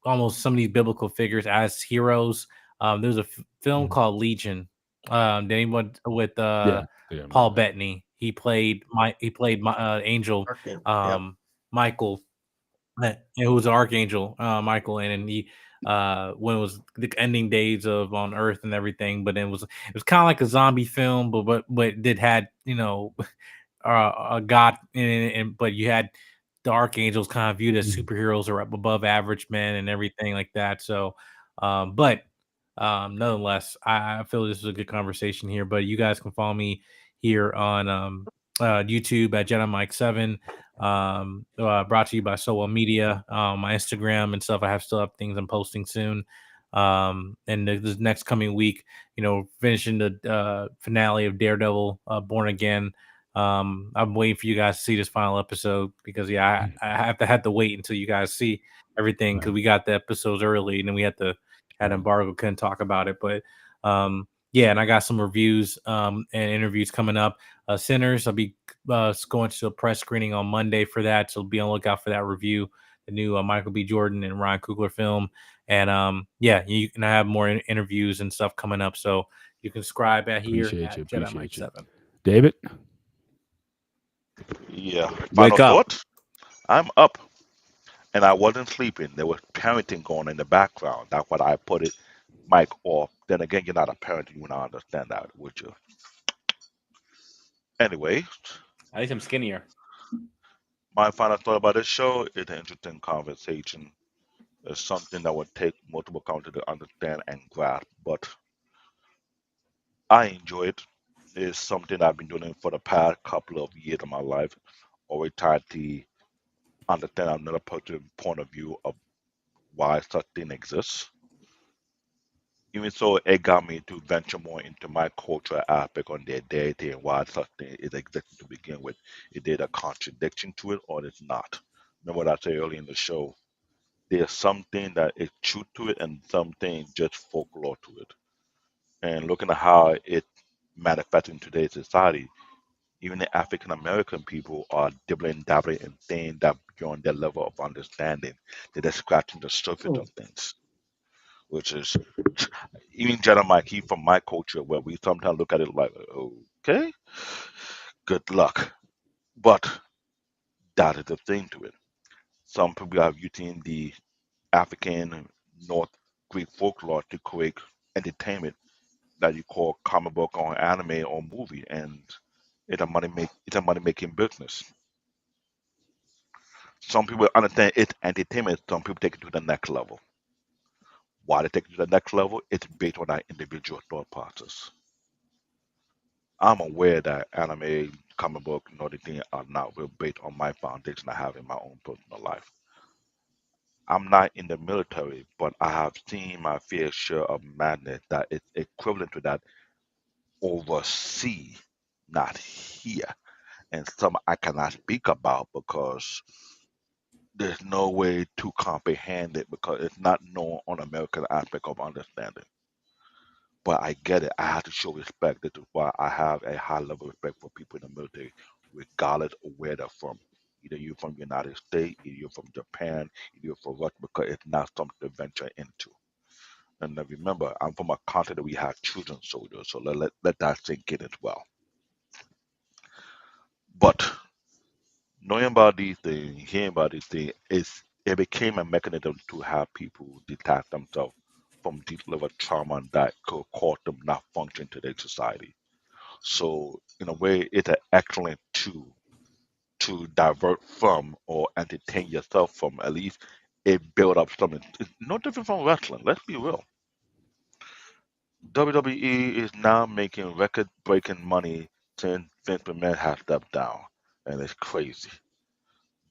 almost some of these biblical figures as heroes. There's a film called Legion. Did anyone with Yeah. I Paul remember that. Bettany? He played my Angel, Marketing. Yep. Michael, it was Archangel, Michael, and he when it was the ending days of on Earth and everything, but it was kind of like a zombie film, but it had a god in it, but you had the archangels kind of viewed as Mhm. superheroes or above average men and everything like that. So, but nonetheless, I feel this was a good conversation here. But you guys can follow me here on YouTube at Jedi Mike 7. Brought to you by Solo Media. My Instagram and stuff. I have still have things I'm posting soon. And this next coming week, finishing the finale of Daredevil, Born Again. I'm waiting for you guys to see this final episode because I have to wait until you guys see everything because we got the episodes early and then we had embargo, couldn't talk about it. But and I got some reviews and interviews coming up. Sinners, I'll be going to a press screening on Monday for that, so be on the lookout for that review. The new Michael B. Jordan and Ryan Coogler film, and you can have more interviews and stuff coming up. So you can subscribe at here Appreciate at you. Jedi Mike Appreciate you. 7. David? Yeah. Wake Final up. thought. I'm up, and I wasn't sleeping. There was parenting going in the background. That's what I put it, mic off. Then again, you're not a parent. You would not understand that, would you? Anyway, At least I'm skinnier. my final thought about this show is an interesting conversation. It's something that would take multiple countries to understand and grasp, but I enjoy it. It's something I've been doing for the past couple of years of my life, always trying to understand another person's point of view of why such thing exists. Even so, it got me to venture more into my cultural aspect on their deity and why such thing is existing to begin with. Is there a contradiction to it or it's not? Remember what I said earlier in the show? There's something that is truth to it and something just folklore to it. And looking at how it manifests in today's society, even the African American people are dibbling dabbling and things that beyond their level of understanding. They're just scratching the surface Hmm. of things, which is even Jeremiah Key from my culture, where we sometimes look at it like, okay, good luck. But that is the thing to it. Some people are using the African North Greek folklore to create entertainment that you call comic book or anime or movie, and it's a money making business. Some people understand it's entertainment. Some people take it to the next level. Why they take it to the next level? It's based on that individual thought process. I'm aware that anime, comic book, and all the things are not real based on my foundation I have in my own personal life. I'm not in the military, but I have seen my fair share of madness that is equivalent to that overseas, not here. And some I cannot speak about because there's no way to comprehend it because it's not known on American aspect of understanding. But I get it. I have to show respect. This is why I have a high level of respect for people in the military, regardless of where they're from. Either you're from the United States, either you're from Japan, either you're from Russia, because it's not something to venture into. And then remember, I'm from a country that we have children soldiers, so let that sink in as well. But knowing about these things, hearing about these things, it became a mechanism to have people detach themselves from deep level trauma that could cause them not function to their society. So in a way, it's an excellent tool to divert from or entertain yourself from. At least it build up something. It's no different from wrestling. Let's be real. WWE is now making record-breaking money since Vince McMahon has stepped down, and it's crazy.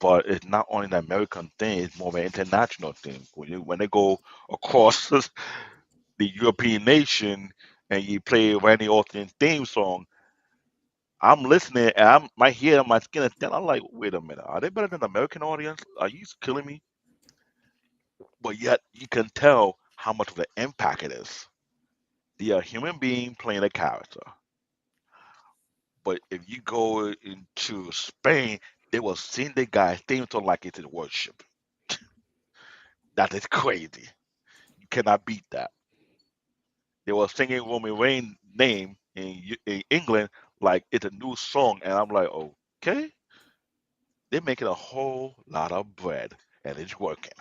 But it's not only an American thing; it's more of an international thing. When they go across the European nation and you play Randy Orton's theme song, I'm listening and my hair and my skin is thin. I'm like, wait a minute, are they better than the American audience? Are you killing me? But yet you can tell how much of an impact it is. They are a human being playing a character. But if you go into Spain, they will sing the guy's theme song like it's worship. That is crazy. You cannot beat that. They were singing Roman Reigns' name in England like it's a new song, and I'm like, okay, they're making a whole lot of bread, and it's working.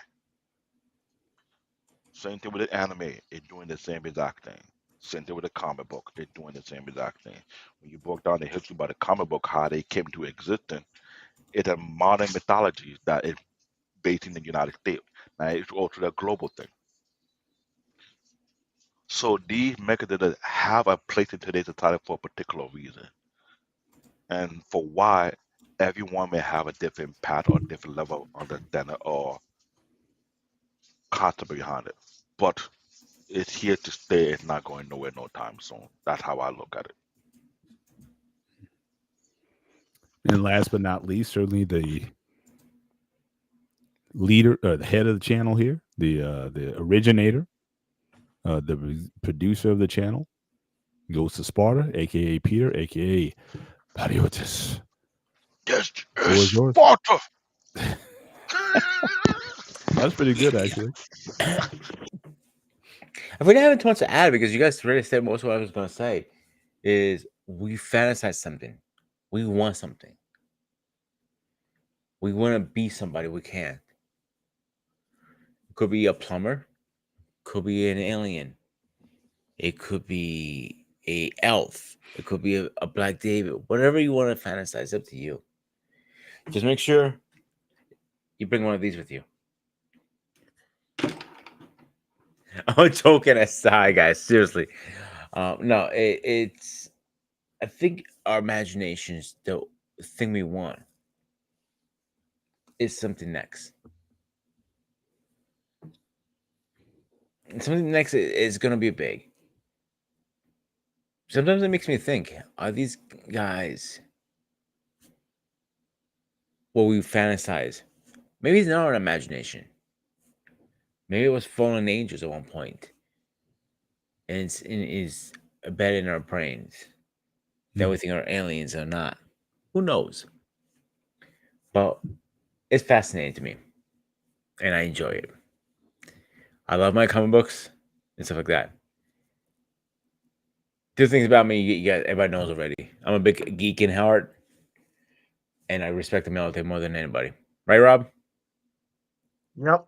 Same thing with the anime, it's doing the same exact thing. Same thing with the comic book, it's doing the same exact thing. When you broke down the history about the comic book, how they came to existence, it's a modern mythology that is based in the United States. Now it's also a global thing. So these mechanisms have a place in today's society for a particular reason. and for why everyone may have a different path or different level of understanding or concept behind it. But it's here to stay. It's not going nowhere no time soon. That's how I look at it. And last but not least, certainly the leader, the head of the channel here, the originator, producer of the channel, goes to Sparta, aka Peter, aka Pariotis. Yes, Floor is yours. Sparta. That's pretty good, actually. I really haven't too much to add because you guys already said most of what I was going to say. Is we fantasize something, we want something, we want to be somebody we can't. It could be a plumber, could be an alien, it could be a elf, it could be a Black David, whatever you want to fantasize, up to you. Just make sure you bring one of these with you. I'm joking aside, guys. Seriously, no, it's. I think our imagination is the thing we want. Is something next. And something next is going to be big. Sometimes it makes me think: are these guys what we fantasize? Maybe it's not our imagination. Maybe it was fallen angels at one point, and it is embedded in our brains that we think are aliens or not. Who knows? But it's fascinating to me, and I enjoy it. I love my comic books and stuff like that. Two things about me you guys, everybody knows already. I'm a big geek in heart, and I respect the military more than anybody. Right, Rob? Yep.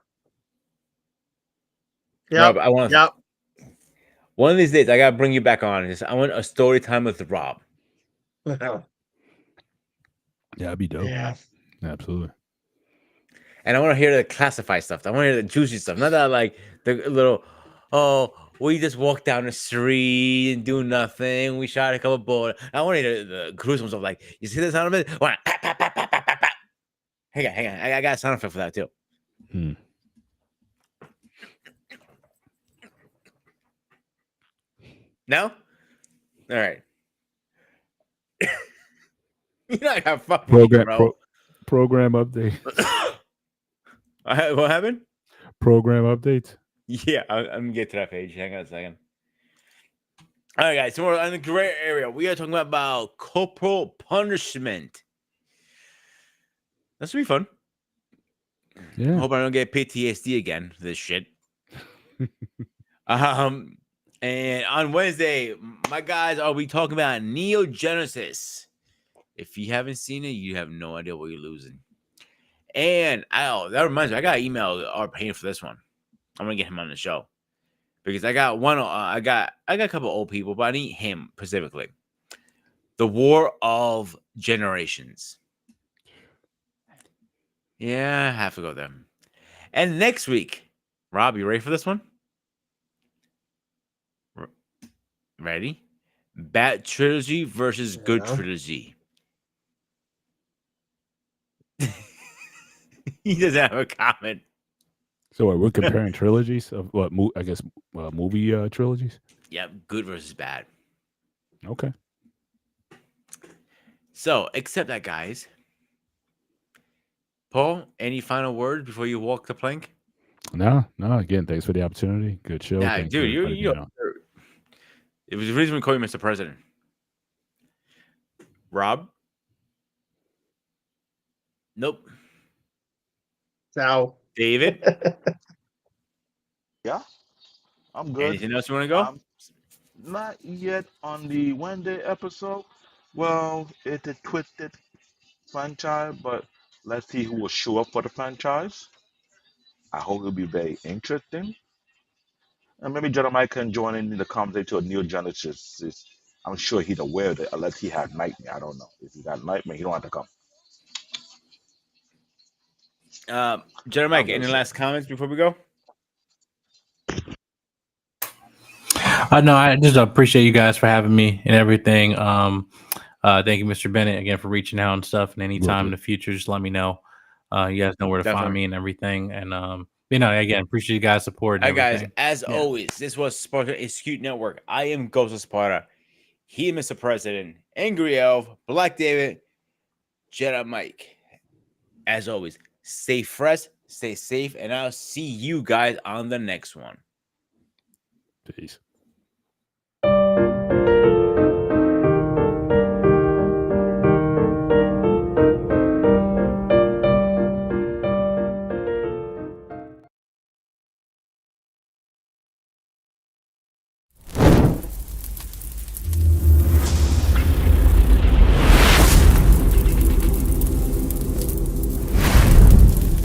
Rob, I want Yep. one of these days I gotta bring you back on. I want a story time with Rob. Yeah, that'd be dope. Yeah. Absolutely. And I want to hear the classified stuff. I want to hear the juicy stuff. Not that like the little, oh, we just walked down the street and do nothing. We shot a couple bullets. I want to hear the gruesome stuff. Like, you see the sound of it? Hang on. I got a sound effect for that too. No? All right. You're not gonna fuck with me, bro. Program update. What happened? Program updates. Yeah, I'm gonna get to that page. Hang on a second. All right, guys. So we're in the gray area. We are talking about corporal punishment. That's gonna be fun. Yeah. I hope I don't get PTSD again for this shit. And on Wednesday, my guys, are we talking about Neo Genesis? If you haven't seen it, you have no idea what you're losing. And that reminds me, I got to email our pain for this one. I'm gonna get him on the show because I got one. I got a couple old people, but I need him specifically. The War of Generations. Yeah, I have to go there. And next week, Rob, you ready for this one? Ready? Bad trilogy versus good trilogy. He doesn't have a comment. So we're comparing trilogies of what? I guess movie trilogies. Yeah, good versus bad. Okay. So, accept that, guys. Paul, any final words before you walk the plank? No. Again, thanks for the opportunity. Good show. Yeah, Thanks dude, you know, it was the reason we call you Mr. President. Rob? Nope. No. David? Yeah, I'm good. Anything else you want to go? Not yet on the Wednesday episode. Well, it's a twisted franchise, but let's see who will show up for the franchise. I hope it'll be very interesting. And maybe Jeremiah can join in the conversation to a Neo Genesis. I'm sure he's aware of it, unless he had nightmare. I don't know. If he got nightmare, he don't have to come. Jeremiah, any last comments before we go? No, I just appreciate you guys for having me and everything. Thank you, Mr. Bennett, again for reaching out and stuff. And anytime in the future, just let me know. You guys know where to find Definitely. me and everything. And again, appreciate you guys' support and All right, guys, everything. as always, this was Sparta Execute Network. I am Ghost of Sparta. He, Mr. President, Angry Elf, Black David, Jedi Mike. As always, stay fresh, stay safe, and I'll see you guys on the next one. Peace.